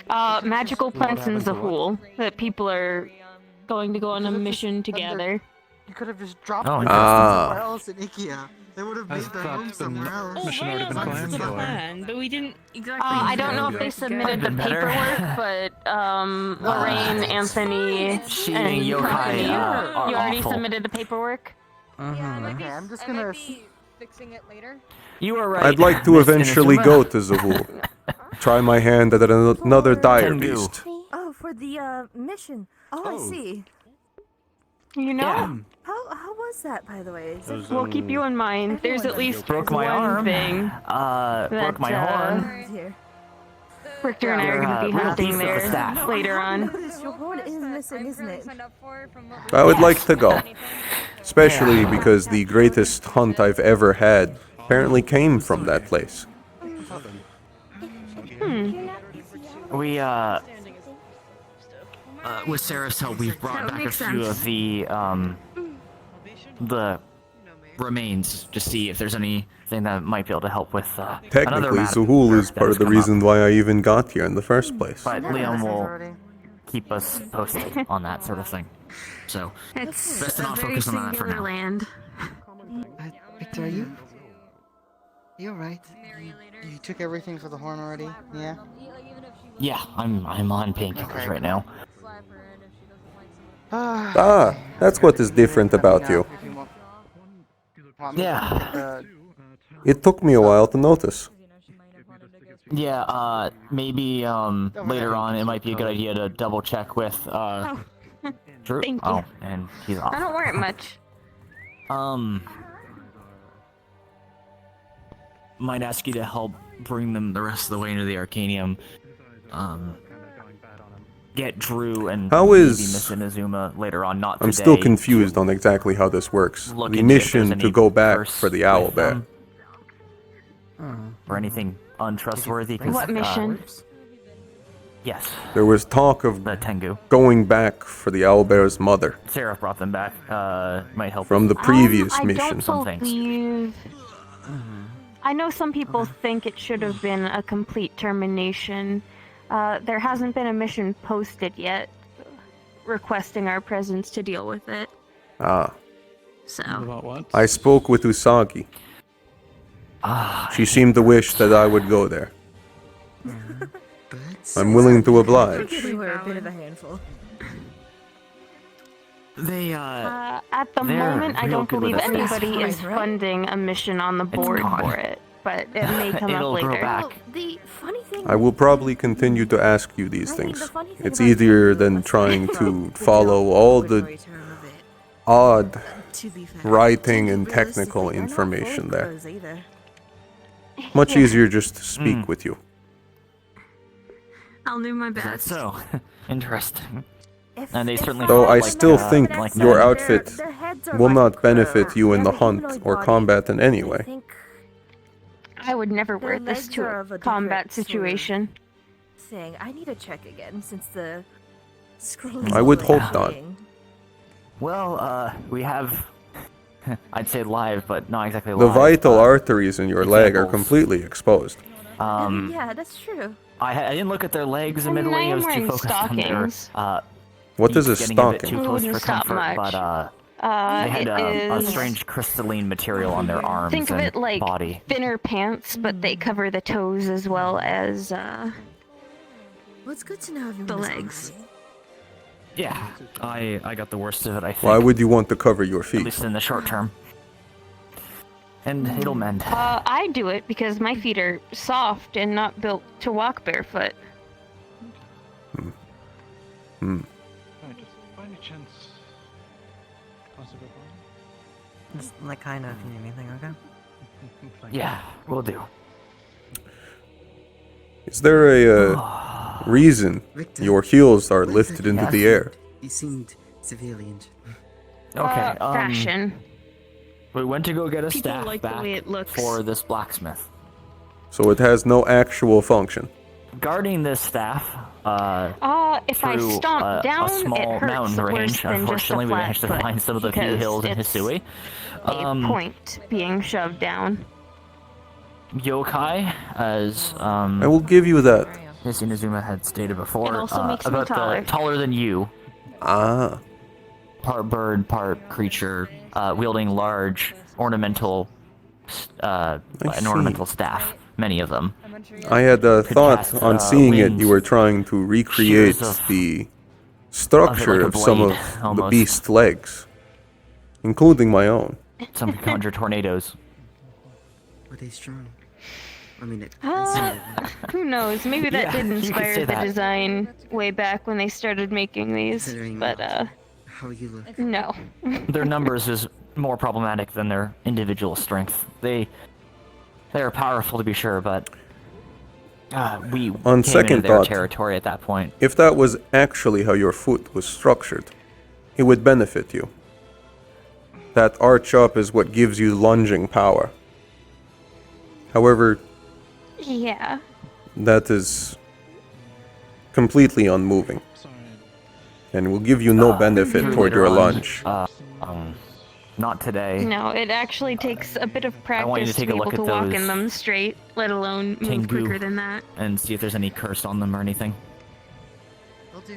Magical plants in Zahul that people are going to go on a mission together. You could have just dropped Oh, them Ah. somewhere else in Ikea. They would have made their home somewhere else. Mission already been planned, or? Plan, but we didn't exactly. I don't know if they submitted the paperwork, but Lorraine, Anthony, Cheating and yokai company, you are already awful. submitted the paperwork. Okay, I'm just gonna. Fixing it later. You are right. I'd like to Miss eventually Inazuma. go to Zahul. Try my hand at another dire Tengu. beast. Oh, for the mission. Oh, I see. You know, How was that, by the way? Is it- we'll keep you in mind. There's at least Broke my one arm. thing. Broke my horn. Here. Richter and I are going to be real hunting piece of the there staff. later on. Notice your horn is missing, isn't it? I would like to go. Especially because the greatest hunt I've ever had apparently came from that place. We with Sarah's help, we've brought back a few of the remains to see if there's anything that might be able to help with another Technically, matter Zahul is that part has of the come up. reason why I even got here in the first place. But Leon will keep us posted on that sort of thing. So It's best to a not very focus on that for singular now. land. Victor, are you? You alright? You took everything for the horn already? Yeah? Yeah, I'm on painkillers right now. Ah, that's what is different about you. Yeah. It took me a while to notice. Yeah, maybe later on it might be a good idea to double check with Drew. Thank you. Oh, and he's off. I don't wear it much. Might ask you to help bring them the rest of the way into the Arcanium. Get Drew and How maybe is- Miss Inazuma later on. Not I'm today. still confused on exactly how this works. Look The into if there's mission any to go back curse for the owl with bear. them. Or anything untrustworthy. 'Cause, What mission? Yes, There was talk of the Tengu. going back for the owl bear's mother Sarah brought them back. Might help. from the previous I mission. don't believe. I know some people think it should have been a complete termination. There hasn't been a mission posted yet requesting our presence to deal with it. Ah, So. About what? I spoke with Usagi. She seemed to wish that I would go there. I'm willing to oblige. We were a bit of a handful. They At the they're moment, I real don't good with believe the stuff. anybody is Right. funding a mission on the board gone. for it, but it may come up It'll later. grow back. Well, the funny thing. I will probably continue to ask you these I mean, things. the funny thing It's about easier Tengu than was trying that to the follow all the obligatory term of it. odd To be fair, writing and technical realistically, they're not information fully there. closed either. Much Yeah. easier just to speak with you. I'll do my Is that best. so? Interesting. And they If certainly Though look I like, still think like your men. outfit their heads are will like, not benefit you in they the have a hunt humanoid or body. combat in any I way. think I would never their wear this legs to are a of a combat different sort of situation. thing. I need to check again since the scroll. I would hope not. Well, we have, I'd say live, but not exactly The live. vital arteries in your leg are examples. completely exposed. Yeah, that's true. I didn't look at their legs I mean, admittedly. I I am was too wearing focused on their stockings. What is a getting a bit stocking? too It close wouldn't for stop comfort, much. but they had It a is- strange crystalline material on their arms Think of and it like body. thinner pants, but they cover the toes as well as Well, it's good to know everyone the is legs. healthy. Yeah, I got the worst of it, I think. Why would you want to cover your At feet? least in the short term. And it'll mend. I do it because my feet are soft and not built to walk barefoot. Hmm. By any chance, possible? Just let Kai know if you need anything, okay? Yeah, will do. Is there a reason Victor, your heels are what lifted exactly into the happened? air? You seemed severely injured. Okay, Fashion. we went to go get a People staff like the back way it looks. for this blacksmith. So it has no actual function. Guarding this staff, If I through stomp down, a small it hurts mountain worse range. than Unfortunately, just a we managed to flat find foot some of the few because hills in it's Hisui. a point being shoved down. Yokai, as I will give you that. as Inazuma had stated before, It also makes me about taller. taller than you, Ah. part bird, part creature, wielding large ornamental, an see. ornamental staff. Many of them. I had thought cast, on seeing it wings, you were trying to recreate shears of- the structure like a of some blade, of the almost. beast's legs, including my own. Some can conjure tornadoes. Were they strong? I mean, Who knows? Maybe that Yeah, did you could say inspire the that. design way back when they started making these. Considering But how you look. no. Their numbers is more problematic than their individual strength. They are powerful to be sure, but we On came second into their thought, territory at that point. If that was actually how your foot was structured, it would benefit you. That arch up is what gives you lunging power. However, Yeah. that is completely unmoving, and will give you no benefit Through toward later your on, lunge. Not today. No, it actually takes a bit of I want you to practice to take be a able look to at walk those in them straight, let alone move Tengu. quicker than that. And see if there's any curse on them or anything. They'll do.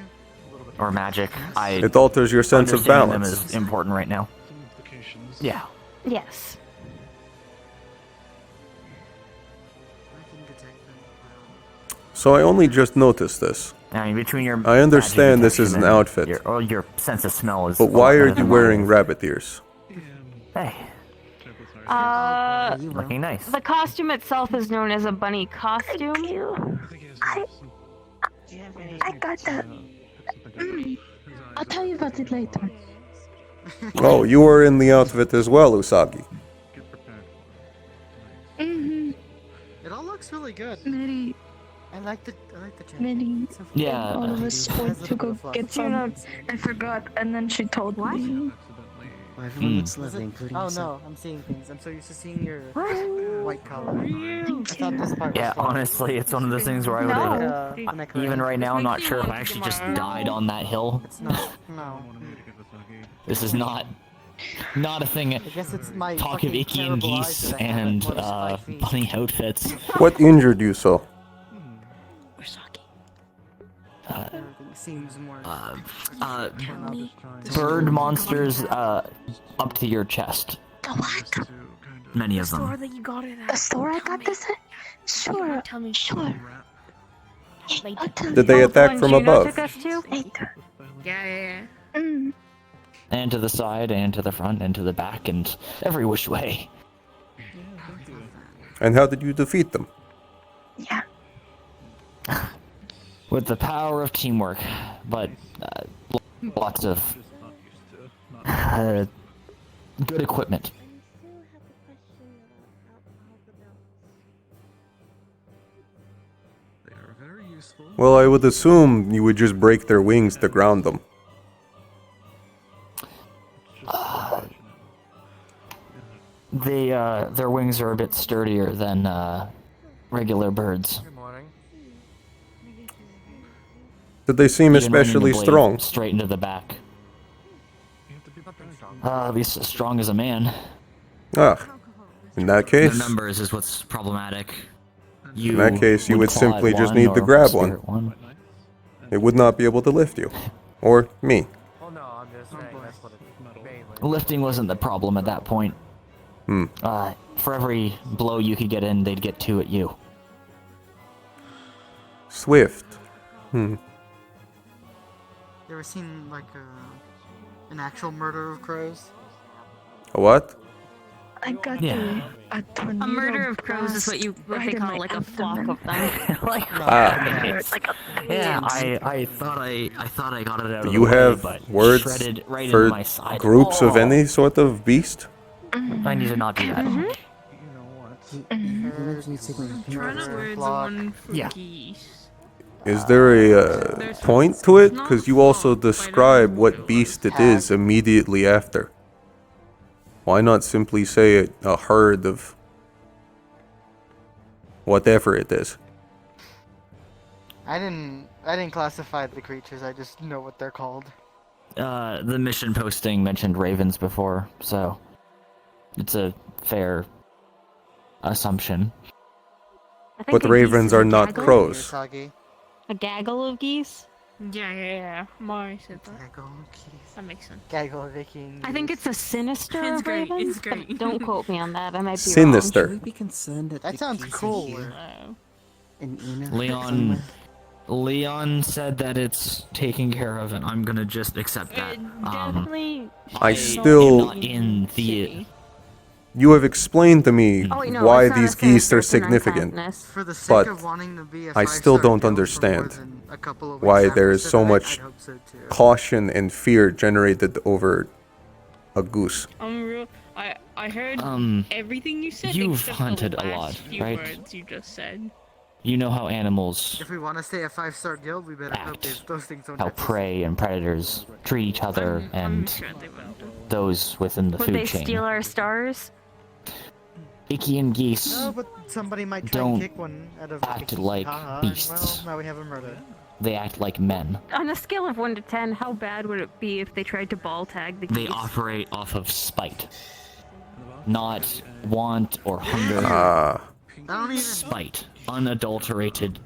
Or magic. It alters your sense of Understanding them balance. is important right now. Yeah. Yes. So I only just noticed this. I mean, between your I understand magic this is an detection and outfit, your sense of smell is. but a lot why are better you than wearing mine. rabbit ears? Hey, looking nice. The costume itself is known as a bunny costume. I got that. I'll tell you about it later. Oh, you are in the outfit as well, Usagi. Mm-hmm. It all looks really good. Very, I like the jacket. very. Yeah. All of us went to go get some. I forgot, and then she told me. Well, everyone looks lovely, including Oh yourself. no, I'm seeing things. I'm so used to seeing your What? white collar. I thought this part Yeah, was fun. honestly, it's one of those things where I would No. have. Even right now, I'm not sure if I actually just died on that hill. It's not. No. This is not a thing. I guess it's my Talk of fucking Icky and terrible eyes geese that I have and more than 5 feet. bunny outfits. What injured you so? Everything seems more. Bird monsters up to your chest. The what? Many The of store them. that you got it at. The store I got this at? Sure. Tell me. Sure. Did they attack from above? Later. Yeah. Mm. And to the side, and to the front, and to the back, and every which way. And how did you defeat them? Yeah. With the power of teamwork, but lots of good equipment. They are very useful. Well, I would assume you would just break their wings to ground them. Their wings are a bit sturdier than regular birds. Did they seem Even running the especially blade strong? Straight into the back. At least as strong as a man. Ah, in that case, Their numbers is what's problematic. You in that case, you would claw simply at just one need to or grab spear one. at one. It would not be able to lift you, or me. Well, no, I'm just saying that's what it mainly. Lifting wasn't the problem at that point. For every blow you could get in, they'd get 2 at you. Swift. You ever seen like an actual murder of crows? A what? I got Yeah. a murder of crows is what they call like a flock of them. Yeah, I thought I got it out of You the way, have but words shredded right for into my side. groups of Oh. any sort of beast? I need to not do that. Trying to wear the one for Yeah. geese. Is there a point to it? Because you also describe what beast it is immediately after. Why not simply say a herd of whatever it is? I didn't classify the creatures. I just know what they're called. The mission posting mentioned ravens before, so it's a fair assumption. But ravens are not crows. Sagi. A gaggle of geese? Yeah. Mari said that. Gaggle geese. That makes sense. Gaggle Viking. I think it's a sinister It's of great, it's ravens, great. but don't quote me on that. I might be Sinister. wrong. Be concerned that That the sounds geese are cool. here Oh. and Ina Leon said that it's taken care of, and I'm gonna just accept that. Definitely. I am still- not in the. You have explained to me Oh, wait, no, why it's not these a geese are sinister, it's an significant, unkindness. For the sake but of wanting to be a I still 5-star don't guild for more understand than a couple of why weeks there after is so tonight, much I'd hope so too. caution and fear generated over a goose. I'm real. I heard everything you said. You've except hunted the a last lot, few right? words you just said. You know how animals, If we want to stay a 5-star guild, we better hope those things don't how have to prey and predators treat each other, and Sure they will. those within the Would food they chain. steal our stars? Icky geese No, but somebody might try don't and kick one out of act a like haha, beasts. And, well, now we have a murder. They act like men. On a scale of 1 to 10, how bad would it be if they tried to ball tag the geese? They operate off of spite, not want or hunger. I don't even. Spite, unadulterated.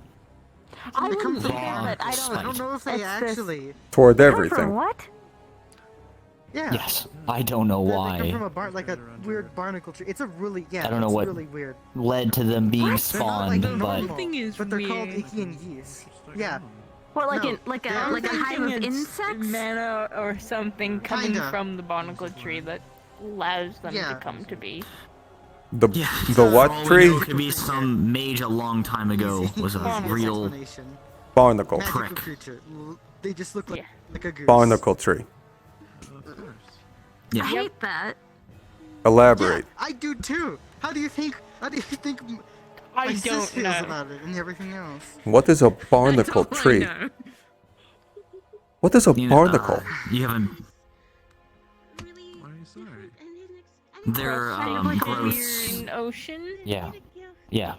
I They come wouldn't from care, but I I don't know if they it's this- actually. Toward Come from everything. what? Yeah. Yes, I don't know They come why. from a like a weird barnacle tree. It's a really I don't know it's what really weird. led to them being They're not spawned, like but normal, thing is but they're called weird. icky and geese. Yeah. What, like No, in like they a are like a hive of Thinking it's insects? Mana or something coming Kinda. from the barnacle tree that allows them Yeah. to come to be. The for what all we tree? know, it could be some mage a long time ago was a real Explanation. Barnacle. Magical prick. creature. They just look like a goose. Barnacle tree. Yeah. I hate that. Elaborate. I do too. How do you think? I my sis don't feels know. about it and everything else? What is a barnacle That's all I tree? know. What is a You know, barnacle? You haven't. They're Like gross. weird ocean. Yeah, yeah.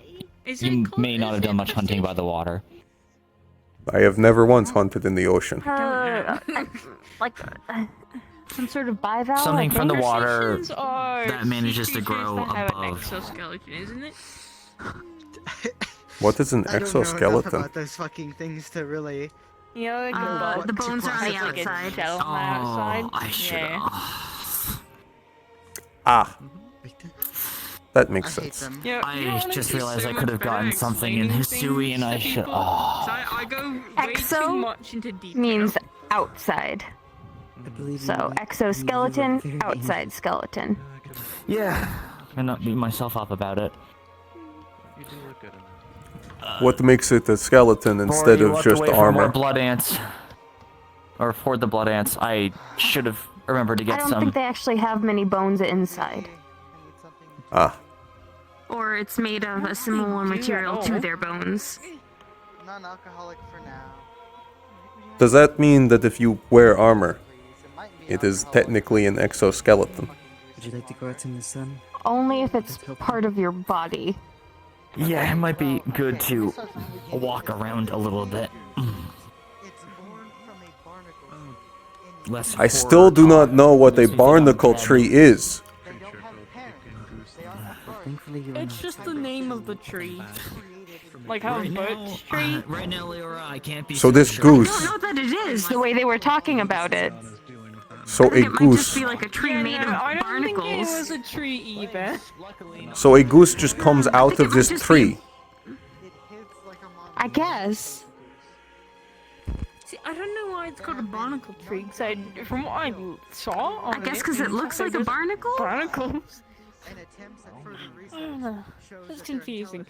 Is You it cold? may not have done much hunting by the water. I have never once hunted in the ocean. Like some sort of bivalve. Something I from the think? water Crustaceans are that manages to sea creatures grow that have an above. exoskeleton, isn't it? What is an I don't know enough exoskeleton? about those fucking things to really. You know, like the bones are on the has, like, a outside. shell on the outside. I should. Yeah. Ah. That makes I hate sense. them. Yeah, you know, I honestly, just realized so I much could have better gotten something in explaining Hisui, and I things to should. people. Oh. So I go way Exo too much into detail. Means outside. I believe So you exoskeleton, very outside skeleton. Yeah. I'm not beating myself up about it. You do look good in What makes it a skeleton instead Before you of walked just away from more armor? blood ants. Or for the blood ants, I should have remember to I get don't some. think they actually have many bones inside. Ah. Or it's made of a similar material to their bones. Non-alcoholic for now. Does that mean that if you wear armor, it is technically an exoskeleton? Would you like to go out in the sun? Only if it's part of your body. Yeah, it might be good to walk around a little bit. Less I still do not know what a Makes me think I'm barnacle dead. tree is. It's just the name of the tree. Like how a birch tree. Right now, Leora, I can't be So this sure. goose. I don't know that it is, the way they were talking about it. So I a think it might just goose. be like a tree made of I don't think it barnacles. was a tree either. So a goose just comes out of this tree. I guess. See, I don't know why it's called a barnacle tree. Cause from what I saw on I guess because it looks like a barnacle? Barnacles. I don't know. It's confusing.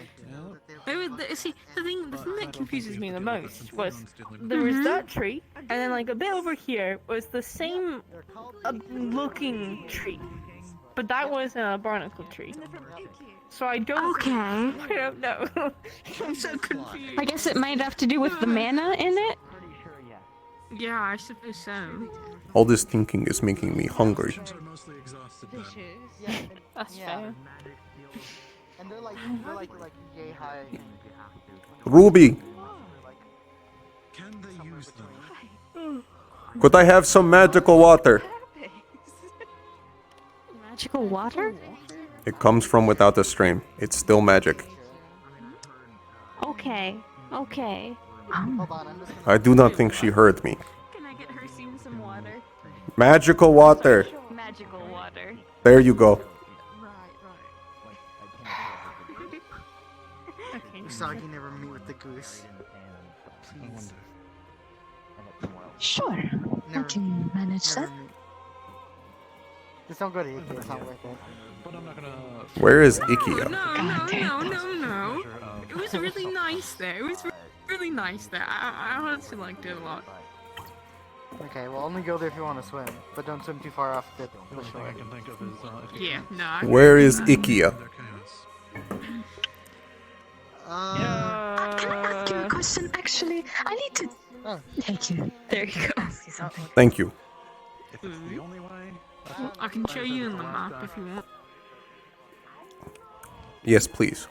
See, the thing that confuses me the most was there was that tree, and then like a bit over here was the same looking tree, but that was a barnacle tree. So I don't. Okay. I don't know. I'm so confused. I guess it might have to do with the mana in it. Yeah, I suppose so. All this thinking is making me hungry. That's fair. And they're like yay high. Ruby, could I have some magical water? Magical water? It comes from without a stream. It's still magic. Okay. Okay. I do not think she heard me. Can I get her some water? Magical water. Magical water. There you go. Usagi never meet with the goose. Please. Sure, I can manage that. Just don't go to Ikea, it's not worth it. Where is Ikea? No. It was really nice there. It was really nice there. I honestly liked it a lot. Okay, well only go there if you want to swim, but don't swim too far off the shore. Yeah, no. Where is Ikea? Can I ask you a question? Actually, I need to. Oh. Thank you. There you go. Thank you. I can show you in the map if you want. Yes, please.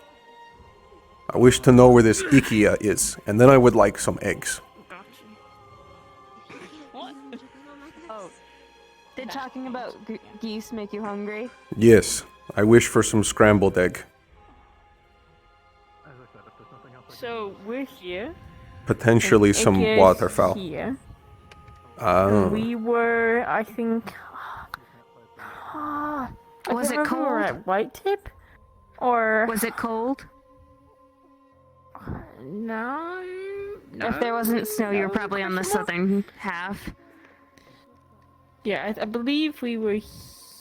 I wish to know where this Ikea is, and then I would like some eggs. What? Oh. Did talking about geese make you hungry? Yes, I wish for some scrambled egg. So we're here. Potentially and some Ikea's waterfowl. Here. Oh. We were, I think. Was it cold? We were at White Tip, or was it cold? No. If there wasn't snow, you were probably on the southern half. Yeah, I believe we were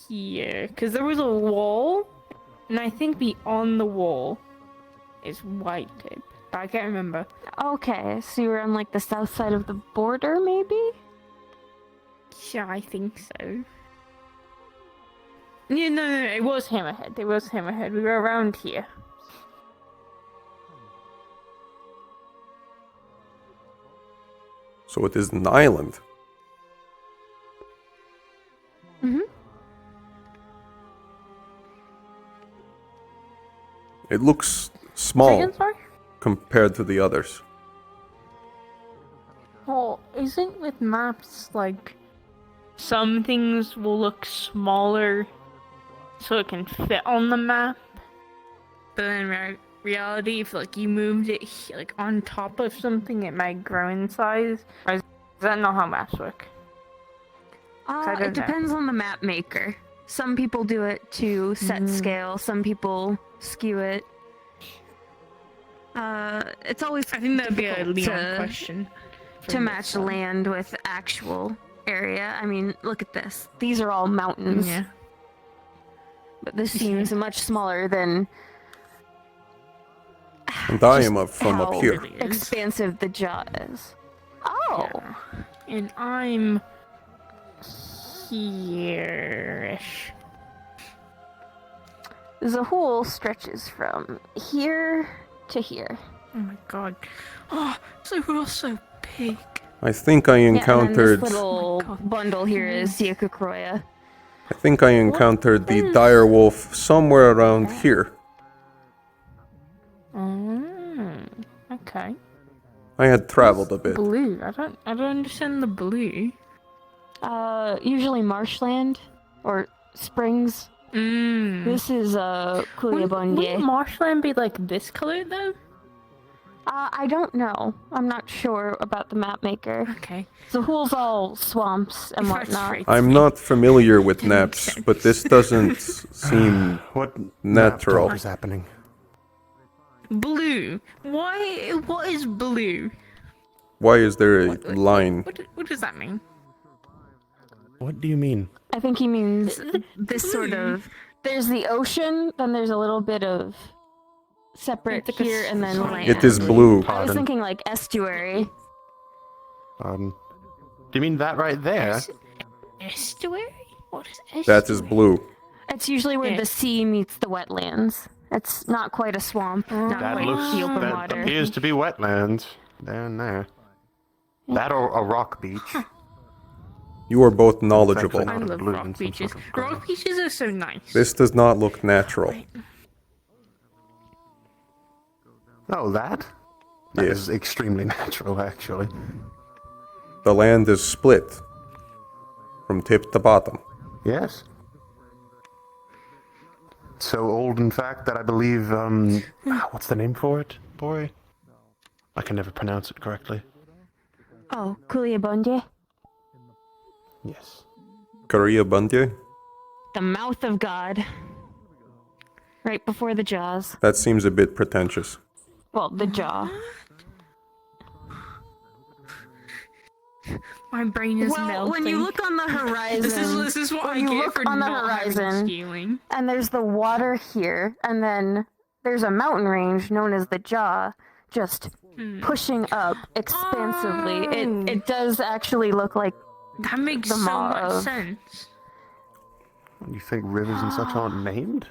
here because there was a wall, and I think beyond the wall is White Tip. But I can't remember. Okay, so you were on like the south side of the border, maybe? Yeah, I think so. Yeah, no, it was Hammerhead. It was Hammerhead. We were around here. So it is an island. Mm-hmm. It looks small Second, sorry? compared to the others. Well, isn't with maps like some things will look smaller so it can fit on the map, but in reality, if like you moved it like on top of something, it might grow in size. Or is that not how maps work? I don't It know. depends on the map maker. Some people do it to set scale. Some people skew it. It's always I think that'd be a difficult Leon question. to match land with actual area. I mean, look at this. These are all mountains. Yeah. But this seems much smaller than And I am from up how here. expansive the jaw is. Oh. And I'm here-ish. Zahul stretches from here to here. Oh my god. Oh, Zahul's so big. I think I Yeah, and encountered. then this little bundle here is Siakukroya. I think I encountered the dire wolf somewhere around here. Okay. I had traveled a bit. Blue. I don't understand the blue. Usually marshland or springs. This is Kuliyabonye. Wouldn't marshland be like this color though? I don't know. I'm not sure about the map maker. Okay. Zahul's all swamps and whatnot. I'm not familiar with maps, but this doesn't seem natural. What is happening? Blue. Why? What is blue? Why is there a line? What does that mean? What do you mean? I think he means this sort of. There's the ocean, then there's a little bit of separate here, and then land. It is blue. I was thinking like estuary. Do you mean that right there? Estuary? What is estuary? That is blue. It's usually where the sea meets the wetlands. It's not quite a swamp, not That quite looks. the open That water. appears to be wetlands. There and there. That or a rock beach. You are both knowledgeable. I love rock beaches. Rock beaches are so nice. This does not look natural. Oh, that? That is extremely natural, actually. The land is split from tip to bottom. Yes. So old, in fact, that I believe, what's the name for it, boy? I can never pronounce it correctly. Oh, Kuliyabonye? Yes. Korea Bundye? The mouth of God. Right before the jaws. That seems a bit pretentious. Well, the jaw. My brain is melting. When you look on the horizon, this is what when I you get look for on the not having horizon, scaling. and there's the water here, and then there's a mountain range known as the jaw, just pushing up expansively. It does actually look like that makes the so maw much of- sense. You think rivers and such aren't named?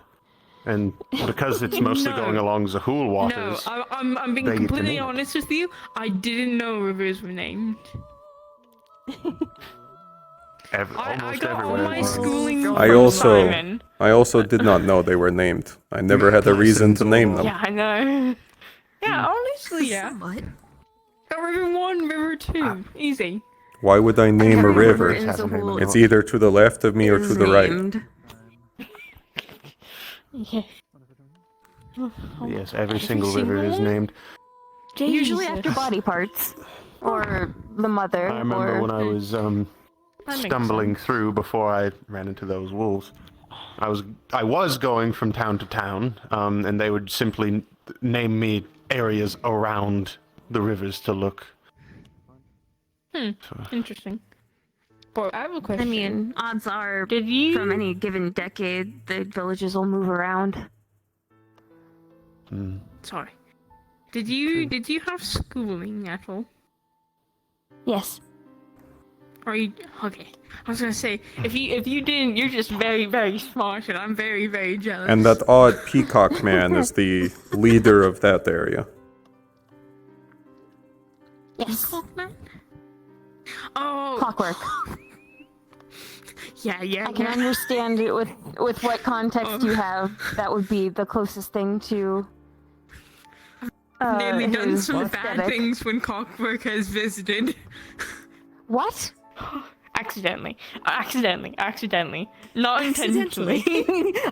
And because it's mostly No. going along Zahul waters. No, I'm being they get to completely name it. honest with you. I didn't know rivers were named. I Almost got all everywhere. my schooling I from also Simon. did not know they were named. I never had a reason to name them. Yeah, I know. Yeah, honestly, yeah. What? Got River 1, River 2. Easy. Why would I name a Every river? in Zahul It's either to the left of me or to is the right. named. Yeah. Yes, every single river is named. Usually after body parts. Or the mother. I remember or... when I was makes stumbling through before I ran into those wolves. I was going from town to town, and they would simply name me areas around the rivers to look. Interesting. But I have a question. I mean, odds are, from any given decade, the villages will move around. Sorry. Did you have schooling at all? Yes. Are you okay? I was gonna say if you didn't, you're just very, very smart, and I'm very, very jealous. And that odd peacock man is the leader of that area. Yes. Clockman? Oh, Clockwork. Yeah. I can understand it with what context you have. That would be the closest thing to. Nearly done his some bad aesthetic. things when Clockwork has visited. What? Accidentally. Not intentionally.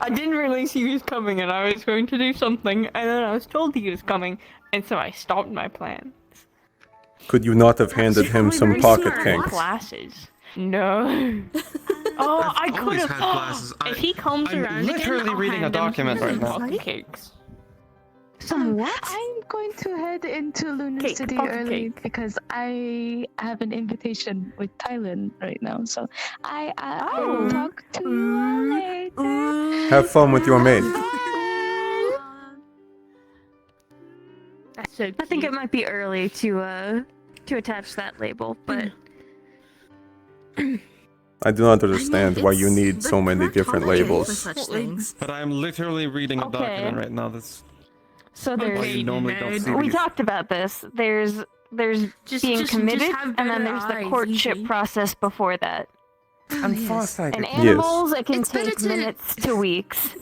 I didn't realize he was coming and I was going to do something, and then I was told he was coming, and so I stopped my plan. Could you not have handed him some pocket kinks? Glasses. No. Oh, I could always have. had glasses. If he comes I'm around literally again, I'll reading a hand him document some right now. pocket cakes. Some what? I'm going to head into Lunar Cake, City pocket early cake. because I have an invitation with Thailand right now. So I Oh. will talk to you later. Have fun with your maid. That's so I think it might be early to attach that label, but I do not understand why you need so many different labels. But I'm literally reading a Okay. document right now that's So why there's you normally don't see we these. talked about this. There's being committed, and then there's the courtship process before that. I'm farsighted. In animals, it can It's better take to- minutes to weeks.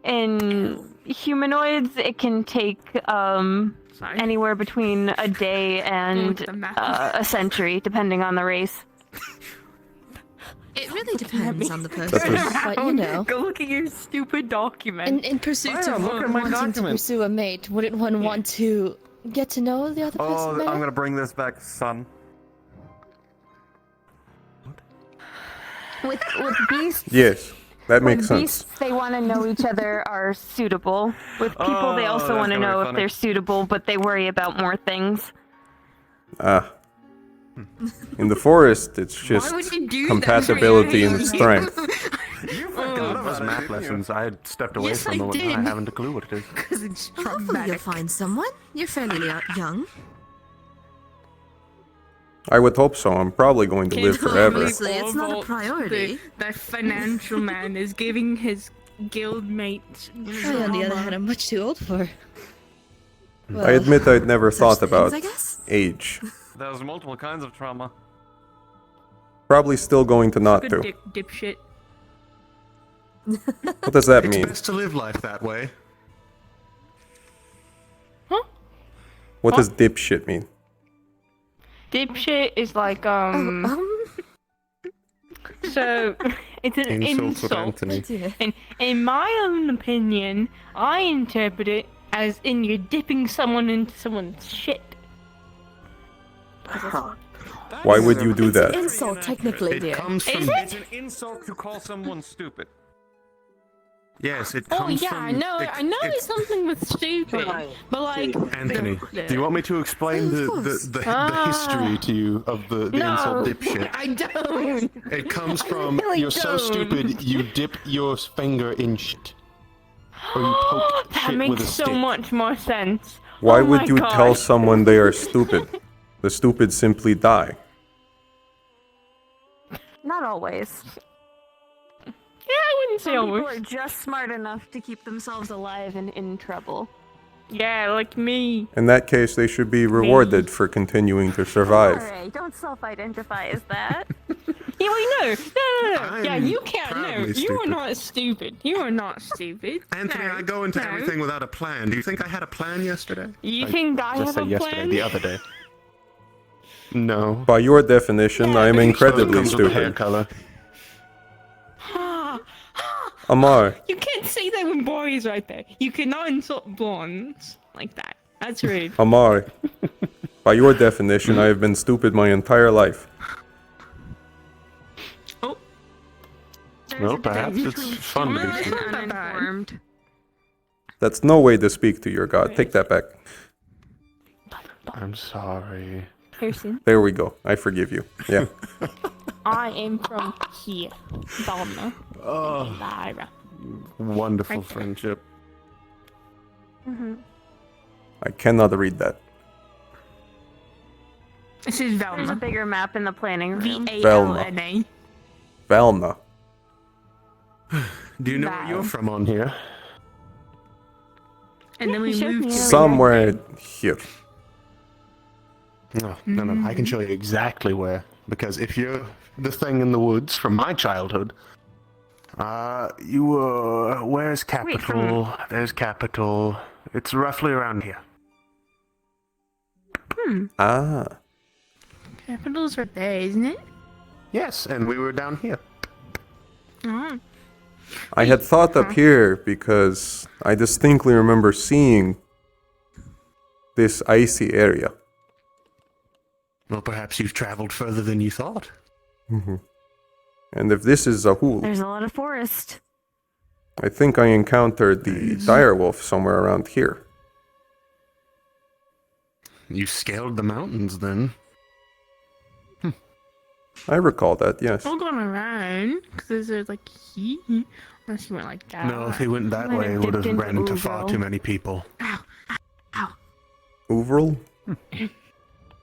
In humanoids, it can take anywhere between a day and a century, depending on the race. It really depends on the That's person, what- but you know. Go look at your stupid document. In pursuit Wow, of look at my wanting to document. pursue a mate, wouldn't one want to get to know the other person Oh, better? I'm gonna bring this back, son. With beasts, Yes, that makes with sense. beasts, they want to know each other are suitable. With people, they Oh, also that's want to gonna be know if funny. they're suitable, but they worry about more things. Ah. In the forest, it's just would you do that? compatibility and strength. Those math lessons, I had stepped away Yes, from I them. did. I haven't a clue what it is. Because it's Well, hopefully you'll find someone. You're fairly young. I would hope so. I'm probably going to live forever. Obviously, it's not a priority. The financial man is giving his guild mates. I, on the other hand, I'm much too old for. I admit I'd never thought things, about I guess. age. There's multiple kinds of trauma. Probably still going to not Good do. dipshit. What does that It's mean? best to live life that way. What does dipshit mean? Dipshit is like So it's an Insults with insult. Anthony. And in my own opinion, I interpret it as in you're dipping someone into someone's shit. Why would you do that? Insult, technically, It dear. comes from. It's an insult to call someone stupid. Yes, it Oh comes yeah, from. I know it's something with stupid, but like Anthony, do you want me to explain the history to you of the No, insult dipshit? I don't. It comes from really you're so don't. stupid you dip your finger in shit. Or you poke That shit makes with a so stick. much more sense. Why Oh would my you God. tell someone they are stupid? The stupid simply die. Not always. Yeah, I wouldn't say Some people always. are just smart enough to keep themselves alive and in trouble. Yeah, like me. In that case, they should be rewarded for continuing to survive. Alright, don't self-identify as that. Yeah, wait, no. Yeah, I'm you can't. No, proudly you are stupid. not stupid. You are not stupid. Anthony, No, I go into no. everything without a plan. Do you think I had a plan yesterday? You think I just have say a yesterday, plan? the other day. No. By your definition, I am incredibly Comes with hair stupid. color. Amar, You can't say that with boys right there. You cannot insult blondes like that. That's rude. Amar. By your definition, I have been stupid my entire life. Well, perhaps it's fun to be stupid. Uninformed. That's no way to speak to your god. Take that back. I'm sorry. Person, There we go. I forgive you. Yeah. I am from here. Donna. Oh, Lyra. wonderful Right there. friendship. I cannot read that. This is There's a Velma. bigger map in the planning room. V-A-L-N-A. Valna. Do you know where you're from on here? And then we You showed moved me to earlier. Somewhere here. No, I can show you exactly where. Because if you're the thing in the woods from my childhood, you were. Where's capital? There's capital. It's roughly around here. Ah. Capital's right there, isn't it? Yes, and we were down here. Oh. I had thought up here because I distinctly remember seeing this icy area. Well, perhaps you've traveled further than you thought. And if this is Zahul, There's a lot of forest. I think I encountered the direwolf somewhere around here. You scaled the mountains then. I recall that, yes. All going around, because there's like he. Unless you went like that. No, if he went that Might way, he have would have dipped into ran into far Uvril. too many people. Uvril?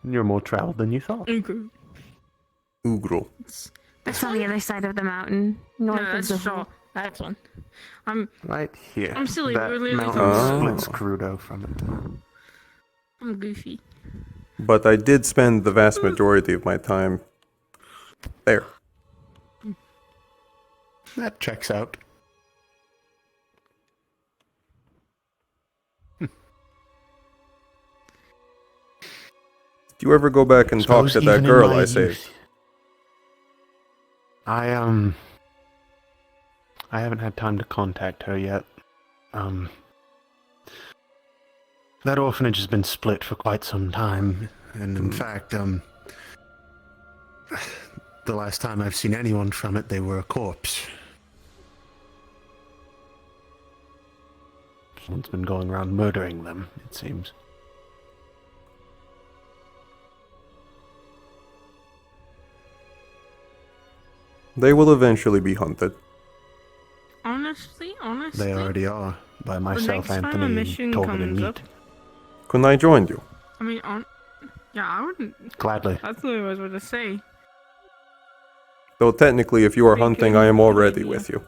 You're more traveled than you thought. Okay. Ugrul. It's on the other side of the mountain, north No, of that's the Shaw. That's one. I'm Right here. I'm silly. That We're literally mountain talking splits Crudo from it. I'm goofy. But I did spend the vast majority of my time there. That checks out. Do you ever go back and talk Suppose to that even in girl my I saved? youth- I haven't had time to contact her yet. That orphanage has been split for quite some time, and in fact, the last time I've seen anyone from it, they were a corpse. Someone's been going around murdering them, it seems. They will eventually be hunted. Honestly. They already are, by myself, next time a Anthony, and mission Torvald and comes Meat. up- Couldn't I join you? I mean, yeah, I wouldn't. Gladly. That's what I was going to say. Though technically, if you are Be a hunting, good- I am good already idea. with you.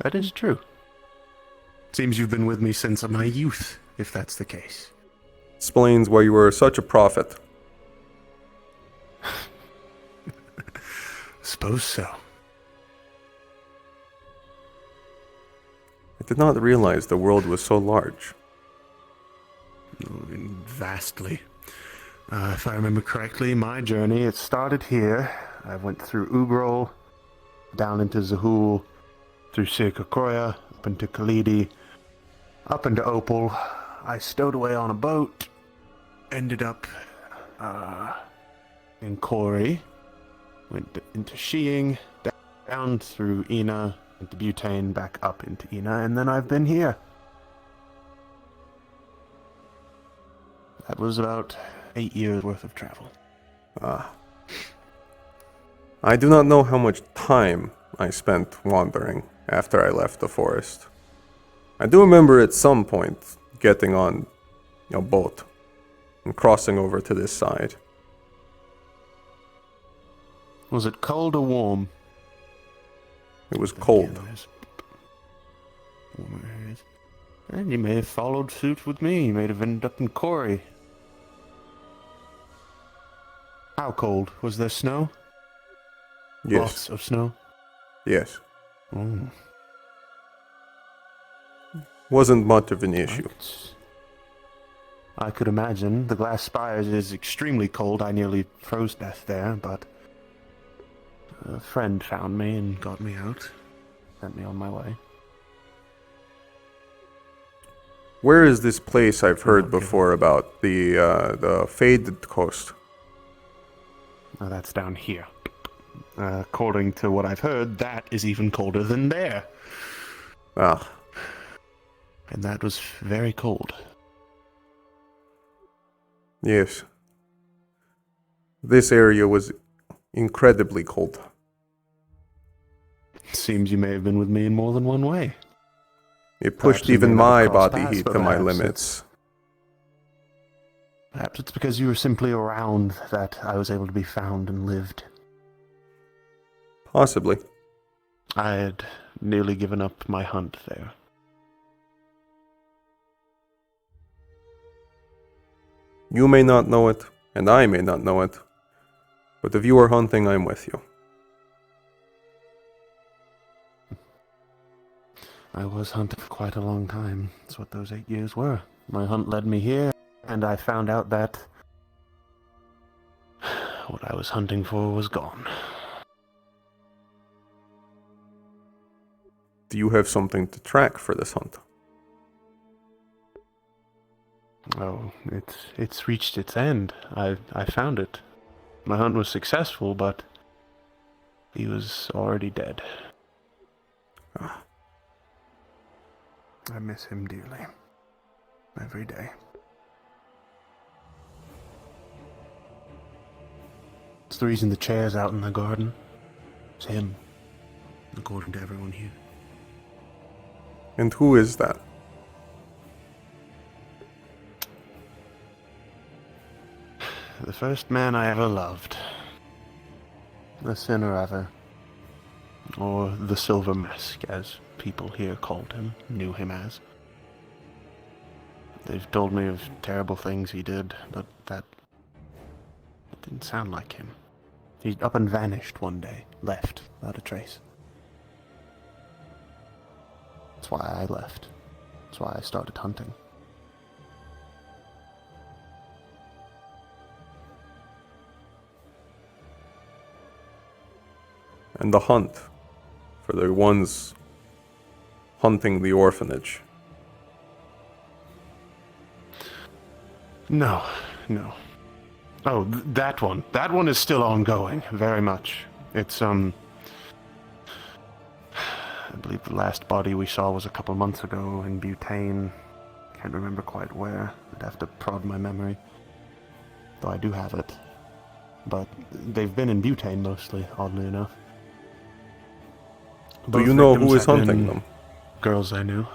That is true. Seems you've been with me since my youth, if that's the case. Explains why you were such a prophet. Suppose so. I did not realize the world was so large. Vastly. If I remember correctly, my journey, it started here. I went through Ugrol, down into Zahul, through Sirkakroya, up into Khalidi, up into Opal. I stowed away on a boat, ended up in Kori, went into Sheeing, down through Ina, into Butane, back up into Ina, and then I've been here. That was about 8 years worth of travel. I do not know how much time I spent wandering after I left the forest. I do remember at some point getting on a boat and crossing over to this side. Was it cold or warm? It was cold. Warmer areas. And you may have followed suit with me. You may have ended up in Kori. How cold? Was there snow? Yes. Lots of snow? Yes. Oh. Wasn't much of an issue. I could imagine. The Glass Spires is extremely cold. I nearly froze to death there, but a friend found me and got me out. Sent me on my way. Where is this place I've heard before about the Faded Coast? Oh, that's down here. According to what I've heard, that is even colder than there. Ah. And that was very cold. Yes. This area was incredibly cold. Seems you may have been with me in more than one way. It pushed Perhaps we even may never my cross body paths, heat but to my perhaps limits. Perhaps it's because you were simply around that I was able to be found and lived. Possibly. I had nearly given up my hunt there. You may not know it, and I may not know it, but if you are hunting, I'm with you. I was hunting for quite a long time. That's what those 8 years were. My hunt led me here, and I found out that what I was hunting for was gone. Do you have something to track for this hunt? Oh, it's reached its end. I found it. My hunt was successful, but he was already dead. I miss him dearly. Every day. It's the reason the chair's out in the garden. It's him, according to everyone here. And who is that? The first man I ever loved. the Sinner ever. Or the Silver Mask, as people here called him, knew him as. They've told me of terrible things he did, but that didn't sound like him. He up and vanished one day, left, without a trace. That's why I left. That's why I started hunting. And the hunt for the ones hunting the orphanage. No. Oh, that one. That one is still ongoing, very much. It's, I believe the last body we saw was a couple months ago in Butane. Can't remember quite where. I'd have to prod my memory. Though I do have it. But they've been in Butane mostly, oddly enough. Do you know who is Both victims have hunting been them? Girls I knew.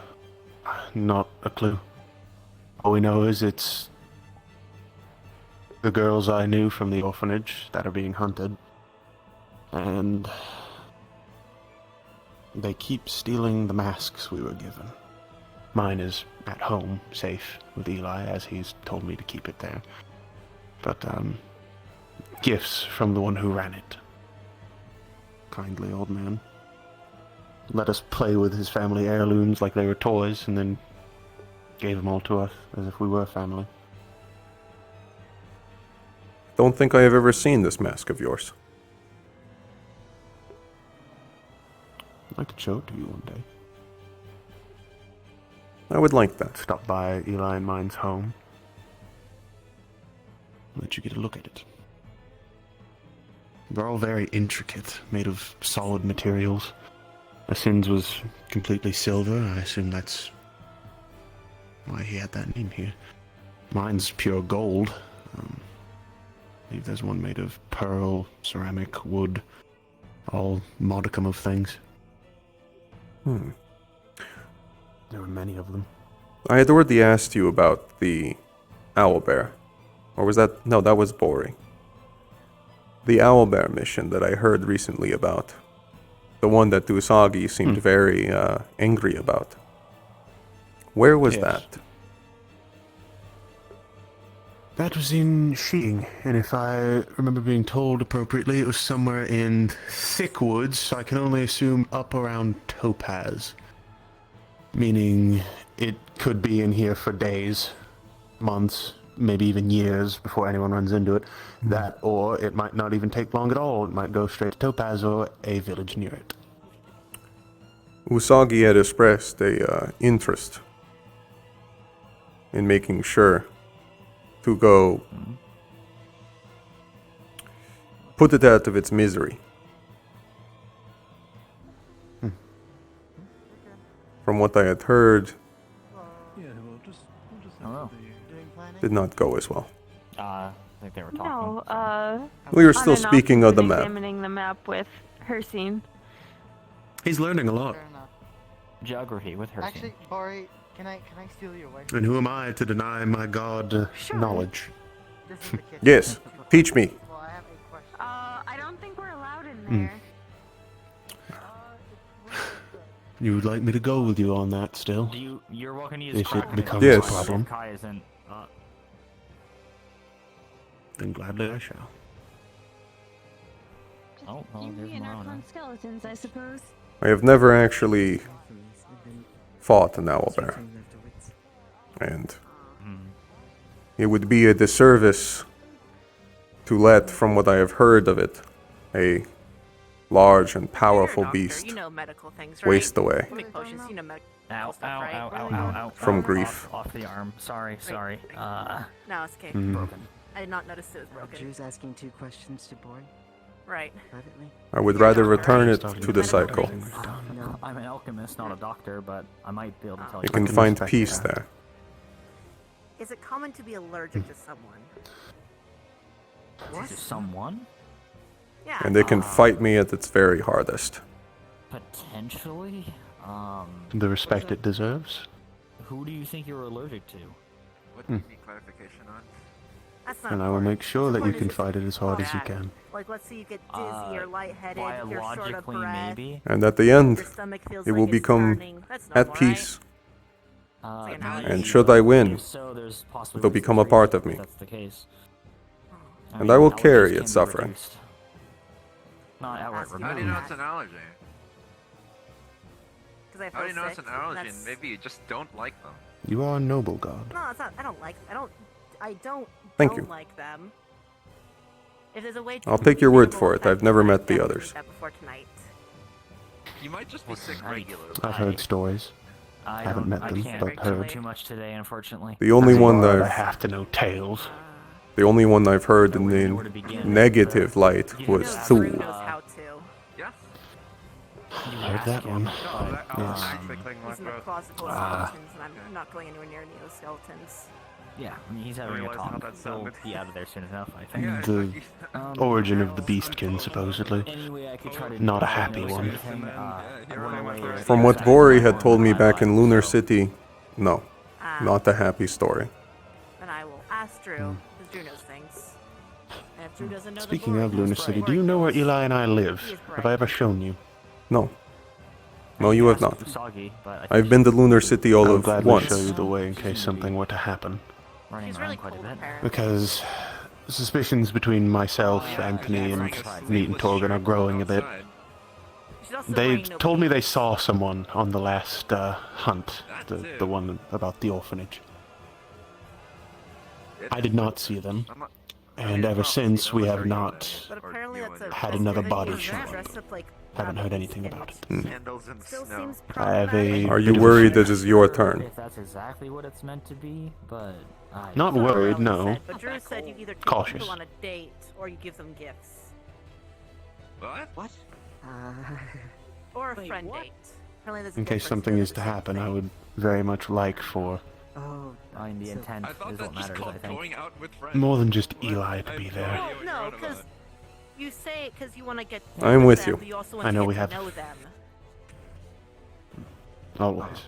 Not a clue. All we know is it's the girls I knew from the orphanage that are being hunted. And they keep stealing the masks we were given. Mine is at home, safe with Eli, as he's told me to keep it there. But, gifts from the one who ran it. Kindly old man. Let us play with his family heirlooms like they were toys, and then gave them all to us as if we were family. Don't think I have ever seen this mask of yours. I could show it to you one day. I would like that. Stop by Eli and mine's home. Let you get a look at it. They're all very intricate, made of solid materials. Asin's was completely silver. I assume that's why he had that name here. Mine's pure gold. I believe there's one made of pearl, ceramic, wood, all modicum of things. There were many of them. I had already asked you about the owlbear. Or was that... No, that was Bori. The owlbear mission that I heard recently about. The one that Usagi seemed very angry about. Where was that? That was in Shing, and if I remember being told appropriately, it was somewhere in thick woods, so I can only assume up around Topaz. Meaning it could be in here for days, months, maybe even years before anyone runs into it. That, or it might not even take long at all. It might go straight to Topaz or a village near it. Usagi had expressed a interest in making sure to go put it out of its misery. From what I had heard, did not go as well. I think they were talking. No, We were still on and off, speaking he's of the been map. examining the map with Hercene. He's learning a lot. Geography with her. Actually, Bari, can I steal your wife? And who am I to deny my god knowledge? This is the kitchen. Yes, teach me. Well, I have a question. I don't think we're allowed in there. You would like me to go with you on that still? You're welcome to use If Kai. it becomes Yes. a problem, Kai isn't. then gladly I shall. Oh, well, there's Marana. Skeletons, I suppose. I have never actually fought an owlbear. And it would be a disservice to let, from what I have heard of it, a large and powerful beast You know medical things, right? waste away Make potions, you know medical Ow, stuff, ow, right? ow, ow, ow, ow. from ow, grief. Off the arm. Sorry. No, it's okay. Broken. I did not notice it was broken. Drew's asking 2 questions to Bori Right. privately. I would rather return it to the cycle. I'm an alchemist, not a doctor, but I might be able to tell you. You can find peace there. Is it common to be allergic to someone? To someone? Yeah. And they can fight me at its very hardest. Potentially. The respect it deserves. Who do you think you're allergic to? Hmm. That's not And I will important. make sure that you Important can is fight it as hard as you bad. can. Like Like, let's say you get dizzy or lightheaded, you're short of biologically, breath. maybe. And at the end, Your stomach feels it like will it's become turning. That's at normal, peace. Right? And should I win, So there's possibly it'll become a part of me. That's the case. And I will allergies carry can its be suffering. reduced. Not outright How do you know removed. it's an allergy? Because I How do you feel know it's sick, an allergy that's- and maybe you just don't like them? You are a noble god. No, it's not. I don't like. I don't. Thank don't you. like them. If there's a way to I'll take your word for it. I've never met the others. that before tonight. You might just be sick regularly. I've heard stories. I Haven't met I them, can't but heard. too much today, unfortunately. The only one that I have to know tales. The only one I've heard in the negative light was Thule. Knows how to. Yes. Heard that one. Yes. He's in the closet full of skeletons, and I'm not going anywhere near those skeletons. Yeah, I mean, he's having a realize how talk. that He'll sounded. be out of there soon enough, I think. The origin of the beastkin, supposedly. Anyway, I could try to Not a do happy anything, one. I went away From what Bori had told me back in Lunar City, no. Not a happy story. Then I will ask Drew, because Drew knows things. And if Drew doesn't know Speaking the of Lunar City, do you know where Eli and I live? Have I ever shown you? No. No, you have not. Soggy, but I think I've been to Lunar City all I'll of gladly once. show you the way in case something were to happen. running around quite a bit. Because suspicions between myself, Anthony, and Neat and Torgan are growing a bit. They told me they saw someone on the last hunt, the one about the orphanage. I did not see them, and ever since we have not But apparently that's a had another body dress shown. up like Haven't heard anything about it. Candles and Still snow. seems I have a. Are you bit of a worried fear. that it's your turn? If that's exactly what it's meant to be, but I Not worried, no. But Drew said you either take Cautious. people on a date or you give them gifts. What? What? Or a friend date. Apparently there's a In case difference something between is to happen, I would very much like for Oh. I mean, the intent I thought is that's what just matters, called I think. going out with friends. more than just Eli to be there. Well, no, because you say it because you want to get. I'm with them, you. but you also want I know to we get have- to know them. Always.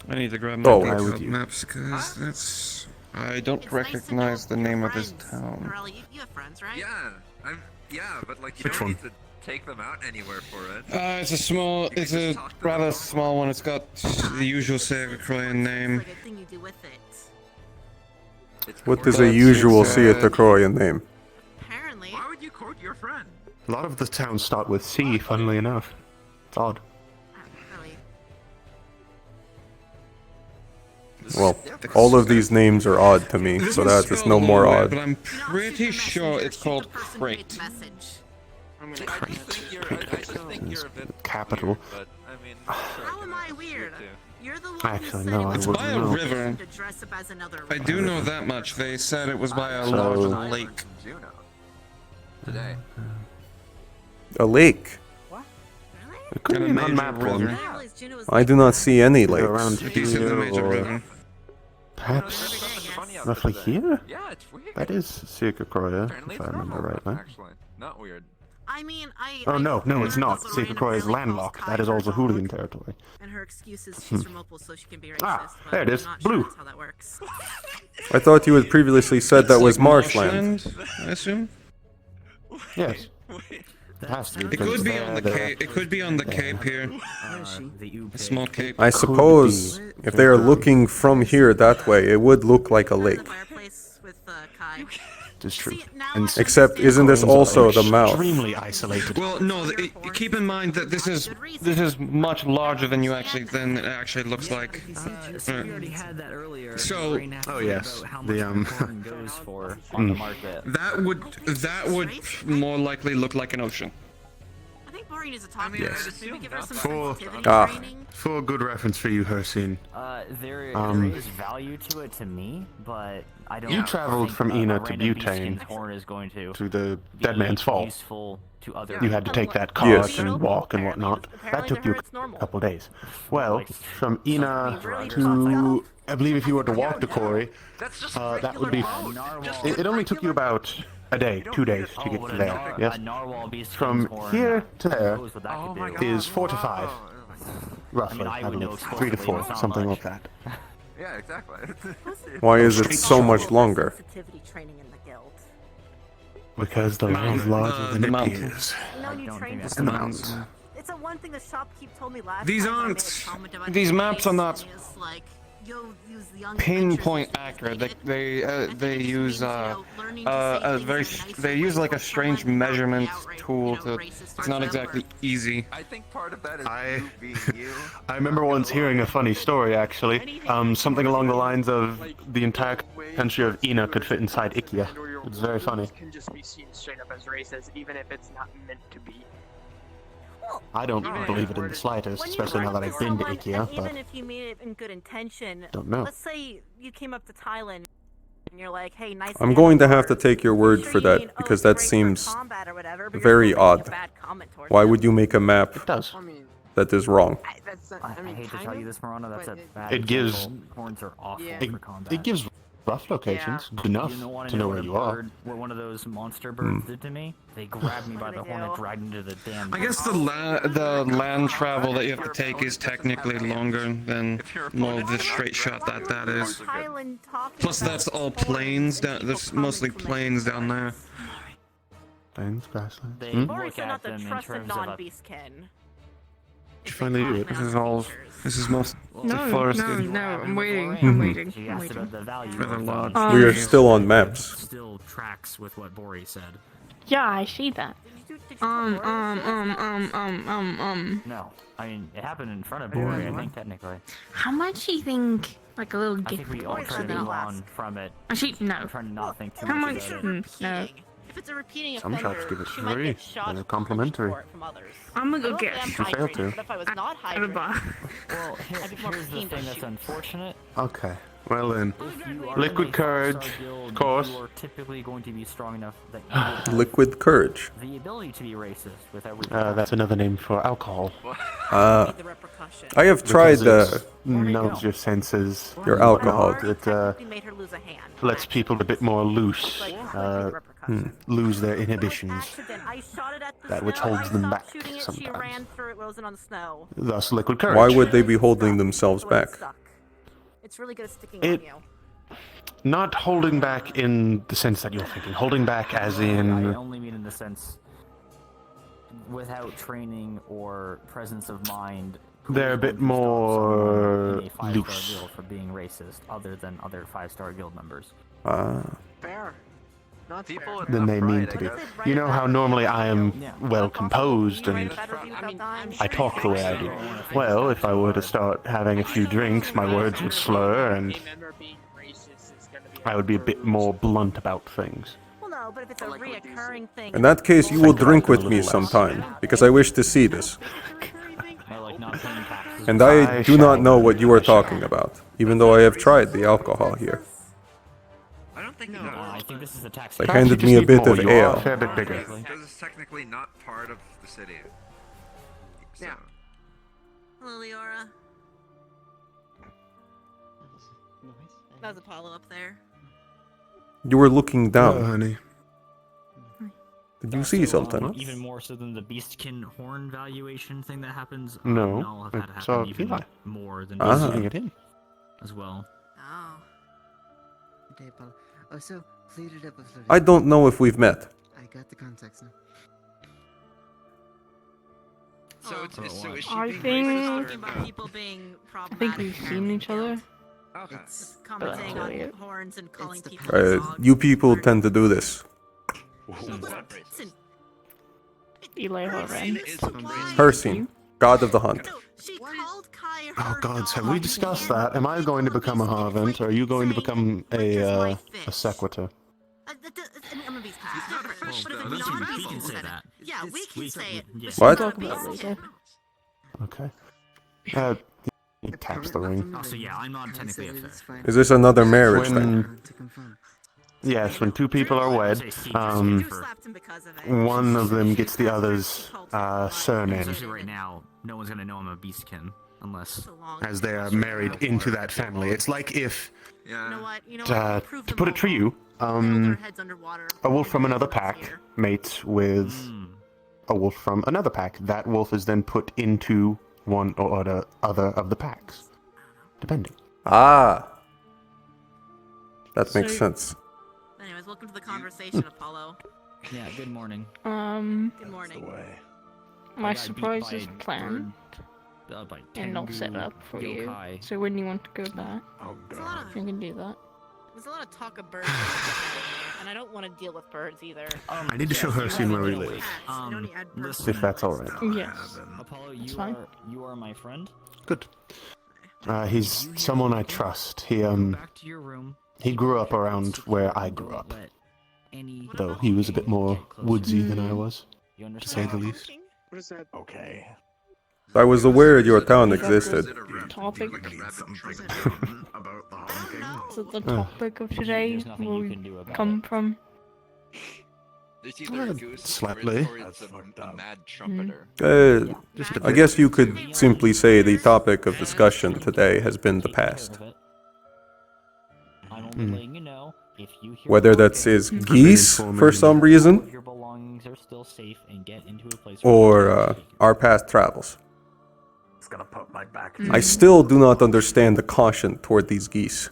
I need to grab Oh, my I detailed with you. maps because that's. I don't It's nice to recognize know the name your of this friends. town. Morelli, you have friends, right? Yeah, but like you Which don't one? need to take them out anywhere for it. It's a small. It's a rather small one. It's got the usual Sacred name. Like a thing you do with it. What does a usual Theatrocroian name? Apparently. Why would you court your friend? A lot of the towns start with C, funnily enough. It's odd. Really. Well, all of these names are odd to me, This so one's that is spelled no a more little weird, odd. But I'm pretty sure it's called Crate. Message. I mean, I just think you're. I just think you're a bit Capital. weird, but I mean, sure, How am I weird? You're the one Actually, who no, said I it was wouldn't by a know. river. to dress up as another I do know that much. They said it was by a So- large lake. Juno. Today. A lake. It could And be a an major unmapped river. one. I do not see any lakes. Around A decently here, major or river. perhaps roughly here? Yeah, it's weird. That is Circa Croya, Apparently if it's I remember normal, rightly. actually. Not weird. I mean, Oh no, no, it's not. Lorraine Circa Croya is apparently calls landlocked. Kai That is her also dog, Hooligan territory. And her excuse is she's from Opal, so she can be racist. Ah, but there it I'm is. not Blue. Sure that's how that works. I thought you had previously said that was marshland. I assume. Yes. It has to be. It because could be on the there- cape. It could be on the cape here. A small cape. I suppose if they are looking from here that way, it would look like a lake. Fireplace with Kai. It's true. Except, isn't this also the mouth? Extremely isolated. Well, no. Keep in mind that this is much larger than it actually looks like. We already had that earlier. So- Oh yes, the Corn goes for on the market. That would more likely look like an ocean. I think Maureen is a talk. Yes. Maybe give her some For sensitivity training. for a good reference for you, Hercene. There is value to it to me, but I don't. You traveled think from a Ina to random Butane beast-skin corn is going to the be Dead Man's Fall. Useful to other. You had to take that cart Yes. and walk and whatnot. That took you a couple days. Well, from Ina to, I believe if you were to walk to Corey, that would be, it only took you about a day, 2 days to get to there, yes? From here to there is 4 to 5, roughly, I believe, 3 to 4, something like that. Yeah, exactly. Why is it so much longer? Sensitivity training in the guild. Because the world's larger than it mountain. appears. No new train It's in the mountains. It's a one thing the shopkeep told me last These time. aren't. These maps are not pinpoint accurate. They use they use like a strange measurement tool to. It's not exactly easy. I think part of that is I you being you. I remember once hearing a funny story actually. Something along the lines of the entire country of Ina could fit inside Ikea. It's very funny. Can just be seen straight up as racist, even if it's not meant to be. I don't believe it in the slightest, especially now that I've been to Ikea, but even if you mean it in good intention, don't know. let's say you came up to Thailand and you're like, hey, nice. I'm going to have to take your word for that because that seems very odd. Why would you make a map that is wrong? I hate to tell you this, Marana, that's a bad It gives horns are awful for combat. it gives rough locations, good enough to know where you are. What one of those monster birds did to me? They grabbed me by the horn and dragged me to the damn. I guess the land travel that you have to take is technically longer than the straight shot that is. Plus, that's all plains. That's mostly plains down there. Plains, grasslands. They Hmm? look at them in terms of a non-beastkin. Did you finally do it? This is mostly forested. No, I'm waiting. I'm waiting. She I'm asked waiting. about the value. Rather large. We are still on maps. Still tracks with what Bori said. Yeah, I see that. No, I mean it happened in front of Bori. I think technically. How much do you think, like a little I gift? think we all try to move on from it. Actually, no. I'm trying to not think too How much much? about it. No. If it's a repeating Some offender, shops give it she might free. get shot They're complimentary. for it from others. I'm gonna I go don't get. think You I'm fail hydrated, to. but if I was not At a bar. hydrated, Well, I'd be more here's the keen to thing that's shoot. unfortunate. Okay. Well then, If you are liquid in a courage, five-star guild, of course. You are typically going to be strong enough that you will have Liquid courage. the ability to be racist without everything. That's another name for alcohol. I have tried Because it numbs your senses. your alcohol. It lets people a bit more loose, lose their inhibitions. That which holds them back sometimes. Thus, liquid courage. Why would they be holding themselves back? It's really good at sticking It- on you. Not holding back in the sense that you're thinking. Holding back as I in only mean in the sense without training or presence of mind. who they're a is bit going to stop someone more in a 5-star loose. guild for being racist, other than other 5-star guild members. Fair. Not people with than they mean to be. You know how normally I am well composed and I talk the way I do. Well, if I were to start having a few drinks, my words would slur and I would be a bit more blunt about things. Well, no, but if it's a reoccurring thing. In that case, you will drink with me sometime because I wish to see this. And I do not know what you are talking about, even though I have tried the alcohol here. I don't think No, I think this is a tax. They handed me a bit of ale. A fair bit bigger. Because it's technically not part of the city. So. Yeah. Hello, Leora. That was Apollo up there. You were looking down. Oh, honey. Did you see something? Even more so than the beastkin horn valuation thing that happens. No, I'll have had I happen saw even Eli. more than Ah. Putting it in. as well. Oh. Okay, Paul. Oh, so cleared it up with Florida. I don't know if we've met. I got the context now. So it's so is she I being think- racist or About people being I problematic. think we've seen each other. Okay. It's commenting But- on horns and calling people dogs. You people tend to do this. Listen, Eli Horan. Hersin, god of the hunt. she called Kai Oh gods, have we discussed that? Am I going to become a Harvant or are you going to become a sequitur? I'm gonna be different. But if we it's can- not we can say said it. that. Yeah, we can say it. yeah. but What? she's Talk not about beast. later. Okay. He taps the ring. So yeah, I'm not technically a fair. Is this another marriage thing? When, yes, when two people are wed, You slapped him because of it. one of them gets the other's surname Especially right now, no one's gonna know I'm a beastkin unless. as they are married into that family. It's like if, You know what? You know what? Prove to them put it to all you, wrong. Their heads underwater. a wolf from another pack mates with a wolf from another pack. That wolf is then put into one or the other of the packs, depending. Ah. That makes So- sense. Anyways, guys. Welcome to the conversation, Apollo. Yeah, good morning. Good morning. My got beat surprise by is planned, by and I'll set Tengu up for you. yokai. So when you want to go back, There's a lot of, you can do that. there's a lot of talk of birds getting there, and I don't want to deal with birds either. I need to show her a scene where we live. If that's alright. Yes. Apollo, It's fine. you are my friend. Good. He's someone I trust. He Back to your room. he grew up around where I grew up. Though he was a bit more woodsy than I was, to say the least. What is that? Okay. I was aware your town existed. Topic. About the honking. So the topic of today will come from. Slightly. I guess you could simply say the topic of discussion today has been the past. I'm only letting you know if you hear Whether that's is geese for some reason, your belongings are still safe and get into a place or our past travels. It's gonna put my back. I still do not understand the caution toward these geese,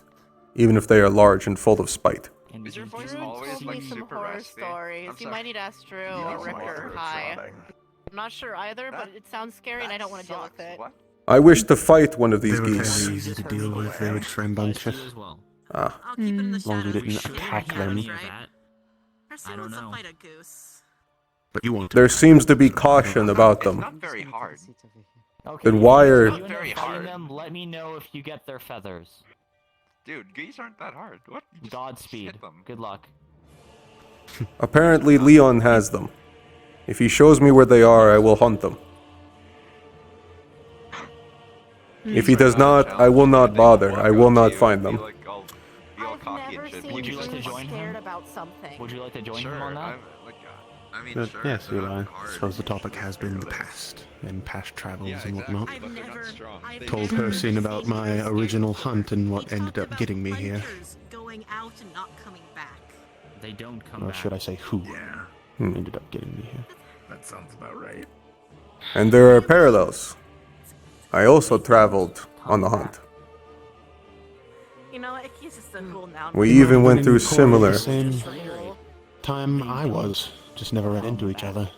even if they are large and full of spite. Is your voice always like super raspy? Stories. You might need to ask Drew or Rick or Kai. I'm not sure either, but it sounds scary and I don't want to deal with it. I wish to fight one of these They were geese. very easy to deal with. They were just rambunctious. Ah. As long as we didn't attack them. I don't know. Fight a goose. But you won't. There seems to be caution about them. Not very hard. Okay, Then why are... you end up fighting them, let me know if you get their feathers. Dude, geese aren't that hard. What? You just Godspeed. hit them. Good luck. Apparently Leon has them. If he shows me where they are, I will hunt them. If he does not, I will not bother. I will not find them. Would you like to join him? About something. Would you like to join him on that? But yes, Eli. I suppose the topic has been the past, and past travels and whatnot. Told her scene about my original hunt and what ended up getting me here. Going out and not coming back. They don't come Or back. should I say who ended up getting me here. That sounds about right. And there are parallels. I also traveled on the hunt. You know, Icky's just a cool noun. We even went through Corey similar... the same time I was. Just never ran into each other.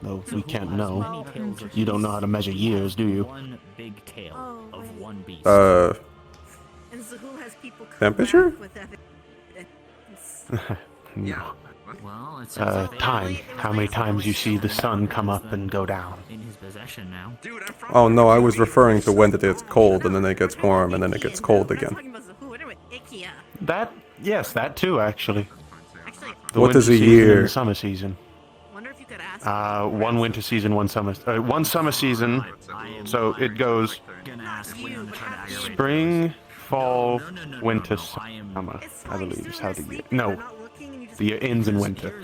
Though we can't know. You don't know how to measure years, do you? One big tail of one beast. And Zahul has people come Temperature? back with evidence. No. Well, it's Time. How many times you see the sun come up and go down? in his possession now. Oh no, I was referring to when it gets cold and then it gets warm and then it gets cold again. That, yes, that too, actually. The What is winter a season year? and the summer season. One winter season, one summer season. So it goes spring, fall, winter, summer. I believe is how the year. No, the year ends in winter.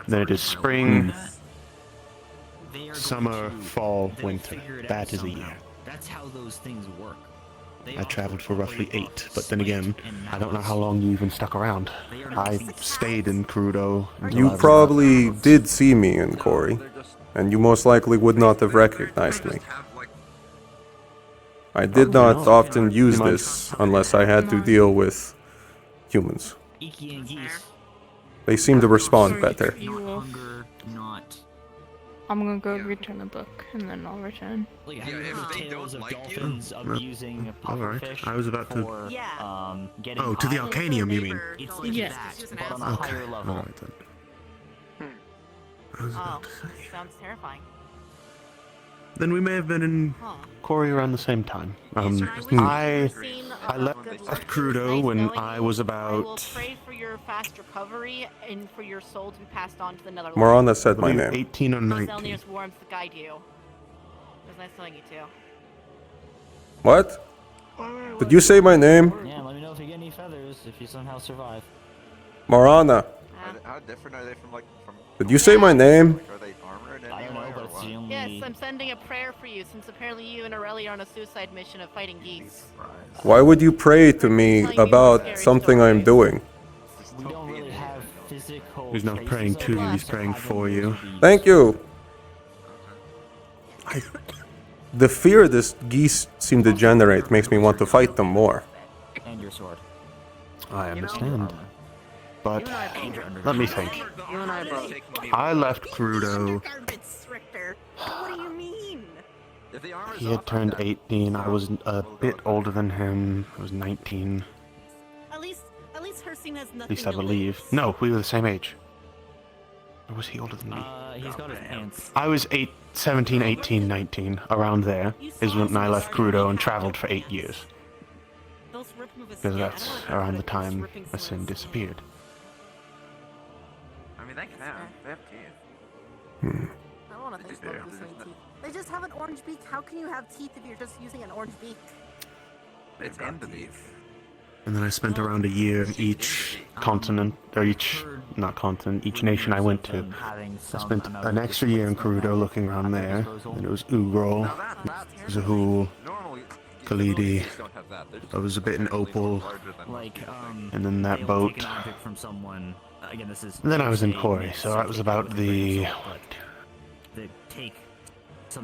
Then it is spring, summer, fall, winter. That is a year. That's how those things work. I traveled for roughly 8, but then again, I don't know how long you even stuck around. I stayed in Crudo. You probably did see me in Corey, and you most likely would not have recognized me. I did not often use this unless I had to deal with humans. They seem to respond better. I'm gonna go return the book, and then I'll return. Like, have you heard tales of dolphins abusing Alright, pufferfish I was about to... for, getting Oh, to the high? Arcanium, you mean? It's like Yes. that, but on a Okay, higher level. alright then. I was about to say. Sounds terrifying. Then we may have been in Corey around the same time. I left Crudo when I was I will about... pray for your fast recovery and for your soul to be passed on to the Netherlands. Morana said my name. 18 or 19. Zelnir's warmth to guide you. It was nice knowing you too. What? Did you say my name? Yeah, let me know if you get any feathers, if you somehow survive. Morana. How different are they from like from? Did you say my name? Are they armored in I any don't know, way but or it's what? the only... Yes, I'm sending a prayer for you since apparently you and Aurelia are on a suicide mission of fighting geese. Why would you pray to me about something I'm doing? We don't really have physical... He's not praying to you, he's praying for you. Thank you. The fear this geese seem to generate makes me want to fight them more. And your sword. I understand. But let me think. You and I both. I left Crudo. What do you mean? He had turned 18. I was a bit older than him. I was 19. At least her scene has nothing At least I to believe. lose. No, we were the same age. Or was he older than me? He's got his pants. I was 17, 18, 19. Around there is when I left Crudo and traveled for 8 years. Because that's around the time Asin disappeared. I mean, they can have. They have teeth. I don't want to think about the same teeth. They just have an orange beak. How can you have teeth if you're just using an orange beak? It's in the teeth. And then I spent around a year in each continent, or each nation I went to. I spent an extra year in Crudo looking around there. And it was Ugrol, Zahul, Khalidi. I was a bit in Opal, and then that boat. And then I was in Kori, so that was about the...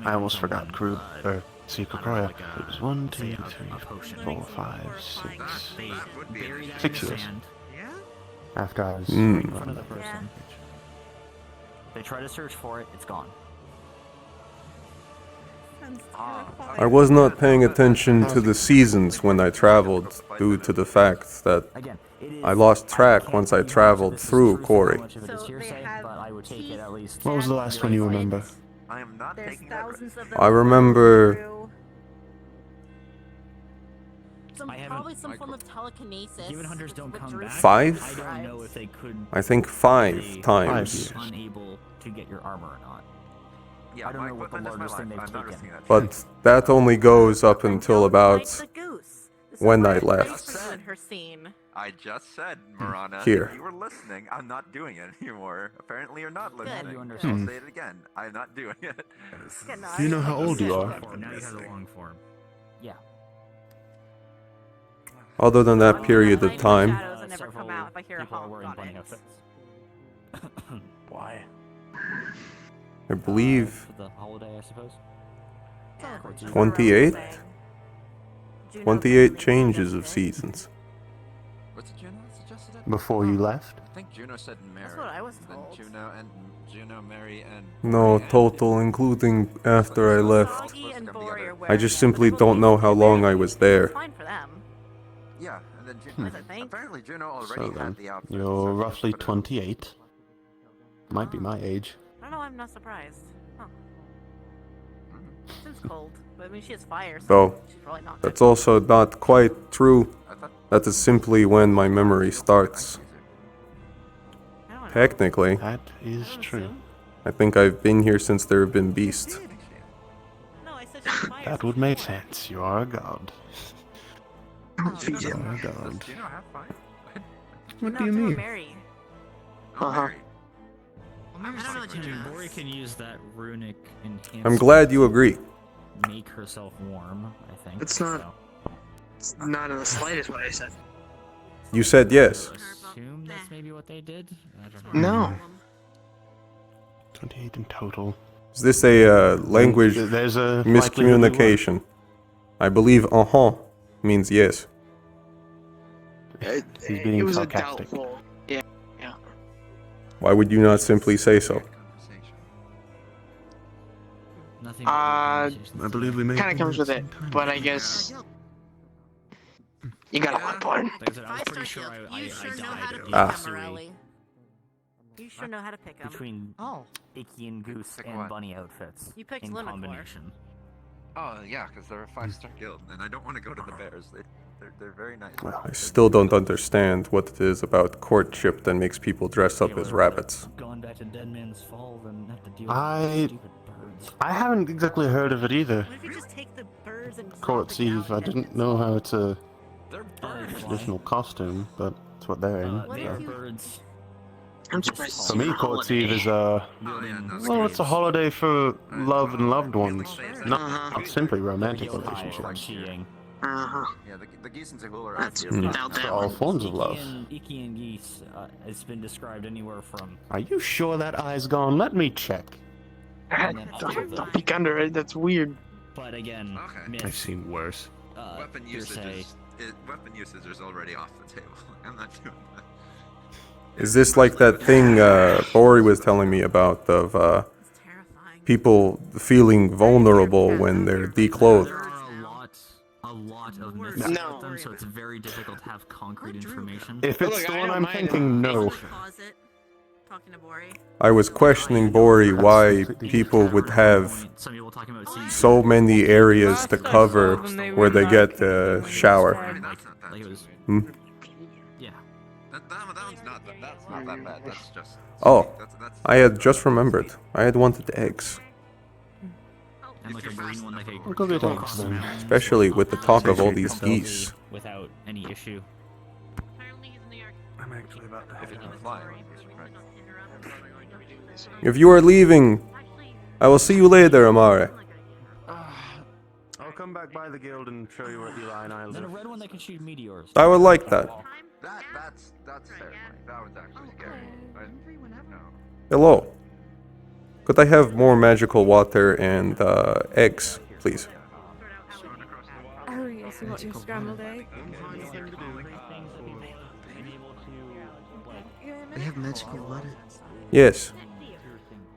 I almost forgot Crudo, or Secret Kroya. It was 1, 2, 3, 4, 5, 6... 6 years. After I was... They try to search for it, it's gone. I was not paying attention to the seasons when I traveled due to the fact that I lost track once I traveled through Kori. What was the last one you remember? I am not taking I remember Probably some form of telekinesis. Given hunters don't come back, 5? I don't know if they could. I think 5 times. Unable to get your armor or not. Yeah, I don't know what the largest thing they've taken. But that only goes up until about when I left. I just said, Marana, Here. if you were listening, I'm not doing it anymore. Apparently you're not listening. I'll say it again. I'm not doing it. Do you know how old you are? Now you have the long form. Yeah. Other than that period of time, Why? I believe For the holiday, I suppose. 28? 28 changes of seasons. What's Juno suggested? Before you left? I think Juno said Mary. That's what I was Then told. Juno, Mary, and... No, total, including after I left. I just simply don't know how long I was there. Yeah, and then Juno... Apparently Juno already So had then, the outfit. you're roughly 28. Might be my age. I don't know, I'm not surprised. Huh. Seems cold, but I mean, she has fire, so Though, she's probably not. that's also not quite true. That is simply when my memory starts. Technically, That is true. I think I've been here since there have been beasts. That would make sense. You are a god. Feed You him. are a god. Juno have fire? What do you mean? Mary. Uh-huh. Bori can use that runic enhancement. I'm glad you agree. Make herself warm, I think. It's not. It's not in the slightest what I said. You said yes. Assume that's maybe what they did. I don't know. No. 28 in total. Is this a language There's a miscommunication? I believe means yes. He's being It was a sarcastic. doubtful. Yeah. Yeah. Why would you not simply say so? Nothing. I believe we made Kind of comes with it, but I guess you got a good point. Like I said, I was pretty sure I died. You sure know how to pick them. Between Icky and Goose and Bunny outfits. You picked in Limicor. combination. Oh, yeah, because they're a 5-star guild, and I don't want to go to the Bears. They're very nice. Well, I still don't understand what it is about courtship that makes people dress up as rabbits. Going back to Dead Man's Fall, then have to deal I haven't exactly heard of it either. What if you just take the birds and Court's Eve, I didn't know how it's a traditional costume, but it's what they're in. They're so. birds. I'm surprised. For me, Court's Eve is a... Well, it's a holiday for love and loved ones, not simply romantic relationships. Uh-huh. Yeah, the geese and Zahul are That's absolutely without For that all one. forms of love. Icky and Geese, it's been described anywhere from... Are you sure that eye's gone? Let me check. Don't peek under it. That's weird. But again, I've seen worse. Weapon usage is already off the table. I'm not doing that. Is this like that thing Bori was telling me about of people feeling vulnerable when they're declothed? There are a lot of myths about them, so it's very difficult to have concrete information. If it's the one I'm thinking, no. I was questioning Bori why people would have so many areas to cover where they get the shower. Like it was. Hmm? Yeah. That's not that bad. That's just. Oh, I had just remembered. I had wanted eggs. And like a green one, like a I'll go get eggs then. Especially with the talk of all these geese. Without any issue. I'm actually about to If it can fly. If you are leaving, I will see you later, Amare. I'll come back by the guild and show you where Eli and I Then a live. red one that can shoot meteors. I would like that. That's terrifying. That was actually scary. No. Hello. Could I have more magical water and eggs, please? Oh, yes, you want your scrambled egg? We have magical water. Yes.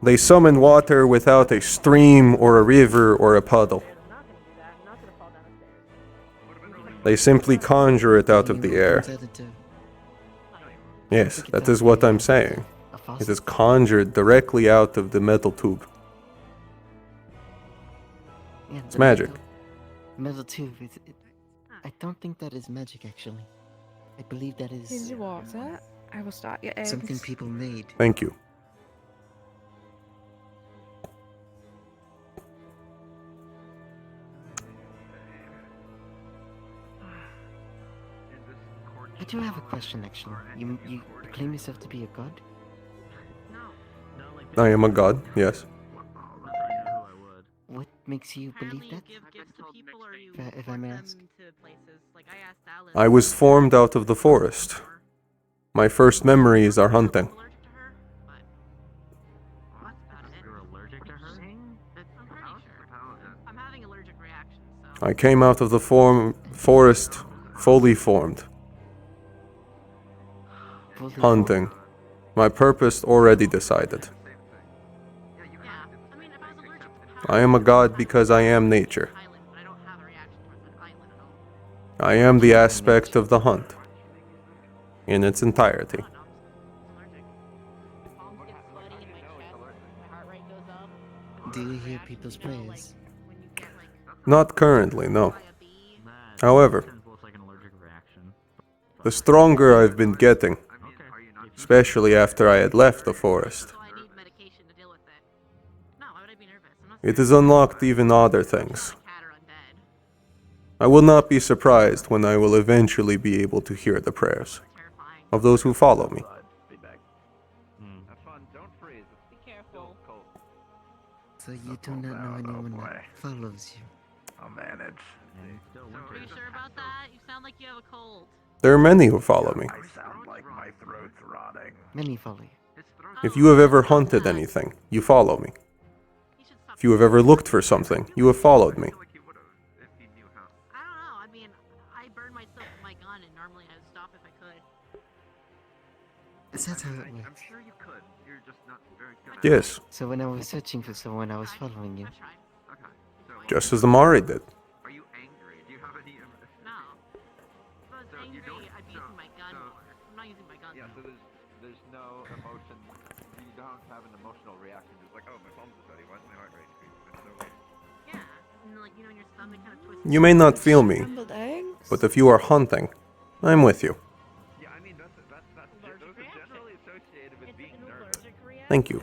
They summon water without a stream or a river or a puddle. They simply conjure it out of the air. Yes, that is what I'm saying. It is conjured directly out of the metal tube. Yeah, It's magic. Metal tube. I don't think that is magic, actually. I believe that is Here's your water. I will start your eggs. something people made. Thank you. I do have a question, actually. You claim yourself to be a god? I am a god, yes. What makes you believe that? If I may ask. I was formed out of the forest. My first memories are hunting. I came out of the forest fully formed. Hunting. My purpose already decided. I am a god because I am nature. I am the aspect of the hunt in its entirety. Do you hear people's prayers? Not currently, no. However, the stronger I've been getting, especially after I had left the forest, it has unlocked even odder things. I will not be surprised when I will eventually be able to hear the prayers of those who follow me. So you do not know anyone that follows you. I'll manage. Are you sure about that? You sound like you have a cold. There are many who follow me. I sound like my throat's rotting. Many follow you. If you have ever hunted anything, you follow me. If you have ever looked for something, you have followed me. I don't know. I mean, I burned myself with my gun, and normally I would stop if I could. Is that how it I'm works? sure you could. You're just not very good. Yes, So when I was searching for someone, I was following you. just as the Mari did. Are you angry? Do you have any? No. If I was angry, I'd be using my gun more. I'm not using my gun. Yeah. So there's no emotion. You don't have an emotional reaction. Just like, oh, my palms are sweaty. Why is my heart rate increasing? It's so weird. Yeah. And then, like, you know, your stomach kind of twists. You may not feel me, Scrambled eggs? but if you are hunting, I'm with you. Yeah, I mean that's those are generally associated with being nervous. Thank you.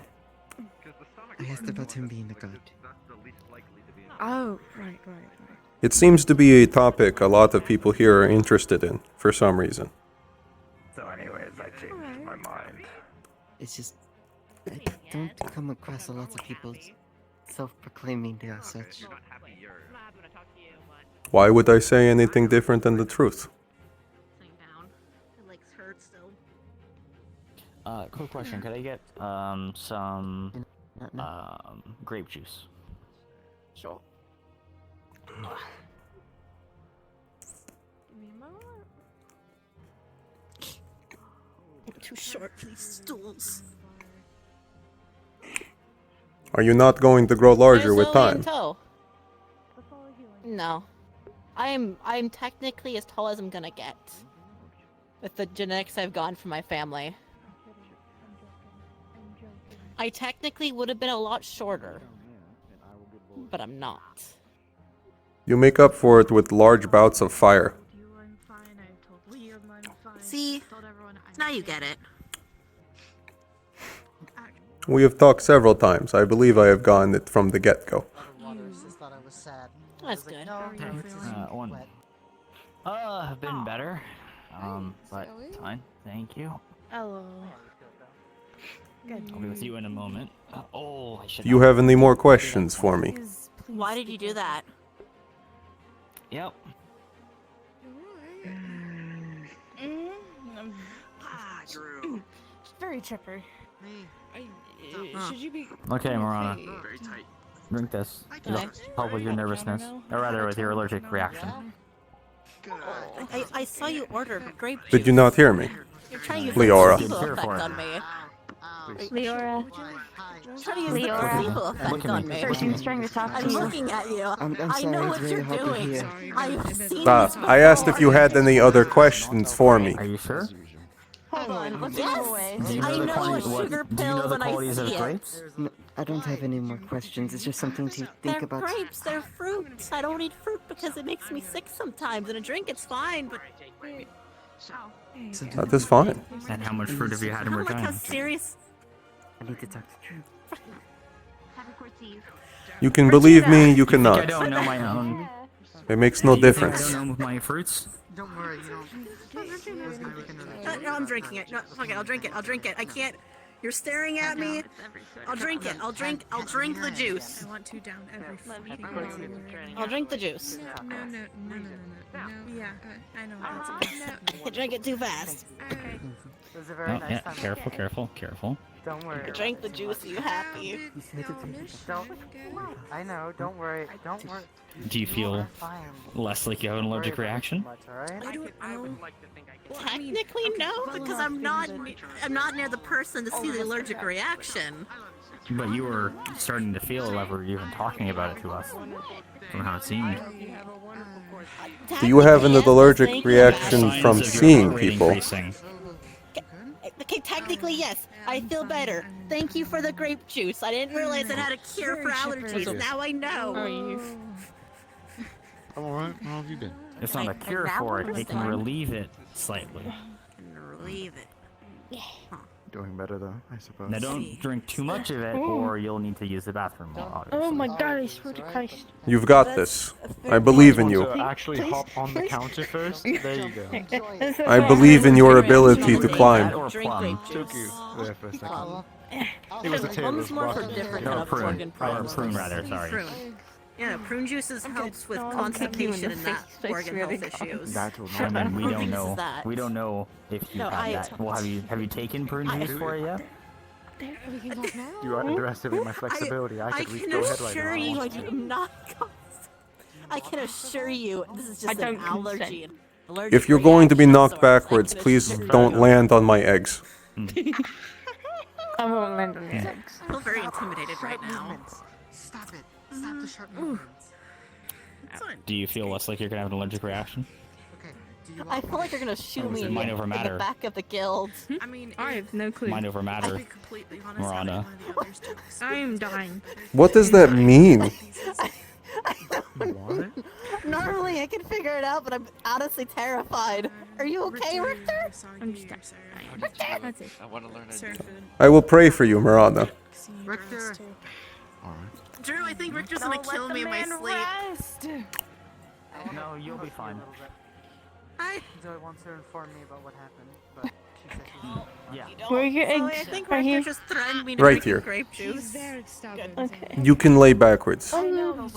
I asked about him being a god. That's the least likely to be. Oh, right. It seems to be a topic a lot of people here are interested in, for some reason. So anyways, I changed my mind. It's just I don't come across a lot of people self-proclaiming they are such. Why would I say anything different than the truth? Quick question. Could I get some grape juice? Sure. Give me a moment. too short for these stools. Are you not going to grow larger with time? No. I'm technically as tall as I'm gonna get. With the genetics I've gotten from my family. I technically would have been a lot shorter. But I'm not. You make up for it with large bouts of fire. See? Now you get it. We have talked several times. I believe I have gotten it from the get-go. That's good. One. I've been better. But fine. Thank you. Hello. I'll be with you in a moment. Oh, I should. Do you have any more questions for me? Why did you do that? Yep. Drew. Very chipper. Should you be? Okay, Marana. Drink this. It'll help with your nervousness, or rather, with your allergic reaction. I saw you order grape juice. Did you not hear me? You're trying to use Leora. the placebo effect on me. Leora. Trying to use the placebo effect on me. 13th trying to talk to I'm you. looking at you. I'm I sorry, know it's what very you're hard to doing. hear. I've seen I asked if you had any other questions for me. Are you sure? Hold on, what's Yes. away? Do you know I the know quality- a what- sugar do you know pill the when I qualities of see it. grapes? No, I don't have any more questions. It's just something to think They're about. grapes, they're fruits. I don't eat fruit because it makes me sick sometimes. In a drink, it's fine, but... That is fine. And how much fruit have you had in I don't like how return? serious... I need to talk to Drew. You can believe me, you I cannot. don't know my own. It makes no Do you think difference. I don't know my fruits? Don't worry, you don't. No, I'm drinking it. No, fuck it, I'll drink it. I'll drink it. I can't... You're staring at me. I'll drink it. I'll drink the juice. I want to down every fucking I'll drink the juice. No. Yeah, I know. That's I drank it too fast. It was a Oh, very nice yeah, time. careful. Don't worry. I drank the juice. Are you happy? Don't. I know. Don't worry. Don't worry. Do you feel Fine. less like you have an allergic reaction? Much, all right? I don't know. Technically, no, because I'm not near the person to see the allergic reaction. But you were starting to feel it whenever you were even talking about it to us. From how it seemed. Do you have an Yes, allergic thank you. reaction Signs from of your seeing heart rate people? increasing. Okay, technically, yes. I feel better. Thank you for the grape juice. I didn't realize it had a cure for allergies. Now I know. I'm alright. How have you been? It's not a cure for it. It can relieve it slightly. Relieve it. Doing better though, I suppose. Now don't drink too much of it, or you'll need to use the bathroom more, obviously. Oh my god, I swear to Christ. You've got this. I believe in you. So actually hop on the counter first? There you go. I believe in your ability to climb. Drink grape Took juice. you there for a second. It was a Plum's more for tailor's different Or kind of prune. organ Or problems. prune, rather, sorry. Prune. Yeah, prune juices helps with I'll kick you in constipation the and that face, I organ swear to health God. issues. That will I mean, we Prune don't juice know. is that. We don't know if you No, had that. Well, have you taken prune juice for it yet? You underestimate my flexibility. I could reach go ahead right assure now. you I do not. I can assure you this is just an allergy. Allergic If you're going to be reaction knocked of sorts. backwards, I can please assure don't land on my eggs. I won't land on your legs. I feel very intimidated right now. Stop it. Stop the sharp movements. Do you feel less like you're gonna have an allergic reaction? Okay. Do you I feel like you're gonna shoot me Mind over in matter. the back of the guild. I mean, I have no clue. Mind over matter. completely honest. Marana. I am dying. What does that mean? Normally I can figure it out, but I'm honestly terrified. Are you okay, Richter? I'm just dying. That's it. I want to learn a I will pray for you, Miranda. Richter. Drew, I think Richter's gonna kill me in my sleep. No, you'll be fine. Hi. Joy wants to inform me about what happened, but she said she's Yeah. Where are your So eggs? I think Right Richter here? just threatened me to Right drink here. grape juice. Okay. You can lay backwards. Oh no.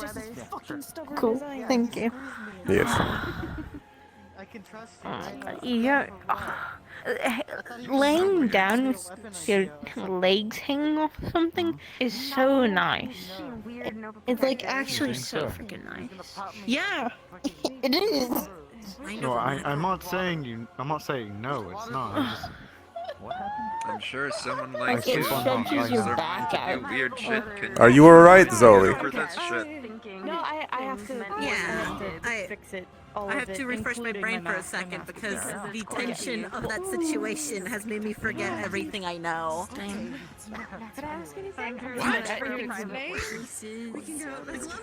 Cool. Thank you. Yes. I can trust you. Yeah. Laying down with your legs hanging off something is so nice. It's like actually so freaking nice. Yeah, it is. No, I'm not saying you. I'm not saying no. It's not. I'm sure someone Like, like it you stretches your uses their back mind to do out. weird shit. Can Are you alright, get Zoe? over this shit? No, I have to. I fix it. All I of have it, to refresh my including brain for a mask. I'm second gonna because have to the figure it out. tension of that situation has made me forget everything I know. Could I ask anything?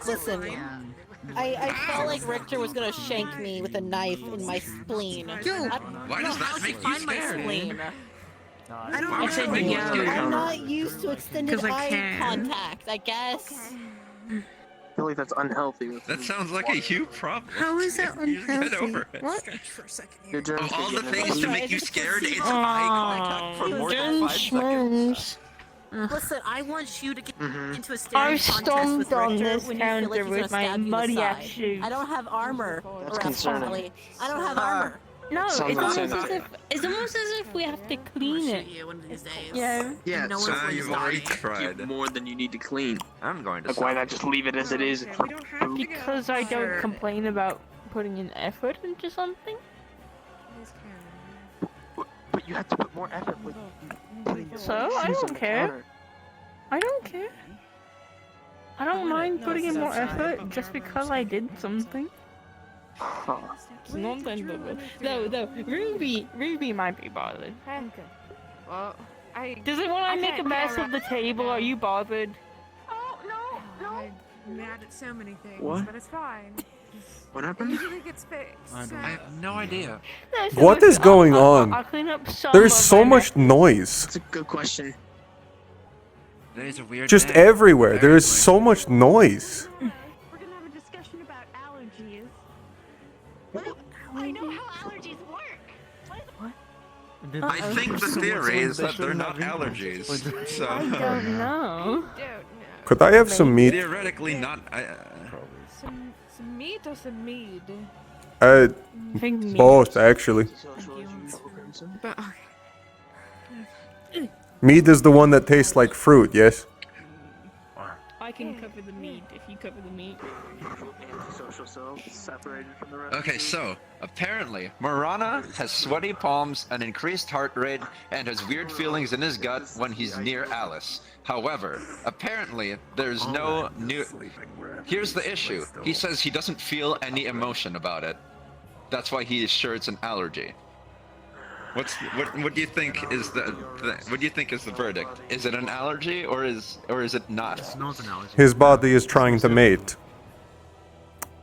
Listen, I felt like Richter was gonna shank me with a knife in my spleen. Why does that make you scared? Spleen. I don't Why would that make you scared? I'm not used to extended 'Cause I eye can. contact, I guess. I feel like that's unhealthy. That sounds like a you problem. How is that You just get unhealthy? over it. What? Your germs Of all could the get things to infected. make you scared, it's eye contact for more than 5 seconds. Listen, I want you to get into a I staring contest with stomped on Richter this when you feel like counter he's gonna with my stab you in the muddy ass side. shoes. I don't have armor. That's concerning. Unfortunately. I don't have armor. No, Sounds it's almost insane. it's almost as if we have to clean it. You one of these days. Yeah. Yeah, No so one's going to you've stop already me. tried. more than you need to clean. I'm going to Like, why not just leave it as it is? For food? Because I don't complain about putting in effort into something. But you have to put more effort with putting your So, I shoes don't on the care. counter. I don't care. I don't mind putting in more effort just because I did something. It's not the end of it. No, Ruby might be bothered. Okay. Well, Does it when I make a mess of the table? Are you bothered? Oh no. I'm mad at so many things, What? but it's fine. What It happened? usually gets fixed. I have no idea. What is going on? I'll clean up some There's of so my much noise. That's a good question. Today's a weird Just day. everywhere. There is so much noise. We're gonna have a discussion about allergies. I know how allergies work. I think the theory is that they're not allergies. So I don't know. Could I have some meat? theoretically not. Some meat or some mead? Uh, I think meat. both actually. But Meat is the one that tastes like fruit, yes? I can cover the meat if you cover the meat. Antisocial self separated from the rest. Okay, so apparently Marana has sweaty palms, an increased heart rate, and has weird feelings in his gut when he's near Alice. However, apparently there's no new. Here's the issue. He says he doesn't feel any emotion about it. That's why he is sure it's an allergy. What do you think is what do you think is the verdict? Is it an allergy or is it not? It's not an allergy. His body is trying to mate.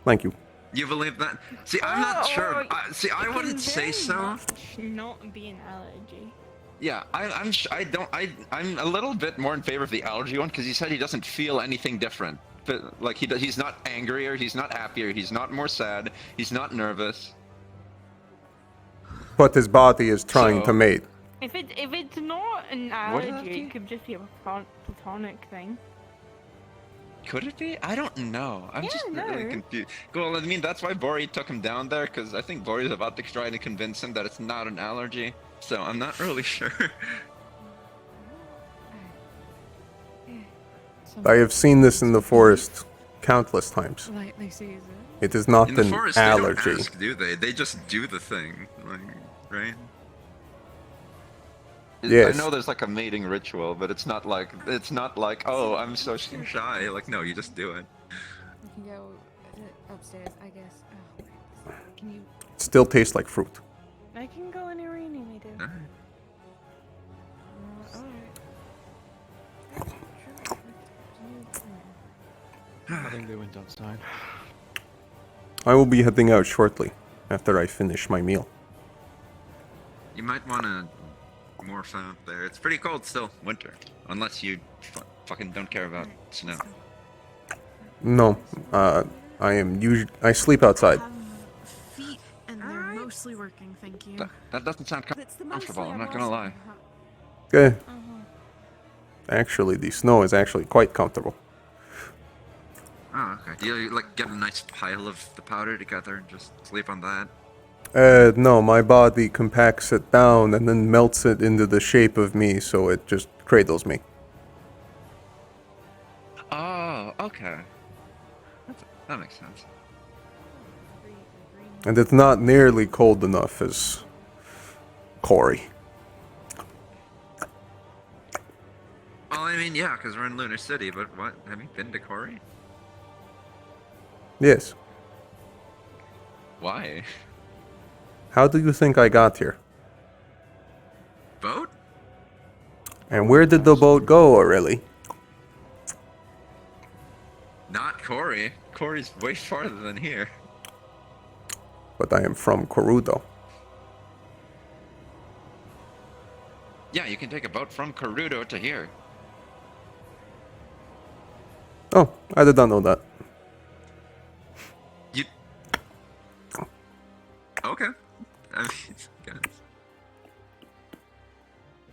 Thank you. You believe that? See, I'm not sure. See, I wouldn't say so. Not be an allergy. Yeah, I'm a little bit more in favor of the allergy one because he said he doesn't feel anything different. But like he's not angrier, he's not happier, he's not more sad, he's not nervous. But his body is trying to mate. If it's not an allergy, it could just be a platonic thing. Could it be? I don't know. I'm just no. really confused. Well, I mean, that's why Bori took him down there, because I think Bori's about to try to convince him that it's not an allergy. So I'm not really sure. I have seen this in the forest countless times. lightly season. It is not In the an forest, allergy. they don't ask, do they? They just do the thing, like, right? Yes. I know there's like a mating ritual, but it's not like oh, I'm so Shy, like, no, you just do it. You can go upstairs, I guess. Oh, can you? It still tastes like fruit. I can go anywhere you need me to. I think they went outside. I will be heading out shortly after I finish my meal. You might want to morph out there. It's pretty cold still, winter. Unless you fucking don't care about snow. No, I sleep outside. Feet, and they're mostly working. Thank you. That doesn't sound comfortable. I'm not gonna lie. Okay. Actually, the snow is actually quite comfortable. Oh, okay. Do you like get a nice pile of the powder together and just sleep on that? No, my body compacts it down and then melts it into the shape of me, so it just cradles me. Oh, okay. That makes sense. And it's not nearly cold enough as Corey. Well, I mean, yeah, because we're in Lunar City, but what? Have you been to Corey? Yes. Why? How do you think I got here? Boat? And where did the boat go, Aurelie? Not Corey. Corey's way farther than here. But I am from Korudo. Yeah, you can take a boat from Karudo to here. Oh, I did not know that. You... Okay. I mean, guys.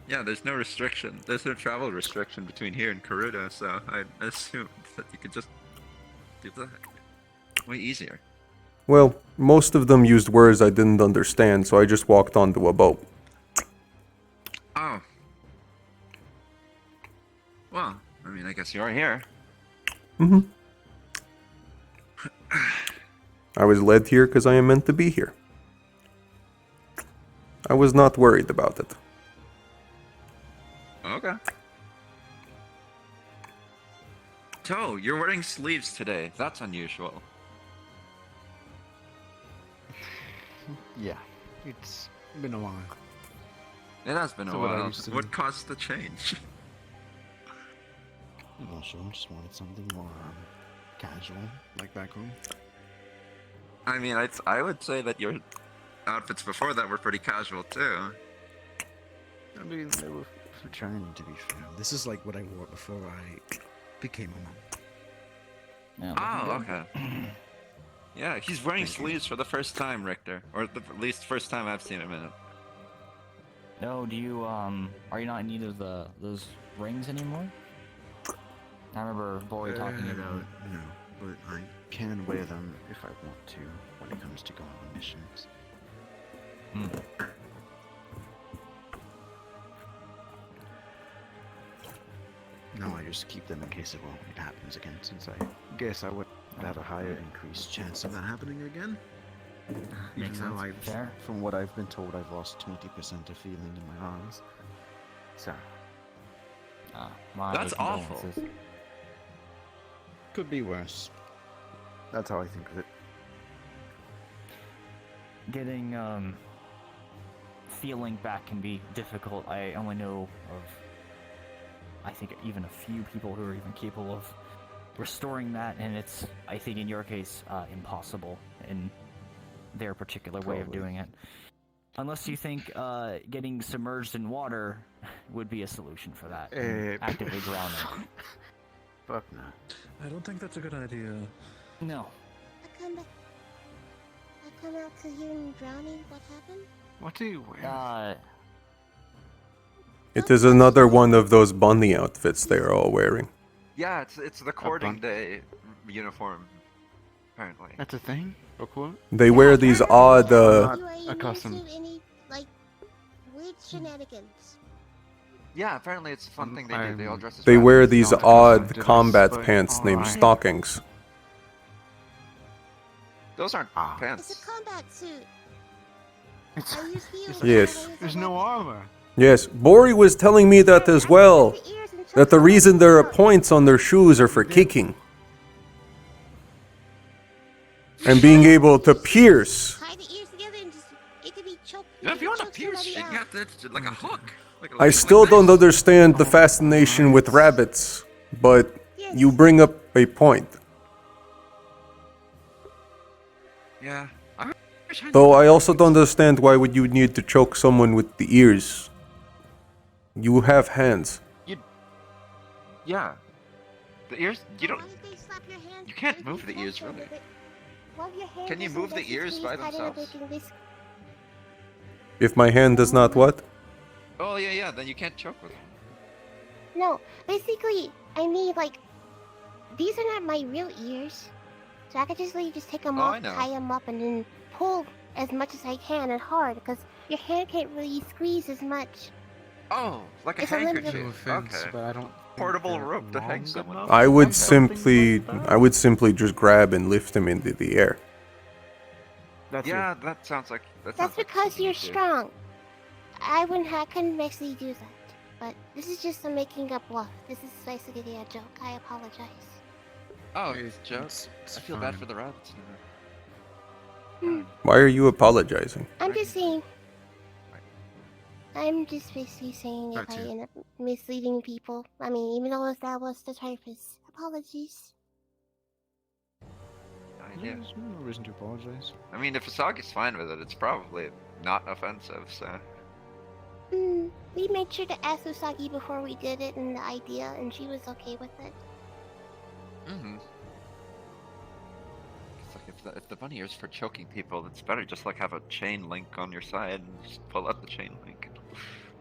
Yeah, there's no restriction. There's no travel restriction between here and Karudo, so I assumed that you could just do that. Way easier. Well, most of them used words I didn't understand, so I just walked onto a boat. Oh. Well, I mean, I guess you're here. Mm-hmm. I was led here because I am meant to be here. I was not worried about it. Okay. Toe, you're wearing sleeves today. That's unusual. Yeah, it's been a while. It has been a So what I while. used to What do. caused the change? I'm not sure. Just wanted something more casual, like back home. I mean, I would say that your outfits before that were pretty casual too. I mean, they were fraternity, to be fair. This is like what I wore before I became a monk. Oh, okay. Yeah, he's wearing sleeves for the first time, Richter. Or at least first time I've seen him in it. No, do you, are you not in need of those rings anymore? I remember Boy talking about... No, but I can wear them if I want to when it comes to going on missions. No, I just keep them in case it happens again, since I guess I would have a higher increased chance of that happening again. Even Makes though sense. from what I've been told, I've lost 20% of feeling in my arms. So. That's awful. Could be worse. That's how I think of it. Getting, feeling back can be difficult. I only know of, I think, even a few people who are even capable of restoring that, and it's, I think in your case, impossible in their particular way of doing it. Unless you think getting submerged in water would be a solution for that. Actively drowning. Fuck no. I don't think that's a good idea. No. I come out to here and drowning. What happened? What do you wear? It is another one of those bunny outfits they are all wearing. Yeah, it's the courting day uniform, apparently. That's a thing? A quote? They wear these odd, accustomed. Any like weird shenanigans? Yeah, apparently it's a fun thing they do. They all dress as They wear rabbits. these odd combat pants named stockings. Those aren't pants. It's a combat suit. I use heels. Yes. There's no armor. Yes, Bori was telling me that as well. That the reason there are points on their shoes are for kicking. And being able to pierce. Tie the ears together and just it could be choked. Yeah, if you want to pierce, you can have to like a hook. I still don't understand the fascination with rabbits, but you bring up a point. Yeah. Though I also don't understand why would you need to choke someone with the ears. You have hands. Yeah. The ears. You don't. You can't move the ears really. Can you move the ears by themselves? If my hand does not what? Oh yeah. Then you can't choke with them. No, basically, I mean like these are not my real ears, so I could just take them off, tie them up, and then pull as much as I can and hard because your hand can't really squeeze as much. Oh, like a It's a limited- handkerchief. No offense, Okay. but I don't. Portable rope to hang someone. I would simply just grab and lift him into the air. Yeah, that sounds like That's because you're strong. I couldn't actually do that. but this is just a making up bluff. This is basically a joke. I apologize. Oh, it's jokes. I feel bad for the rabbits now. Why are you apologizing? I'm just saying. I'm just basically saying if I end up misleading people. I mean, even though that was the purpose. Apologies. Yeah. There's no reason to apologize. I mean, if Asagi's fine with it, it's probably not offensive, so. We made sure to ask Usagi before we did it and the idea, and she was okay with it. It's like if the bunny ears for choking people, it's better just like have a chain link on your side and just pull out the chain link.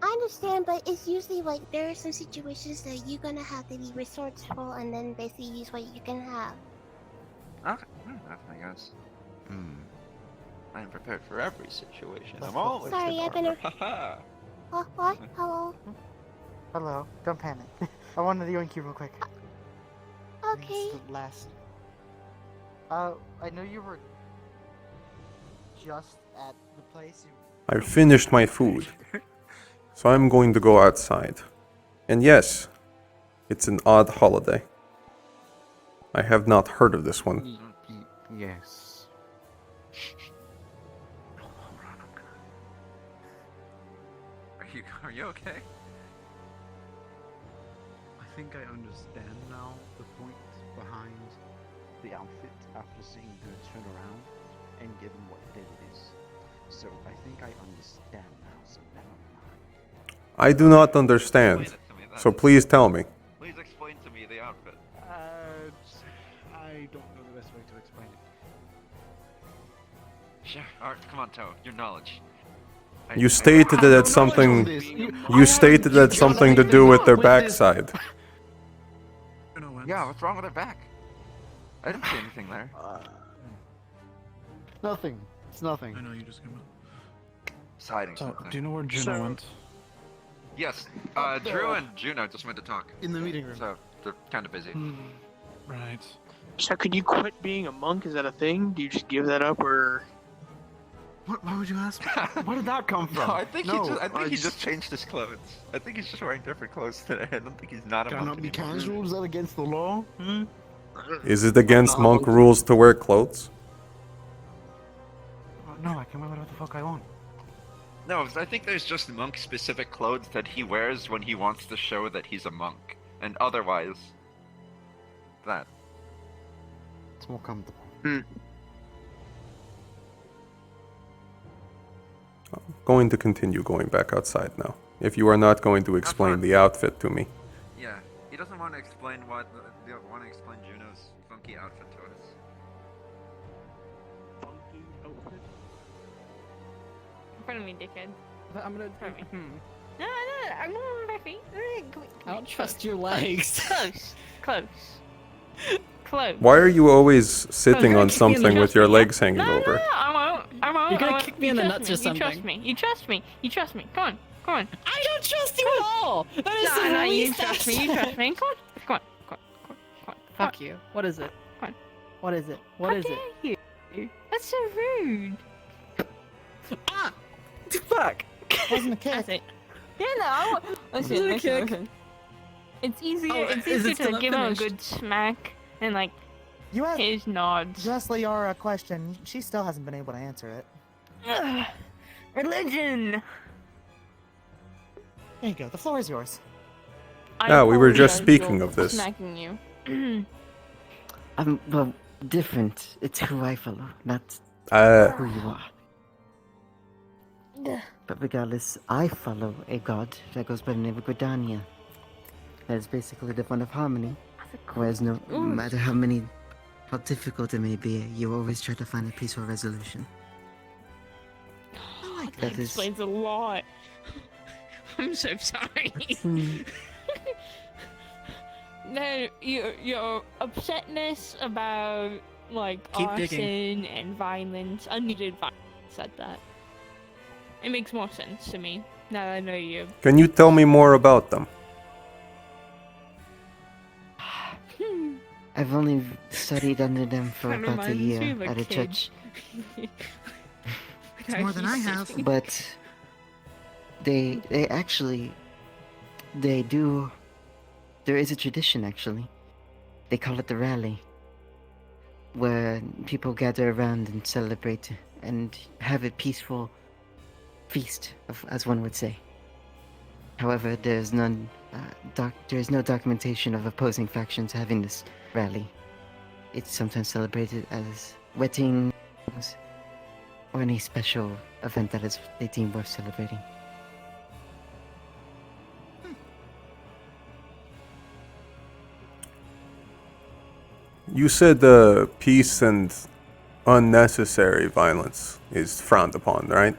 I understand, but it's usually like there are some situations that you're gonna have to be resourceful and then basically use what you can have. Okay, I guess. I am prepared for every situation. I'm always Sorry, I've been a... Haha. What? Hello? Hello. Don't panic. I wanted to yoink you real quick. Okay. This is the last. I know you were just at the place you... I've finished my food. So I'm going to go outside. And yes, it's an odd holiday. I have not heard of this one. Yes. Are you okay? I think I understand now the point behind the outfit after seeing Good turn around and given what day it is. So I think I understand now, so never mind. I do not understand. So please tell me. Please explain to me the outfit. I don't know the best way to explain it. Sure. Alright, come on, Toe. Your knowledge. You stated that it's something. You stated that it's something to do with their backside. Yeah, what's wrong with her back? I didn't see anything there. Nothing. It's nothing. I know you just came out. It's hiding something. Do you know where Juno went? Yes. Drew and Juno just went to talk. In the meeting room. So they're kind of busy. Right. So could you quit being a monk? Is that a thing? Do you just give that up, or? Why would you ask? Where did that come from? No, I think he just changed his clothes. I think he's just wearing different clothes today. I don't think he's not a monk Cannot be anymore. casual? Is that against the law? Is it against monk rules to wear clothes? No, I can wear whatever the fuck I want. No, I think there's just monk-specific clothes that he wears when he wants to show that he's a monk, and otherwise, that. It's more comfortable. I'm going to continue going back outside now. If you are not going to explain the outfit to me. Yeah, he doesn't want to explain want to explain Juno's funky outfit to us. Funky outfit? In front of me, dickhead. I'm gonna. In front of me. No, I'm going on my feet. I don't trust your legs. Close. Close. Why are you always sitting on something with your legs hanging over? No, I won't. You're gonna kick me in the nuts or something. You trust me. Come on. I don't trust you at all. That is the No, you least trust me. Come on. Fuck you. What is it? Come on. What is it? What is it? You. That's so rude. Ah! Fuck! Wasn't a kick. That's it. Yeah, no. Listen. It's easier. It's easier to give him a good smack and like his nods. Just your question. She still hasn't been able to answer it. Religion. There you go. The floor is yours. Yeah, we were just speaking of this. Smacking you. Well, different. It's who I follow, not who you are. But regardless, I follow a god that goes by the name of Gridania. That is basically the fun of harmony. Whereas no matter how difficult it may be, you always try to find a peaceful resolution. That explains a lot. I'm so sorry. No, your upsetness about like arson and violence, unneeded violence, said that. It makes more sense to me now that I know you. Can you tell me more about them? I've only studied under them for about a year at a church. It's more than I have. But they actually They do. There is a tradition, actually. They call it the rally, where people gather around and celebrate and have a peaceful feast, as one would say. However, there's none. There is no documentation of opposing factions having this rally. It's sometimes celebrated as weddings or any special event that is they deem worth celebrating. You said peace and unnecessary violence is frowned upon, right?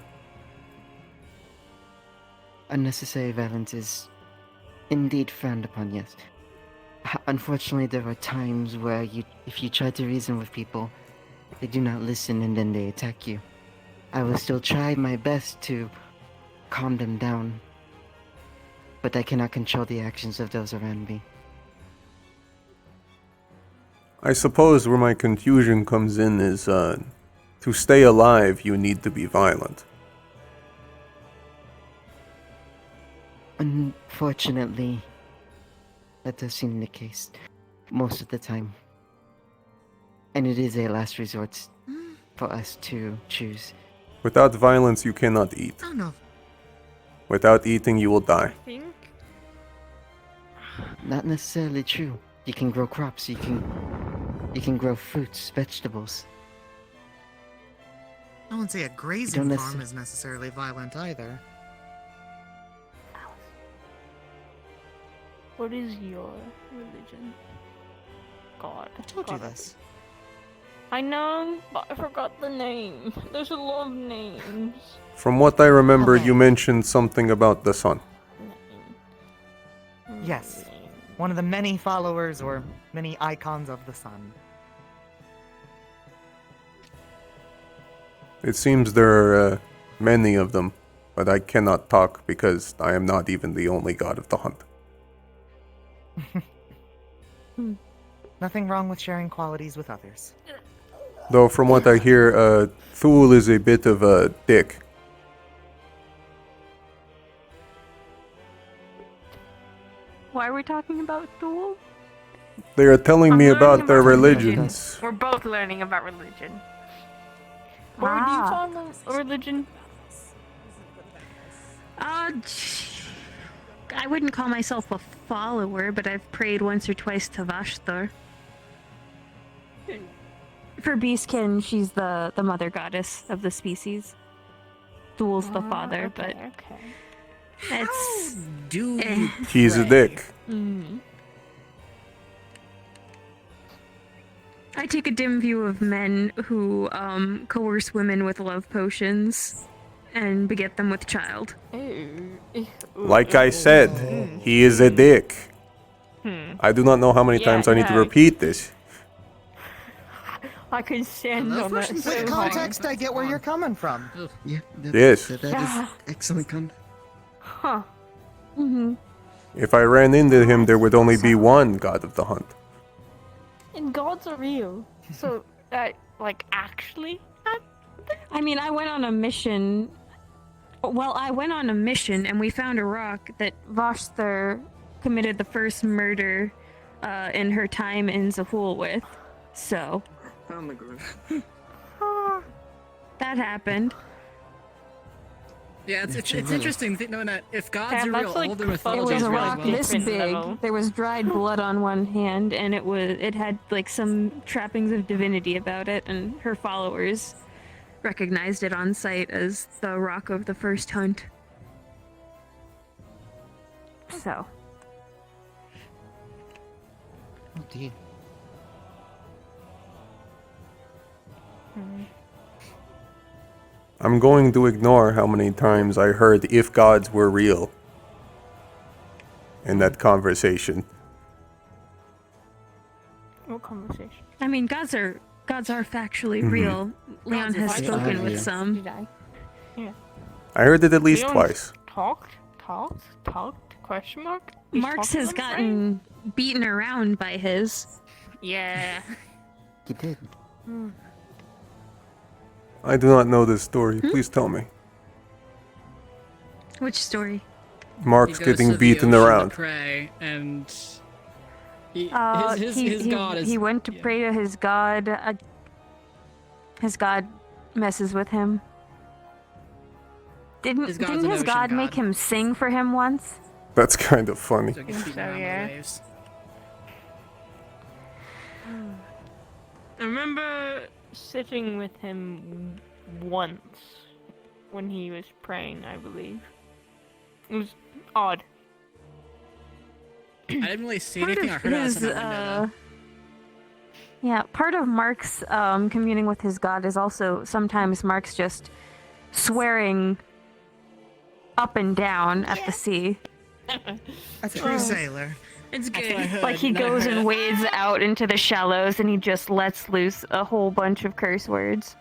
Unnecessary violence is indeed frowned upon, yes. Unfortunately, there are times where if you try to reason with people, they do not listen and then they attack you. I will still try my best to calm them down, but I cannot control the actions of those around me. I suppose where my confusion comes in is, to stay alive, you need to be violent. Unfortunately, that does seem the case most of the time. And it is a last resort for us to choose. Without violence, you cannot eat. Oh no. Without eating, you will die. Not necessarily true. You can grow crops, you can grow fruits, vegetables. I wouldn't say a grazing farm is necessarily violent either. What is your religion? God. I told you this. I know, but I forgot the name. There's a lot of names. From what I remember, you mentioned something about the sun. Yes. One of the many followers or many icons of the sun. It seems there are many of them, but I cannot talk because I am not even the only god of the hunt. Nothing wrong with sharing qualities with others. Though from what I hear, Thule is a bit of a dick. Why are we talking about Thule? They are telling me about their religion. religions. We're both learning about religion. Where do you follow religion? I wouldn't call myself a follower, but I've prayed once or twice to Vashtar. For Beastkin, she's the mother goddess of the species. Thule's the father, but it's... He's a dick. I take a dim view of men who coerce women with love potions and beget them with child. Like I said, he is a dick. I do not know how many times I need to repeat this. I can stand on that. With context, I get where you're coming from. Yeah. Yes. That is excellent context. Huh. If I ran into him, there would only be one god of the hunt. And gods are real. So, like, actually? I mean, I went on a mission. Well, I went on a mission and we found a rock that Vashtar committed the first murder in her time in Zahul with. So. Oh my god. That happened. Yeah, it's interesting knowing that if gods are real, like all the It mythology was is a really rock well. this big. There was dried blood on one hand, and it had like some trappings of divinity about it, and her followers recognized it on sight as the rock of the first hunt. So. Oh dear. I'm going to ignore how many times I heard if gods were real in that conversation. What conversation? I mean, gods are factually real. Leon has spoken with some. Yeah. I heard it at least Leon's twice. Talked? Question mark? He's Marx talked has to them? gotten beaten around by his. Yeah. He did. I do not know this story. Please tell me. Which story? Mark's He goes getting to the beaten ocean to around. pray, and his he, god is. he went to pray to his god. His god messes with him. Didn't His god's didn't an his ocean god make god. him sing for him once? That's kind of funny. So he gets beaten around by the waves. I remember sitting with him once when he was praying, I believe. It was odd. I didn't really see Part anything. I of heard his, outside that window. Yeah, part of Mark's communing with his god is also sometimes Mark's just swearing up and down at the sea. A true sailor. It's That's what I good. heard. Like he goes and wades out into the shallows and he just lets loose a whole bunch of curse words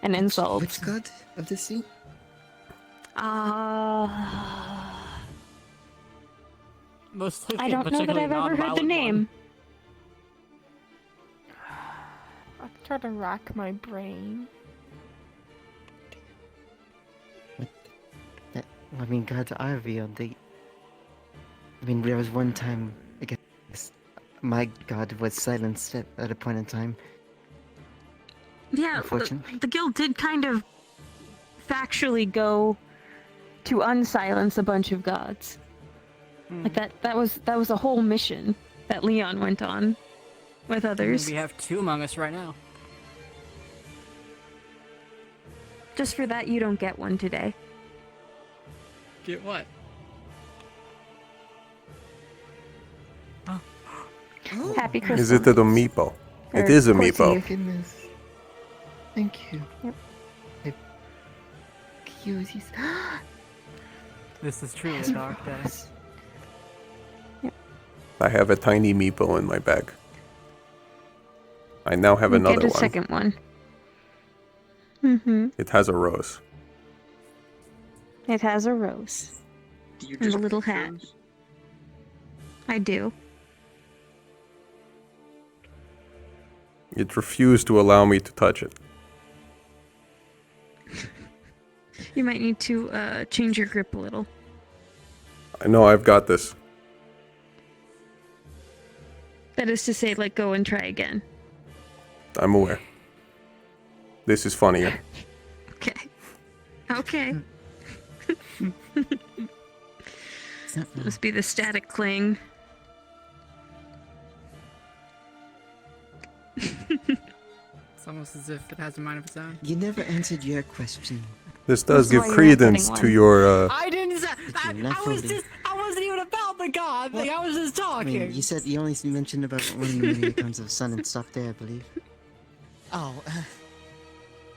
and insults. Which god of the sea? Most I don't know that I've ever heard the name. I'll try to rack my brain. I mean, gods are real. I mean, there was one time, I guess, my god was silenced at a point in time. Yeah, Unfortunately. the guild did kind of factually go to unsilence a bunch of gods. Like that was a whole mission that Leon went on with others. We have two among us right now. Just for that, you don't get one today. Get what? Happy Christmas. Is it a meepo? It Or is a Portsy. meepo. Goodness. Thank you. Yep. Cuties. This is truly a dark day. I have a tiny meepo in my bag. I now have another Get a one. second one. Mm-hmm. It has a rose. It has a rose. Do you And a just little hat. I do. It refused to allow me to touch it. You might need to change your grip a little. I know I've got this. That is to say, like, go and try again. I'm aware. This is funnier. Okay. Okay. Must be the static cling. It's almost as if it has a mind of its own. You never answered your question. This does That's give why you're not credence getting to one. your, I didn't say. Not I was fully. just. I wasn't even about the god thing. I was just I talking. mean, you said you only mentioned about one of the many accounts of sun and stuff there, I believe. Oh,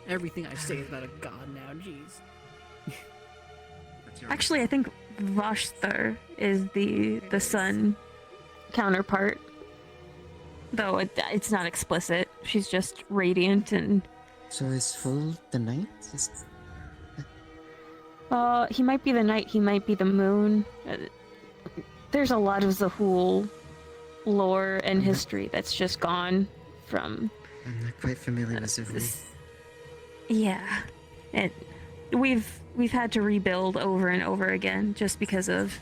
everything I say is about a god now. Jeez. Actually, I think Vashtar is the sun counterpart. Though it's not explicit. She's just radiant and... So is full the night? he might be the night, he might be the moon. There's a lot of Zahul lore and history that's just gone from... I'm not quite familiar with Zahul. Yeah. We've had to rebuild over and over again just because of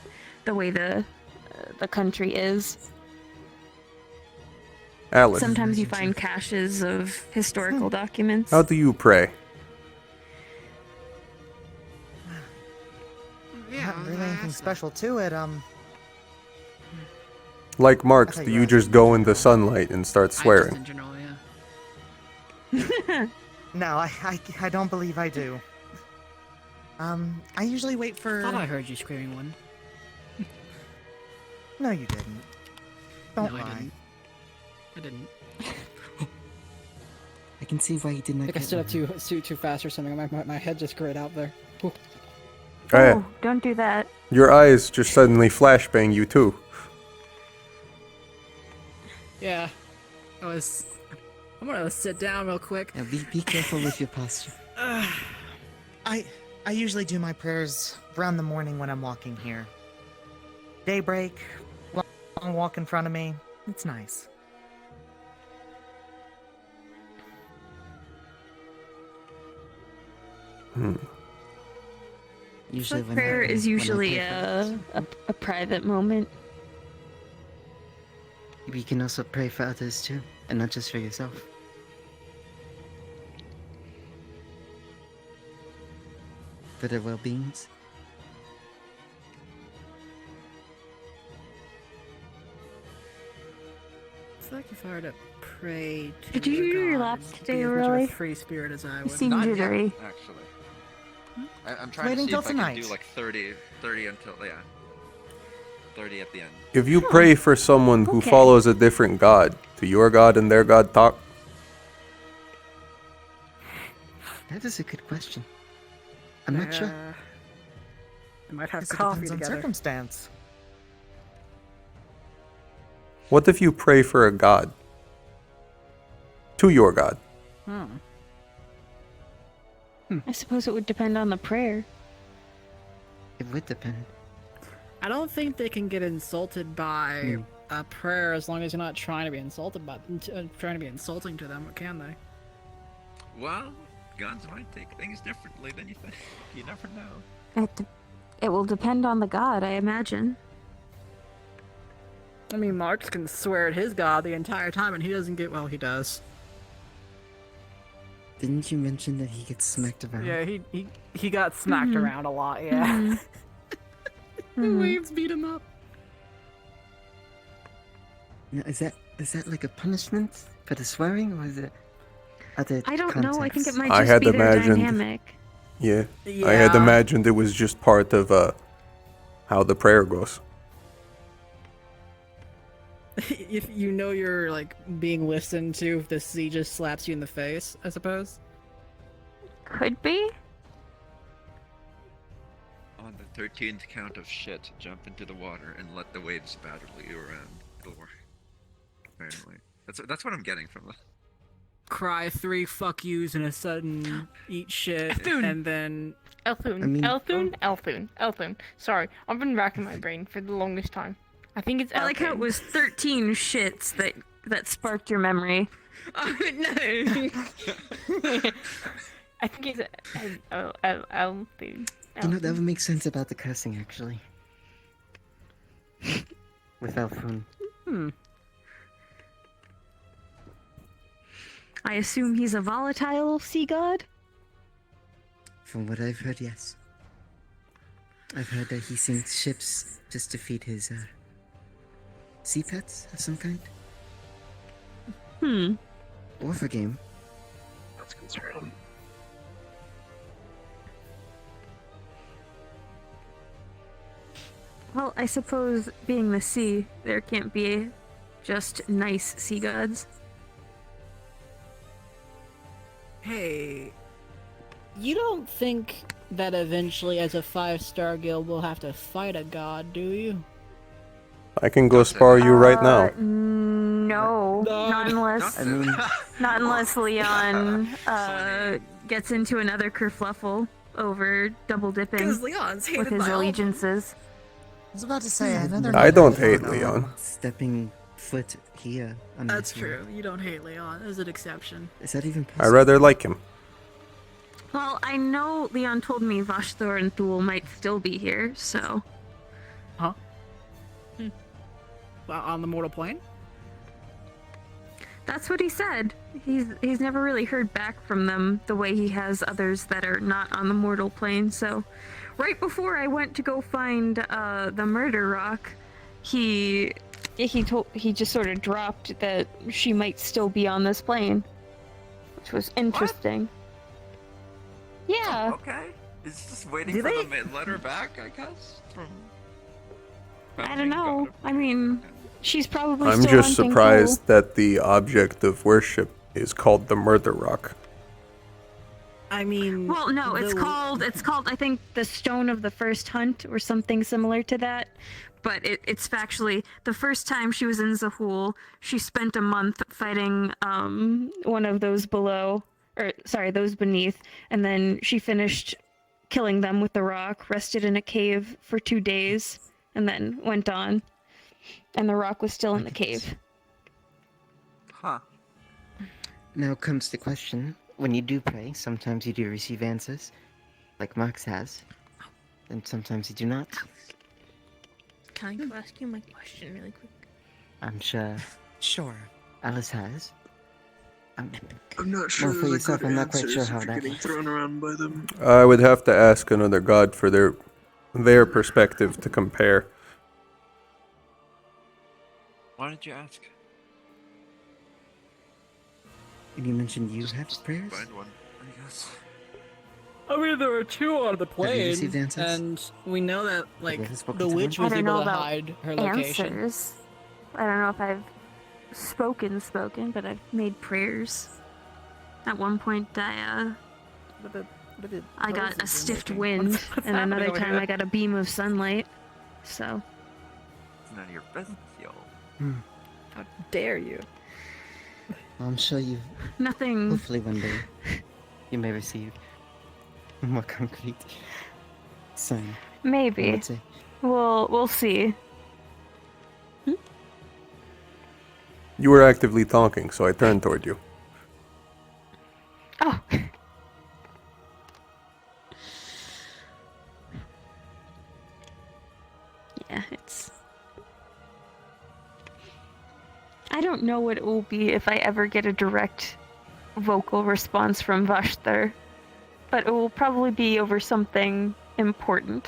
the way the country is. Alice. Sometimes you find caches of historical documents. How do you pray? Not really anything special to it. Like Mark's, I thought do you you asked just go into sunlight and start swearing? In general, yeah. No, I don't believe I do. I usually wait for. I thought I heard you screaming one. No, you didn't. Don't No, I lie. didn't. I didn't. I can see why you did I not think I get stood one. up too fast or something. My head just grayed out there. Whew. Oh, don't do that. Your eyes just suddenly flashbang you too. Yeah. I'm gonna sit down real quick. Yeah, be careful with your posture. I usually do my prayers around the morning when I'm walking here. Daybreak, long walk in front of me. It's nice. Usually when Prayer is when I usually pray for a private moment. You can also pray for others too, and not just for yourself. For their well-beings. I feel like if I were to pray to Did you do your laps today, be as much of Roy? a free spirit as I You would. seem Not jittery. yet, actually. I'm trying Waiting to see till if I can tonight. do like 30 until, yeah. 30 at the end. If you pray for someone who Okay. follows a different god, do your god and their god talk? That is a good question. I'm not sure. They might have Guess it coffee depends on together. circumstance. What if you pray for a god? To your god. I suppose it would depend on the prayer. It would depend. I don't think they can get insulted by a prayer as long as you're not trying to be insulted by trying to be insulting to them, can they? Well, gods might take things differently than you think. You never know. It will depend on the god, I imagine. I mean, Marx can swear at his god the entire time and he doesn't get, well, he does. Didn't you mention that he gets smacked around? Yeah, he got smacked around a lot, yeah. The waves beat him up. Now, is that like a punishment for the swearing, or is it other I don't know. I think it contexts? might I just had be their imagined- dynamic. Yeah. I had imagined it was just part of how the prayer goes. If you know you're like being listened to, if the sea just slaps you in the face, I suppose. Could be. On the 13th count of shit, jump into the water and let the waves batter you around. Or, apparently. That's what I'm getting from this. Cry 3 fuck yous and a sudden eat shit, and then... Elthun. I mean- Elthun. Sorry, I've been racking my brain for the longest time. I think it's Elthun. I like how it was 13 shits that sparked your memory. Oh, no. I think it's Elthun. You know, that would make sense about the cursing, actually. With Elfun. I assume he's a volatile sea god? From what I've heard, yes. I've heard that he sinks ships just to feed his, sea pets of some kind. Or for game. That's concerning. Well, I suppose being the sea, there can't be just nice sea gods. Hey, you don't think that eventually as a 5-star guild we'll have to fight a god, do you? I can go spar you right now. No, not unless I mean, not unless Leon gets into another kerfluffle over double dipping 'Cause Leon's hated with his by all- allegiances. I was about to say, another. I don't hate Leon. stepping foot here on That's this one. true. You don't hate Leon. There's an exception. Is that even I possible? rather like him. Well, I know Leon told me Vashthor and Thule might still be here, so... Huh? On the mortal plane? That's what he said. He's never really heard back from them the way he has others that are not on the mortal plane, so... Right before I went to go find the murder rock, he just sort of dropped that she might still be on this plane, which was interesting. Yeah. Okay. It's just waiting Do for they- the letter back, I guess. From I don't know. I mean, she's probably I'm still just on surprised that the object of worship is called the Murder Rock. I mean... Well, no, it's called I think the Stone of the First Hunt or something similar to that. But it's factually the first time she was in Zahul, she spent a month fighting one of those those beneath, and then she finished killing them with the rock, rested in a cave for 2 days, and then went on. And the rock was still in the cave. Huh. Now comes the question. When you do pray, sometimes you do receive answers, like Max has. and sometimes you do not. Can I go ask you my question really quick? I'm sure Sure. Alice has. I'm not sure. Well, for they're yourself, good I'm not quite answers sure if how you're that getting works. thrown around by them. I would have to ask another god for their perspective to compare. Why did you ask? And you mentioned you have prayers? Find one, I guess. I mean, there are two on the Have you plane, received answers? and we know that, like, you spoken the to witch them? was I don't know able to about hide her location. answers. I don't know if I've spoken, but I've made prayers. At one point, I got a stiff wind, What's and happening another over time here? I got a beam of sunlight. So, It's none of your business, yo. How dare you? I'm sure you. nothing. Hopefully one day you may receive a more concrete sign. I Maybe. would say. We'll see. You were actively talking, so I turned toward you. Oh. Yeah, it's... I don't know what it will be if I ever get a direct vocal response from Vashtar, but it will probably be over something important.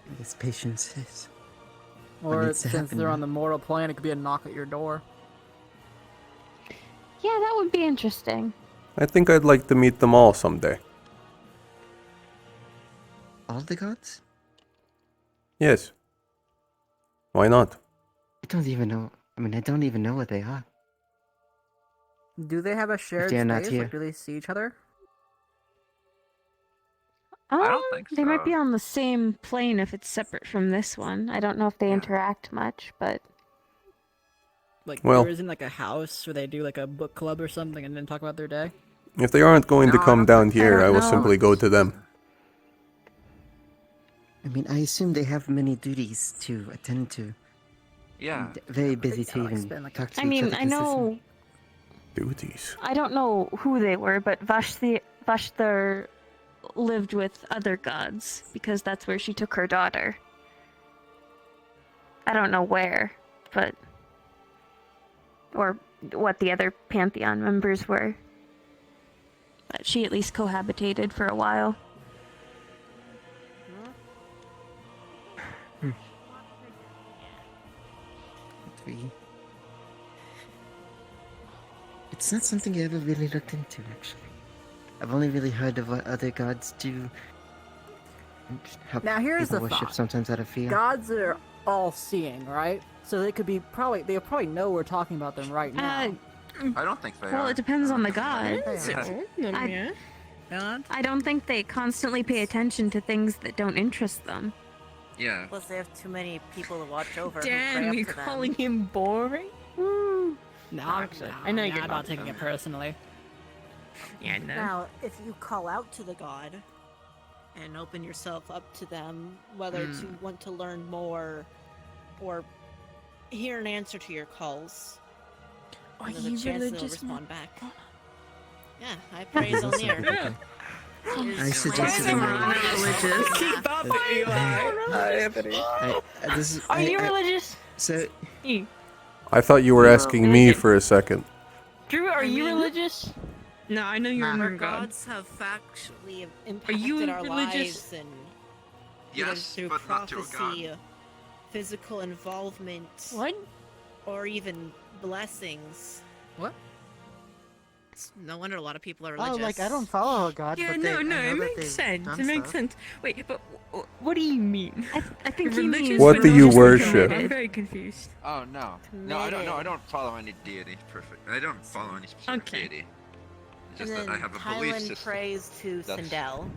I guess patience is. what Or needs to since happen they're now. on the mortal plane, it could be a knock at your door. Yeah, that would be interesting. I think I'd like to meet them all someday. All the gods? Yes. Why not? I don't even know. I mean, I don't even know what they are. Do they have a shared they're not space? here. Like, do they see each other? I don't think They might so. be on the same plane if it's separate from this one. I don't know if they interact much, but... Like, Well- there isn't like a house where they do like a book club or something and then talk about their day? If they aren't going to come down here, don't I will know. simply go to them. I mean, I assume they have many duties to attend to. Yeah. And very busy to Alex even been like- talk to I each mean, other I know... Duties. I don't know who they were, but Vashtar lived with other gods, because that's where she took her daughter. I don't know where, but... or what the other Pantheon members were. But she at least cohabitated for a while. It's not something I ever really looked into, actually. I've only really heard of what other gods do. And how Now here's people the worship thought. sometimes out of fear. Gods are all seeing, right? So they could be they probably know we're talking about them right now. I don't think they are. Well, it depends on the I god. Yeah. I don't think they constantly pay attention to things that don't interest them. Yeah. Plus, they have too many people to watch over. Damn, who pray you're up to calling them. him boring? No, Actually, I know you're not taking it personally. Yeah, I know. Now, if you call out to the god and open yourself up to them, whether to want to learn more or hear an answer to your calls, Are there's a you chance they'll religious, respond back. Yeah, I praise on the air. Okay. I suggested Keep up, Are you religious? So, I thought you were asking me for a second. Drew, are you religious? No, I know you're a Our moon god. gods have factually Are impacted you our religious? lives and either Yes, through but not to a prophecy, god. physical involvement, What? or even blessings. What? No wonder a lot of people are Oh, religious. like I don't follow a god, Yeah, but no, I no, know it that makes they've sense. done It makes stuff. sense. Wait, but what do you mean? I think he Religious means... What but do you religiously worship? committed. I'm very confused. Oh no. No, I don't. No, I don't follow any deity. Perfect. I don't follow any specific Okay. deity. It's And just then that I have a belief Highland system. prays to That's Sindel,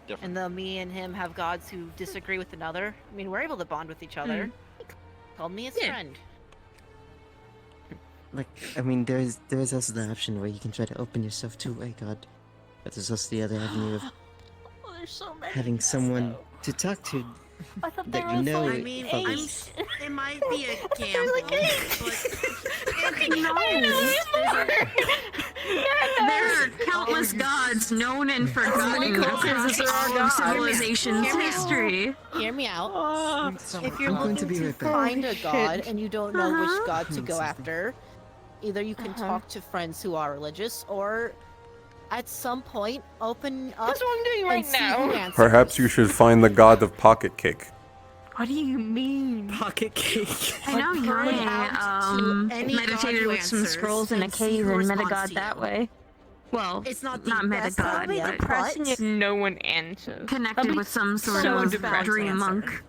different. and though me and him have gods who disagree with another, I mean, we're able to bond with each other. He called me his friend. like, I mean, there's also the option where you can try to open yourself to a god. But there's also the other avenue of Oh, there's so many. having someone to talk to I thought that you know I mean, follows. it might be a gamble, but No. There are countless gods known and forgotten across all of civilization's history. Hear me out. If you're looking to find a god and you don't know which god to go after, either you can talk to friends who are religious, or at some point open up. That's what I'm doing right now. Perhaps you should find the god of pocket cake. What do you mean? Pocket cake. I know any meditated god with some answers scrolls in a and see cave who and met a responds god to that you. way. Well, It's not the not met a best god, idea, but depressing if no one answers. Connected with some sort so of depressing dream answer. monk.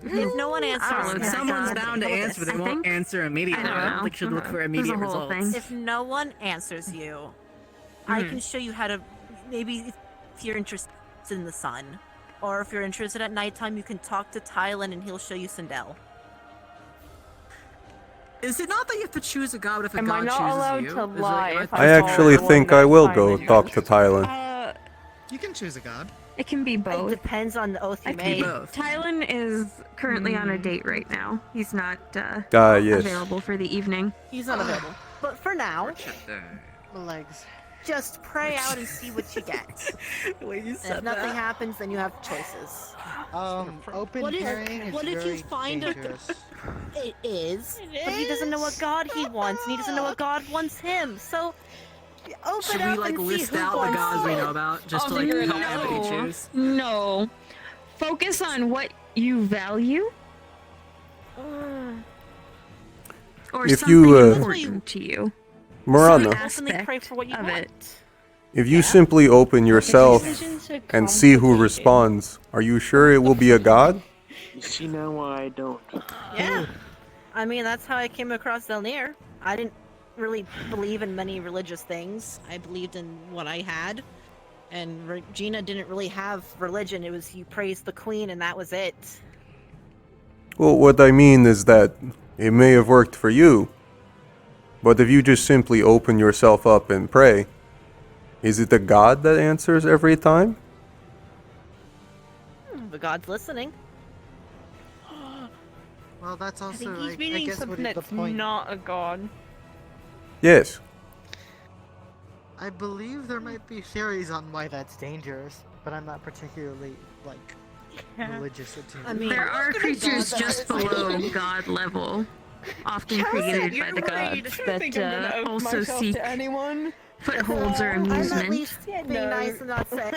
If no one answers, If someone's bound to answer, they won't answer immediately. I don't think should look for immediate results. If no one answers you, I can show you how to. Maybe if you're interested in the sun, or if you're interested at nighttime, you can talk to Tylen and he'll show you Sindel. Is it not that you have to choose a god if a Am god I not chooses allowed you? to Is it, lie am if I actually think I will go talk to Tylen. You can choose a god. It can be both. It depends on the oath you made. Tylen is currently on a date right now. He's not Yes. available for the evening. He's not available. But for now, My legs. just pray out and see what you get. And if nothing happens, then you have choices. Open What if- pairing is what if you very find a- dangerous. It is, but he doesn't know what god he wants, and he doesn't know what god wants him. So open Should up we like and list see who out the wants gods we what. know about, just to like help everybody choose? No. Focus on what you value. Or If something you, important to you. Marana, Some Definitely pray aspect for what you of want. it. if you simply open yourself decisions are and see who responds, are you sure it will be a god? You see now why I don't. Yeah. I mean, that's how I came across Zelnir. I didn't really believe in many religious things. I believed in what I had. And Regina didn't really have religion. It was you praised the queen and that was it. Well, what I mean is that it may have worked for you, but if you just simply open yourself up and pray, is it the god that answers every time? The god's listening. Well, that's I also, think he's I meaning guess, what something is the that's point. not a god. Yes. I believe there might be theories on why that's dangerous, but I'm not particularly, like, religious. I mean, there are creatures just below god level, often created by the gods that also seek footholds or I'm at amusement. least being nice and not say,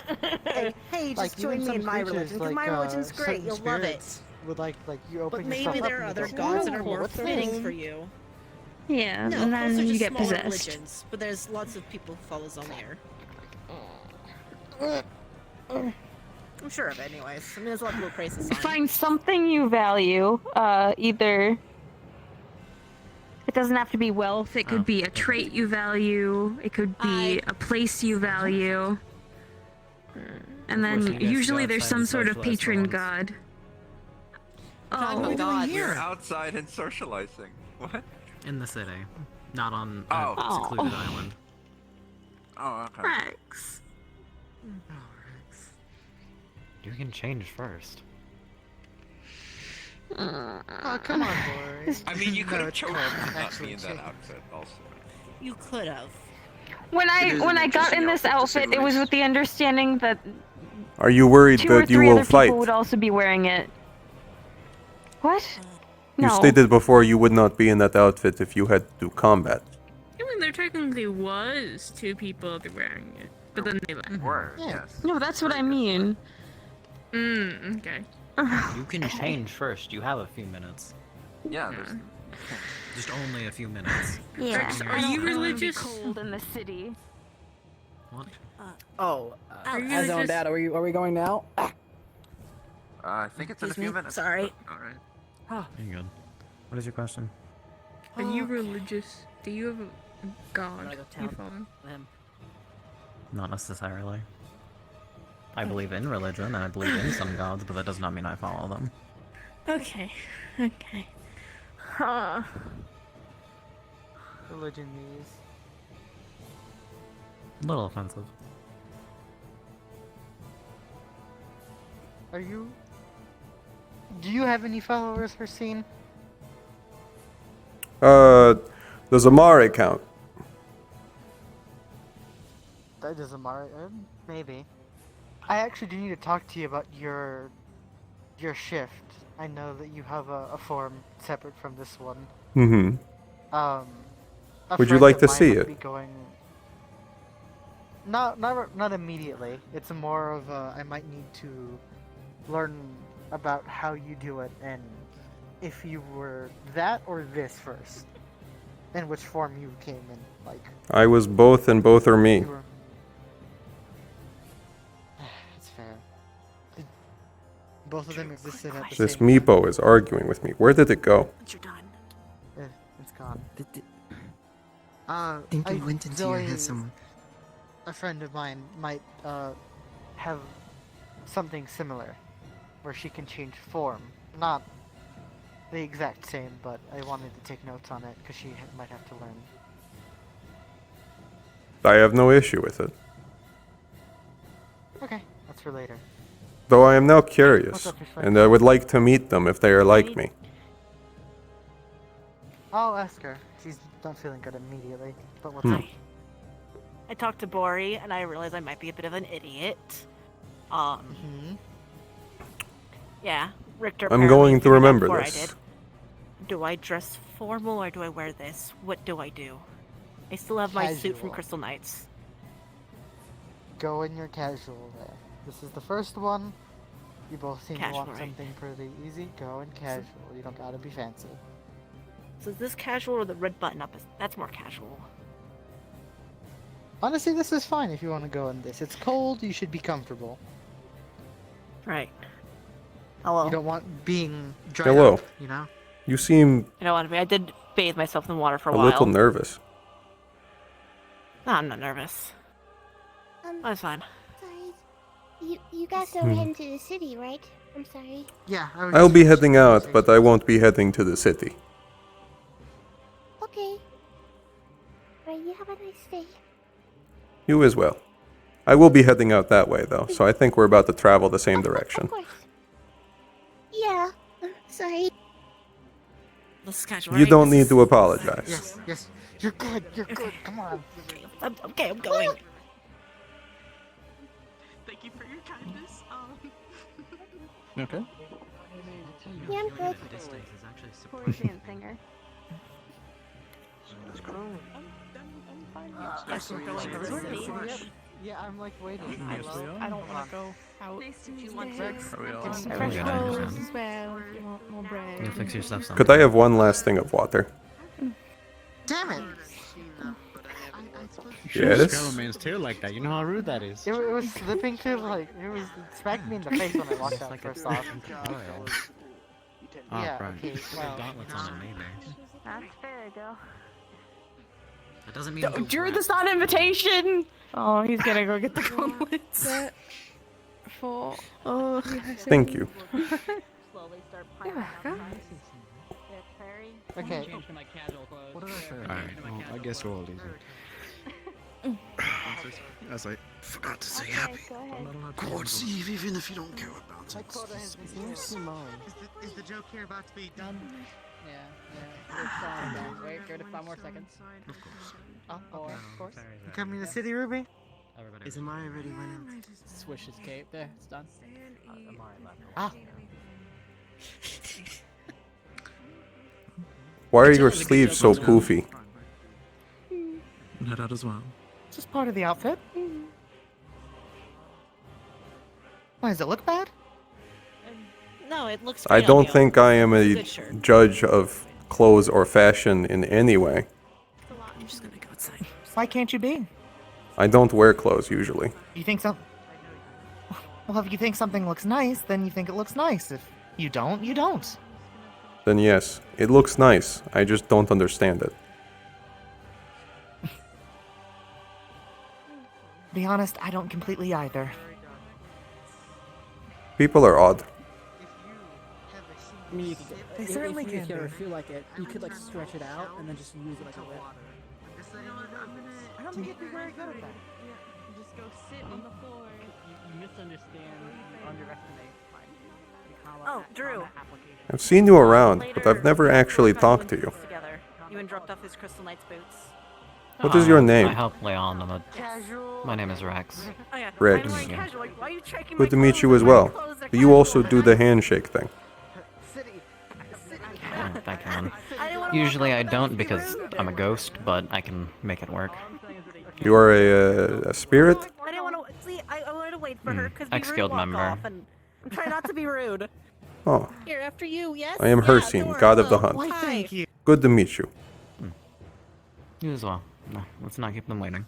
hey, Like, just join even me in some my creatures, religion, because like, my religion's great, certain you'll love it. spirits Would like you open But maybe yourself up there are and other go, gods that "Ooh, are more what's fitting this?" for you. Yeah, No, and those then are you just get smaller possessed. religions, but there's lots of people who follow Zelnir. I'm sure of it, anyways. I mean, there's a lot of people who praise the sun. Find something you value, either it doesn't have to be wealth, it could be a trait you value, it could be a place you value. And then Unfortunately, you guys usually go there's outside some and sort of socialize patron for once. god. Oh, God. you're outside and socializing. What? In the city, not on Oh. a secluded island. Oh, okay. Rex. You can change first. Oh, come on, boys. I mean, you could No, have it's chosen correct. to not Actually, be in that change. outfit, also. You could have. When I got in this outfit, it was with the understanding that Are you worried 2 or that you 3 will other fight? people would also be wearing it. What? You No. stated before you would not be in that outfit if you had to do combat. I mean, there technically was 2 people that were wearing it, but then they left. Were, yes. No, that's what I mean. Okay. You can change first. You have a few minutes. Yeah, there's... Just only a few minutes. Yeah. Rex, Are you religious? Cold in the city. What? Oh, Are you as on just- that, are we going now? I think it's in a Excuse few me? minutes. Sorry. Alright. You're good. What is your question? Are you religious? Do you have a god go you town. follow? Not necessarily. I believe in religion, and I believe in some gods, but that does not mean I follow them. Okay. Okay. Huh. Religion news. A little offensive. Are you? Do you have any followers, Racine? The Zamare count. Does Amari? Maybe. I actually do need to talk to you about your shift. I know that you have a form separate from this one. Mm-hmm. A Would you friend like of to mine see would it? Be going... Not immediately. It's more of I might need to learn about how you do it and if you were that or this first, and which form you came in. Like I was both, and both are me. you were... That's fair. Both of them existed at the This same time. meepo is arguing with me. Where did it go? Once you're done. It's gone. I think it went into your head Zoe, somewhere. a friend of mine might have something similar, where she can change form. Not the exact same, but I wanted to take notes on it because she might have to learn. I have no issue with it. Okay, that's for later. Though I am now What's curious, up, your friend? and I would like to meet them if they are like me. I'll ask her. She's not feeling good immediately, but what's Hmm. up? I talked to Bori, and I realized I might be a bit of an idiot. Yeah, Richter. I'm apparently going to figured out remember before I this. did. Do I dress formal or do I wear this? What do I do? I still have my suit from Casual. Crystal Knights. Go in your casual there. This is the first one. You both seem Casual, to want right? something pretty easy. Go in casual. You don't gotta be fancy. So is this casual or the red button up? That's more casual. Honestly, this is fine if you want to go in this. It's cold. You should be comfortable. Right. Hello. You don't want being dried Hello. up, you know? You seem You know what I mean? I did bathe myself in water for a a while. little nervous. No, I'm not nervous. That's fine. Sorry. You guys are heading to the city, right? I'm sorry. Yeah, I'll be heading out, but I won't be heading to the city. Okay. Right, you have a nice day. You as well. I will be heading out that way, though, so I think we're about to travel the same direction. Of course. Yeah. Sorry. Let's casual. You right? don't This need is- to apologize. Yes, yes. You're good. You're good. Come on. I'm going. Thank you for your kindness. Okay. Yeah, I'm good. Parisian singer. Yeah, I'm like waiting. I don't want to go out. Nice to meet you. Get some Are fresh we clothes gonna- as well if you want more bread. You'll fix your stuff Could I have one last thing of water? Damn it! Yes? Scaramouche's tail like that. You know how rude that is. It was slipping to like it smacked me in the face when I walked out first off. Yeah. right. Okay. Well. Gauntlets on it, maybe. That's fair, though. That doesn't mean. Drew, that's not an invitation! Oh, he's gonna go get the gauntlets. For Oh, Thank you. Slowly start You're piling welcome. Okay. What did I say? Alright, well, I guess we're all leaving. As I forgot to say happy. God's Eve, even if you don't care about it. Is the joke here about to be done? Yeah. Wait, give it 5 more seconds. Of course. Oh, of course. You coming to the city, Ruby? Is Amari ready when Swish his cape. There, it's done. Ah. Why are your sleeves so poofy? Head out as well. It's just part of the outfit. Why, does it look bad? No, it looks. I great on don't you. think I am It's a good shirt. judge of clothes or fashion in any way. I'm just gonna go outside. Why can't you be? I don't wear clothes usually. You think so? Well, if you think something looks nice, then you think it looks nice. If you don't, you don't. Then yes, it looks nice. I just don't understand it. Be honest, I don't completely either. People are odd. I mean, you could, They if certainly you can ever be. feel like it, you could like stretch it out and then just use it like a whip. I don't think you'd be very good at that. just go sit on the floor. You misunderstand, you underestimate. Oh, Drew. I've seen you around, but I've never actually talked to you. Together. You and dropped off his Crystal Knights boots. What is your name? I help Leon. My name is Rex. Rex. Good to meet you. Good to meet you as well. Do you also do the handshake thing? I can. Usually I don't because I'm a ghost, but I can make it work. You are a spirit? I didn't want to see. I wanted to wait for her because Ex-guild member. and I'm trying not to be rude. Oh. Here after you, yes. I am Hercene, god of the hunt. Why, thank you. Good to meet you. You as well. No, let's not keep them waiting.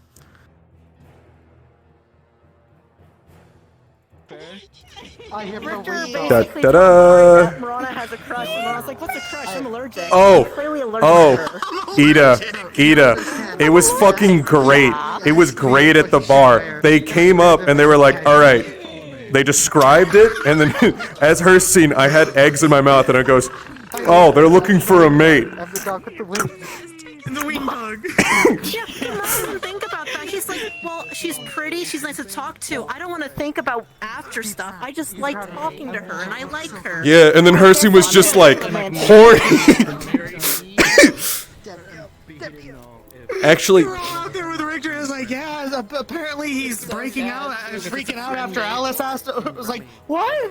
I hear Da-da-da. Marana has a crush, and I was like, "What's a crush? I'm allergic." Oh, I'm clearly allergic to her. Ida, it was fucking great. It was great at the bar. They came up and they were like, all right. They described it, and then as her scene, I had eggs in my mouth, and it goes, oh, they're looking for a mate. The wing hug. Yeah, Marana, think about that. He's like, well, she's pretty, she's nice to talk to. I don't want to think about after stuff. I just like talking to her, and I like her. Yeah, and then Hercene was just like, horny. Actually, out there with Richter is like, yeah, apparently he's breaking out, freaking out after Alice asked. Was like, what?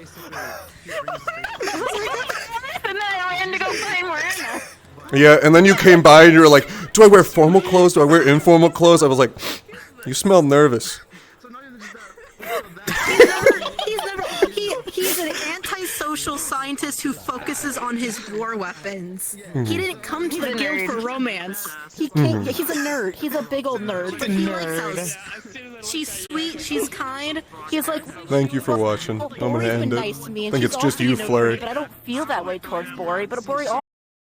And then I had to go find Miranda. yeah, and then you came by and you were like, do I wear formal clothes? Do I wear informal clothes? I was like, you smell nervous. He's an antisocial scientist who focuses on his war weapons. Mhm. He didn't come to the He's a guild nerd. for romance. He's a nerd. He's a big old nerd. But he likes us. She's sweet. She's kind. He's like. Thank you for watching. I'm gonna Bori's end been it. nice to me, I and think she's it's just also, you, know, Flurry. But I don't feel that way towards Bori. But Bori